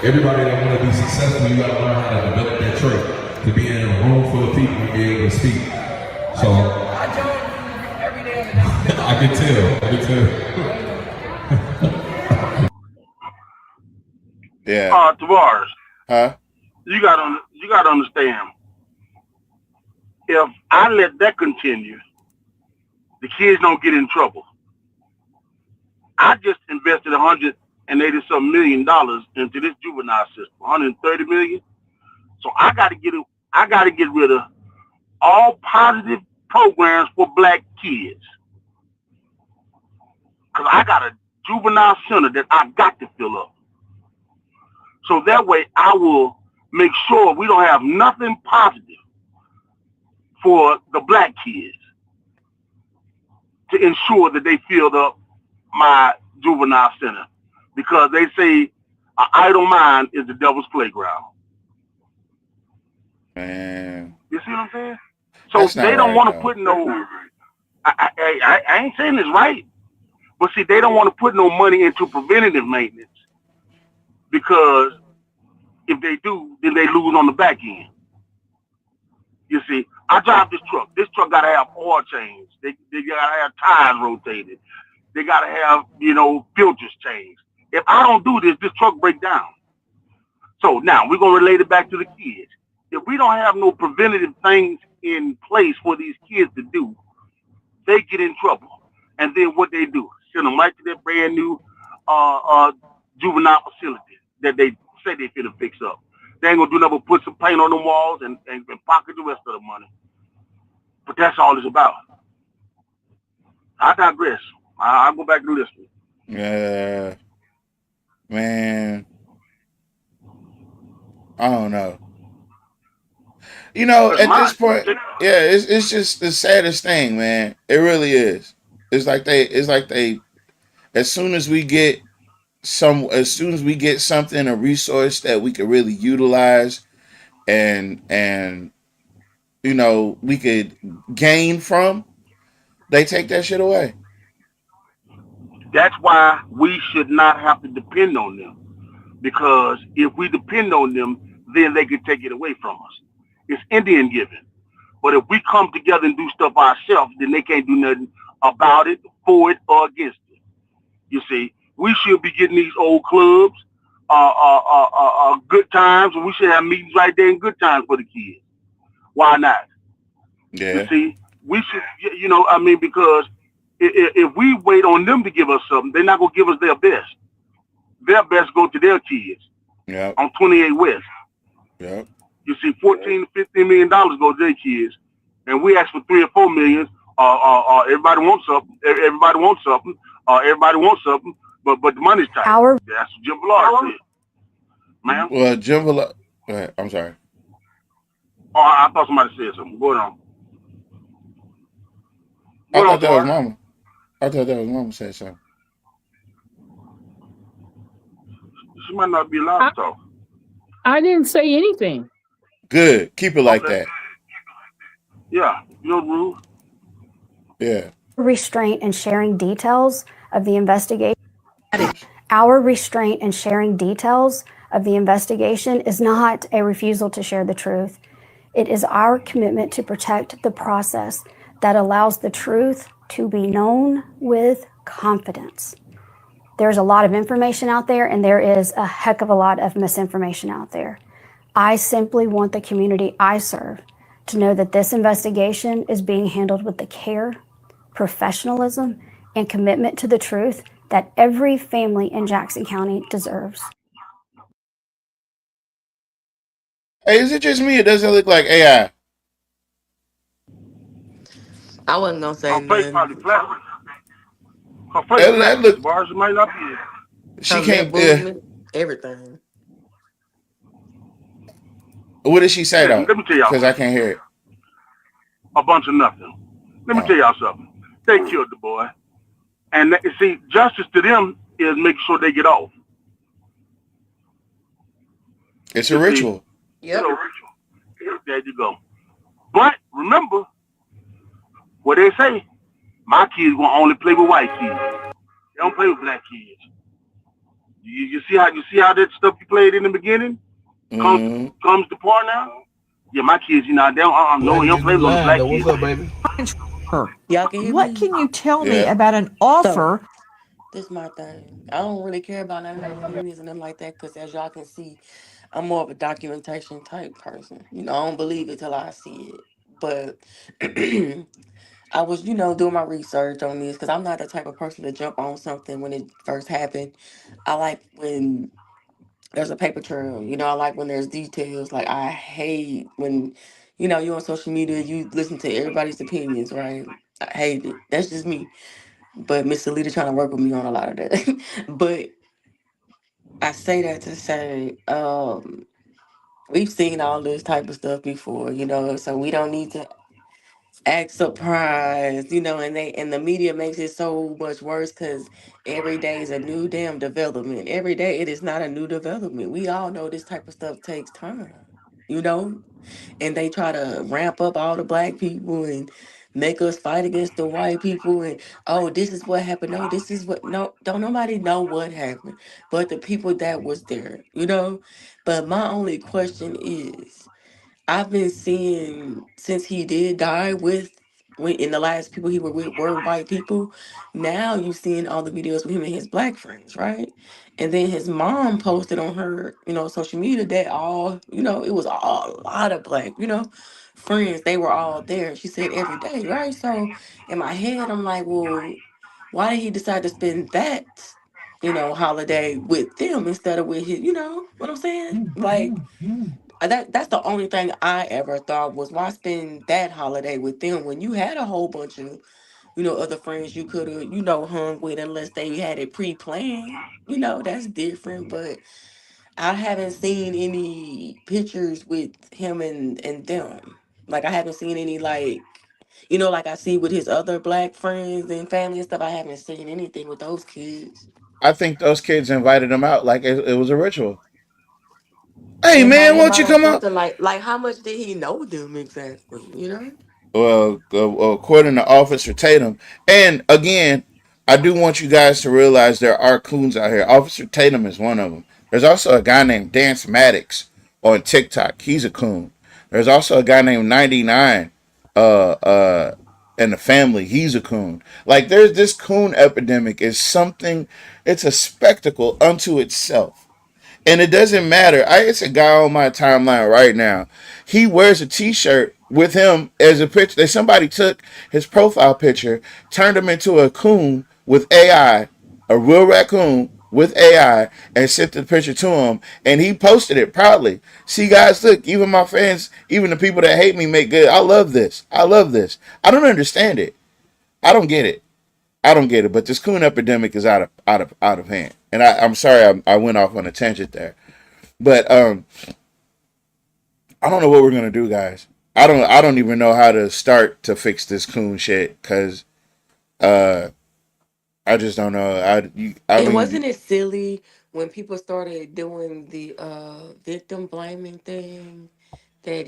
everybody that want to be successful, you got to learn how to develop that trait. To be in a room full of people and be able to speak. So I join every day. I can tell. Yeah. Tavares. Huh? You gotta understand. If I let that continue, the kids don't get in trouble. I just invested $180-some million into this juvenile system, $130 million. So I gotta get rid of all positive programs for black kids. Cause I got a juvenile center that I got to fill up. So that way I will make sure we don't have nothing positive for the black kids to ensure that they filled up my juvenile center, because they say an idle mind is the devil's playground. Man. You see what I'm saying? So they don't want to put no, I ain't saying it's right, but see, they don't want to put no money into preventative maintenance, because if they do, then they lose on the back end. You see, I drive this truck. This truck got to have oil change. They got to have tires rotated. They got to have, filters changed. If I don't do this, this truck break down. So now we're going to relate it back to the kids. If we don't have no preventative things in place for these kids to do, they get in trouble. And then what they do, send them right to their brand new juvenile facility that they say they finna fix up. They ain't gonna do nothing but put some paint on them walls and pocket the rest of the money. But that's all it's about. I digress. I'll go back to listening. Yeah, man. I don't know. At this point, yeah, it's just the saddest thing, man. It really is. It's like they, as soon as we get something, a resource that we could really utilize and we could gain from, they take that shit away. That's why we should not have to depend on them, because if we depend on them, then they can take it away from us. It's Indian giving. But if we come together and do stuff ourselves, then they can't do nothing about it, for it, or against it. You see, we should be getting these old clubs, good times, and we should have meetings right there in good times for the kids. Why not? Yeah. You see, we should, because if we wait on them to give us something, they're not gonna give us their best. Their best go to their kids. Yeah. On 28 West. Yeah. You see, $14 to $15 million go to their kids, and we ask for $3 or $4 million. Everybody wants something. Everybody wants something. Everybody wants something. But the money's tight. That's what Jim Ballard said. Ma'am. Well, Jim Ballard. Go ahead. I'm sorry. Oh, I thought somebody said something. Go on. I thought that was Mama. I thought that was Mama said something. She might not be allowed to talk. I didn't say anything. Good. Keep it like that. Yeah. No rule. Yeah. Restraint and sharing details of the investigation. Our restraint and sharing details of the investigation is not a refusal to share the truth. It is our commitment to protect the process that allows the truth to be known with confidence. There's a lot of information out there, and there is a heck of a lot of misinformation out there. I simply want the community I serve to know that this investigation is being handled with the care, professionalism, and commitment to the truth that every family in Jackson County deserves. Hey, is it just me? It doesn't look like AI. I wasn't gonna say Her face nothing. probably plastic. Her face plastic. Bars might not be it. She Her can't. lip movement, everything. What did she say though? Let me tell y'all. Because I can't hear it. A bunch of nothing. Let me tell y'all something. They killed the boy. And see, justice to them is making sure they get off. It's a ritual. Yep. It's a ritual. There you go. But remember what they say. My kids gonna only play with white kids. They don't play with black kids. You see how that stuff you played in the beginning comes to par now. Yeah, my kids, they don't. No, they don't play with black kids. What's up, baby? Y'all can hear What me? can you tell me about an offer? So, this is my thing. I don't really care about none of the movies and them like that because, as y'all can see, I'm more of a documentation type person. I don't believe it till I see it. But I was, doing my research on this because I'm not the type of person to jump on something when it first happened. I like when there's a paper trail. I like when there's details. Like, I hate when, you're on social media, you listen to everybody's opinions, right? I hate it. That's just me. But Miss Alita trying to work with me on a lot of that. But I say that to say, we've seen all this type of stuff before, so we don't need to act surprised, and the media makes it so much worse because every day is a new damn development. Every day it is not a new development. We all know this type of stuff takes time, and they try to ramp up all the black people and make us fight against the white people and this is what happened. No, this is what don't nobody know what happened but the people that was there, But my only question is, I've been seeing since he did die when in the last people he were with were white people. Now you've seen all the videos with him and his black friends, right? And then his mom posted on her, social media that it was a lot of black, friends. They were all there. She said every day, right? So in my head, I'm like, well, why did he decide to spend that, holiday with them instead of with his, what I'm saying? Like, that's the only thing I ever thought was, why spend that holiday with them when you had a whole bunch of, other friends you could have, hung with, unless they had it pre-planned. That's different. But I haven't seen any pictures with him and them. Like, I haven't seen any, like I see with his other black friends and family and stuff. I haven't seen anything with those kids. I think those kids invited him out like it was a ritual. Hey man, won't you come out? Like how much did he know them exactly? Well, according to Officer Tatum, and again, I do want you guys to realize there are coons out here. Officer Tatum is one of them. There's also a guy named Dance Maddox on TikTok. He's a coon. There's also a guy named 99 and the family. He's a coon. Like, there's this coon epidemic is something, it's a spectacle unto itself. And it doesn't matter. It's a guy on my timeline right now. He wears a t-shirt with him as a picture. That somebody took his profile picture, turned him into a coon with AI, a real raccoon with AI, and sent the picture to him, and he posted it proudly. See, guys, look, even my fans, even the people that hate me make good. I love this. I love this. I don't understand it. I don't get it. I don't get it. But this coon epidemic is out of hand. And I'm sorry I went off on a tangent there. But I don't know what we're gonna do, guys. I don't even know how to start to fix this coon shit, because I just don't know. I And mean, wasn't it silly when people started doing the victim blaming thing that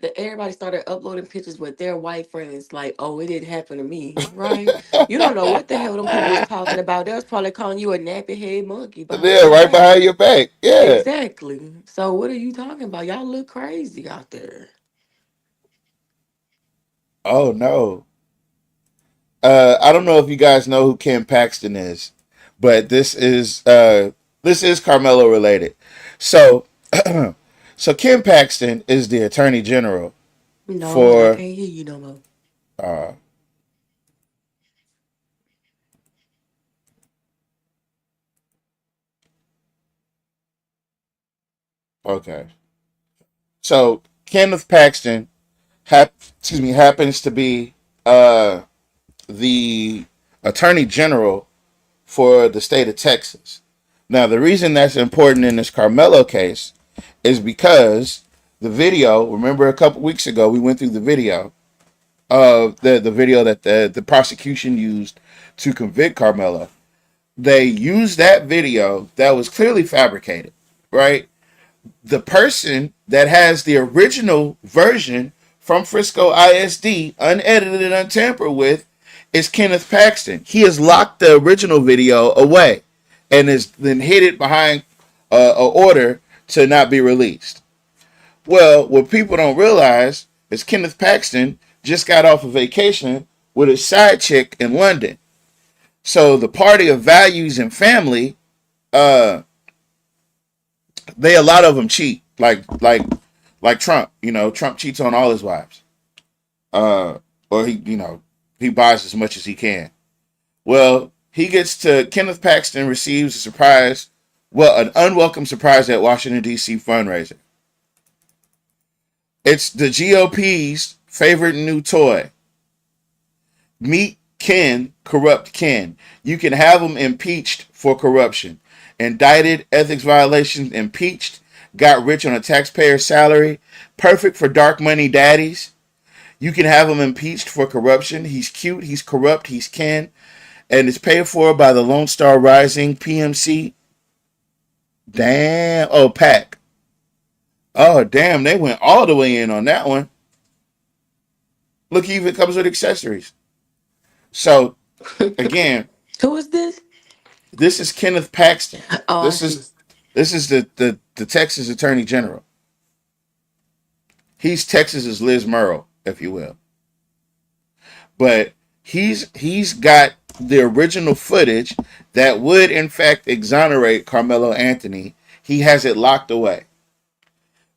that everybody started uploading pictures with their white friends, like, oh, it didn't happen to me, right? You don't know what the hell them people was talking about. They was probably calling you a nappy head monkey behind yeah, your right back. behind your back. Yeah. Exactly. So what are you talking about? Y'all look crazy out there. Oh no. I don't know if you guys know who Ken Paxton is, but this is Carmelo related. So so Ken Paxton is the Attorney General No, I for can't hear you no more. uh okay. So Kenneth Paxton happens to be the Attorney General for the state of Texas. Now, the reason that's important in this Carmelo case is because the video, remember a couple weeks ago, we went through the video of the video that the prosecution used to convict Carmelo. They used that video that was clearly fabricated, right? The person that has the original version from Frisco ISD, unedited and untampered with, is Kenneth Paxton. He has locked the original video away and has then hid it behind an order to not be released. Well, what people don't realize is Kenneth Paxton just got off a vacation with his side chick in London. So the party of values and family, a lot of them cheat, like Trump. You know, Trump cheats on all his wives, or he buys as much as he can. Well, Kenneth Paxton receives a surprise, an unwelcome surprise at Washington D.C. fundraiser. It's the GOP's favorite new toy. Meet Ken, Corrupt Ken. You can have him impeached for corruption. Indicted, ethics violations, impeached, got rich on a taxpayer's salary, perfect for dark money daddies. You can have him impeached for corruption. He's cute, he's corrupt, he's Ken, and it's paid for by the Lone Star Rising PMC. Damn. Oh, PAC. Oh, damn, they went all the way in on that one. Look, he even comes with accessories. So, again, who is this? This is Kenneth Paxton. Oh, This is the Texas Attorney General. He's Texas's Liz Murrow, if you will. But he's got the original footage that would in fact exonerate Carmelo Anthony. He has it locked away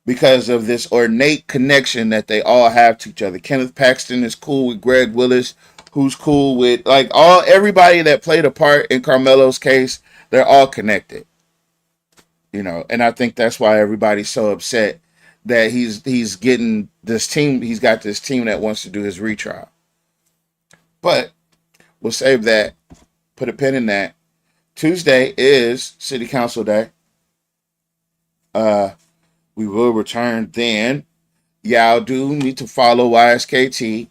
because of this ornate connection that they all have to each other. Kenneth Paxton is cool with Greg Willis, who's cool with everybody that played a part in Carmelo's case. They're all connected, and I think that's why everybody's so upset that he's getting this team. He's got this team that wants to do his retrial. But we'll save that. Put a pin in that. Tuesday is City Council Day. We will return then. Y'all do need to follow YSKT.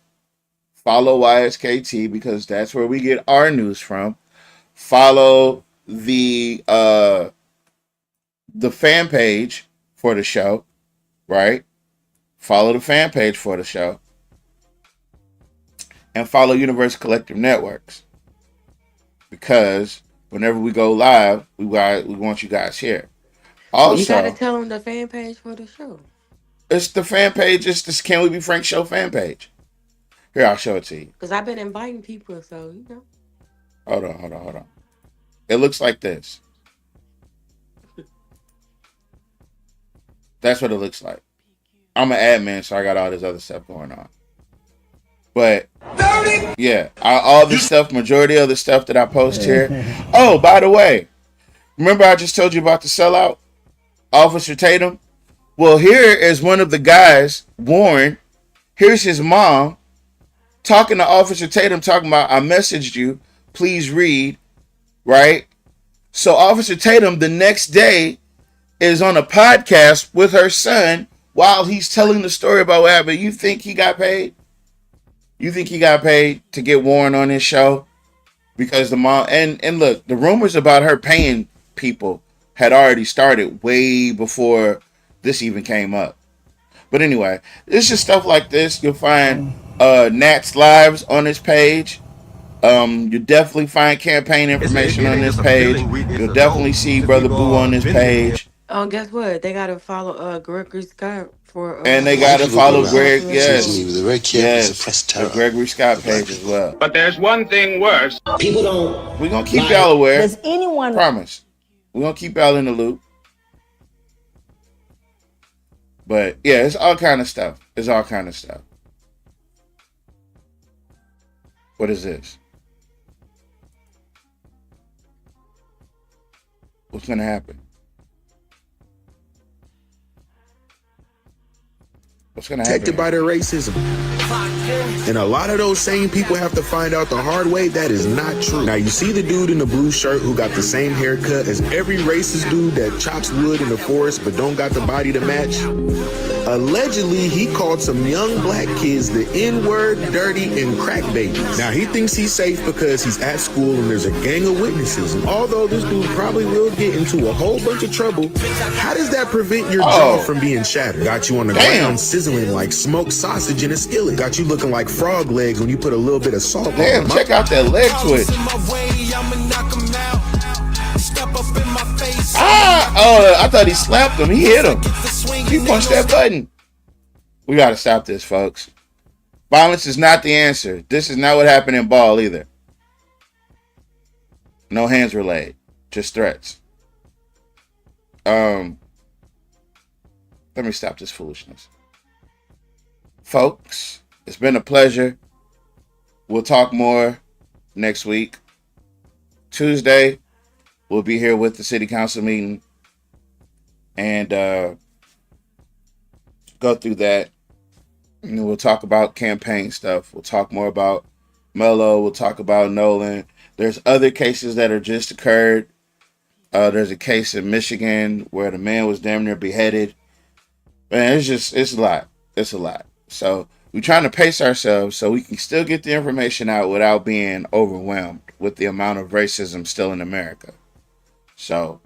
Follow YSKT because that's where we get our news from. Follow the fan page for the show, right? Follow the fan page for the show. And follow Universe Collective Networks. Because whenever we go live, we want you guys here. Also, you gotta tell them the fan page for the show. It's the fan page. It's this Can We Be Frank Show fan page. Here, I'll show it to you. Because I've been inviting people, so Hold on. It looks like this. That's what it looks like. I'm an admin, so I got all this other stuff going on. But yeah, all the stuff, majority of the stuff that I post here. Oh, by the way, remember I just told you about the sellout, Officer Tatum? Well, here is one of the guys, Warren. Here's his mom talking to Officer Tatum, talking about, I messaged you, please read, right? So Officer Tatum the next day is on a podcast with her son while he's telling the story about what happened. You think he got paid? You think he got paid to get Warren on his show? Because the mom, and look, the rumors about her paying people had already started way before this even came up. But anyway, it's just stuff like this. You'll find Nat's lives on his page. You definitely find campaign information on this page. You'll definitely see Brother Boo on this page. Oh, guess what? They gotta follow Gregory Scott for. And they gotta follow Greg. Yes, the Gregory Scott page as well. But there's one thing worse. People don't. We're gonna keep y'all aware. Does anyone promise? We're gonna keep y'all in the loop. But yeah, it's all kind of stuff. It's all kind of stuff. What is this? What's gonna happen? What's gonna happen? Protected by their racism. And a lot of those same people have to find out the hard way that is not true. Now, you see the dude in the blue shirt who got the same haircut as every racist dude that chops wood in the forest but don't got the body to match? Allegedly, he called some young black kids the N-word, dirty, and crack babies. Now, he thinks he's safe because he's at school and there's a gang of witnesses. And although this dude probably will get into a whole bunch of trouble, how does that prevent your jaw from being shattered? Got you on the ground sizzling like smoked sausage in a skillet. Got you looking like frog legs when you put a little bit of salt on them. Damn, check out that leg twitch. Oh, I thought he slapped him. He hit him. He punched that button. We got to stop this, folks. Violence is not the answer. This is not what happened in Ball either. No hands were laid. Just threats. Let me stop this foolishness. Folks, it's been a pleasure. We'll talk more next week. Tuesday, we'll be here with the city council meeting and go through that. And we'll talk about campaign stuff. We'll talk more about Mello. We'll talk about Nolan. There's other cases that are just occurred. There's a case in Michigan where the man was damn near beheaded. Man, it's a lot. It's a lot. So we're trying to pace ourselves so we can still get the information out without being overwhelmed with the amount of racism still in America. So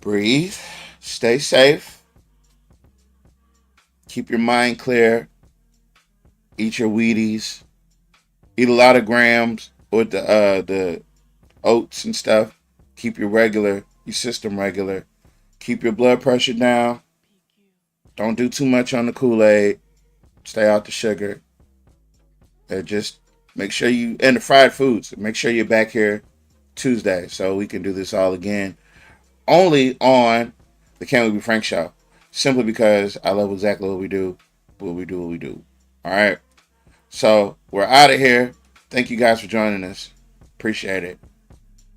breathe, stay safe, keep your mind clear, eat your Wheaties, eat a lot of grams with the oats and stuff. Keep your system regular. Keep your blood pressure down. Don't do too much on the Kool-Aid. Stay out the sugar. Just make sure and the fried foods. Make sure you're back here Tuesday so we can do this all again. Only on the Can We Be Frank show. Simply because I love exactly what we do. What we do. All right. So we're out of here. Thank you guys for joining us. Appreciate it.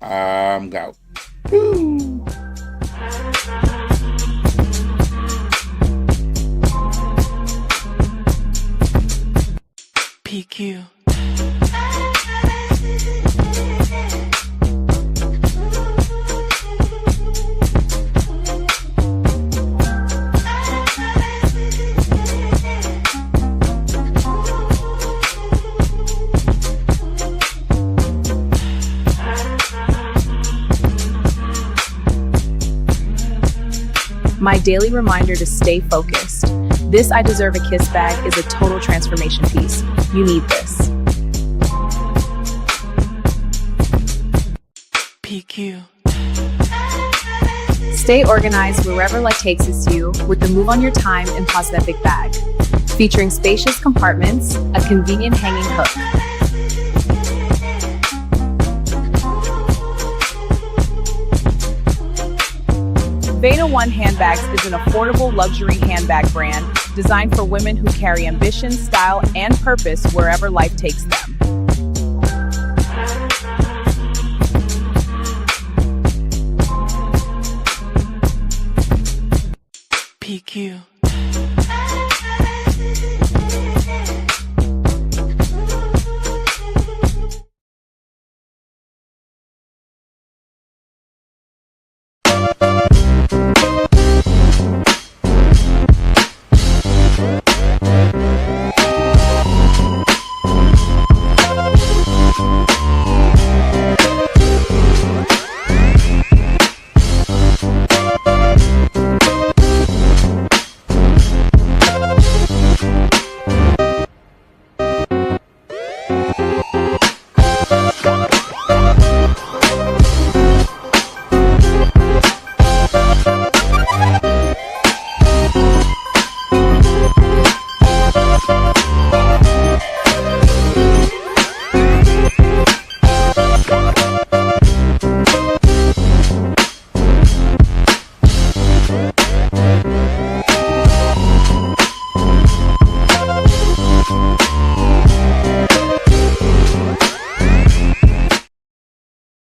I'm out. Woo. PQ. My daily reminder to stay focused. This I Deserve a Kiss bag is a total transformation piece. You need this. PQ. Stay organized wherever life takes you with the Move on Your Time and Pause That Big Bag. Featuring spacious compartments, a convenient hanging hook, Veda One Handbags is an affordable luxury handbag brand designed for women who carry ambition, style, and purpose wherever life takes them. PQ.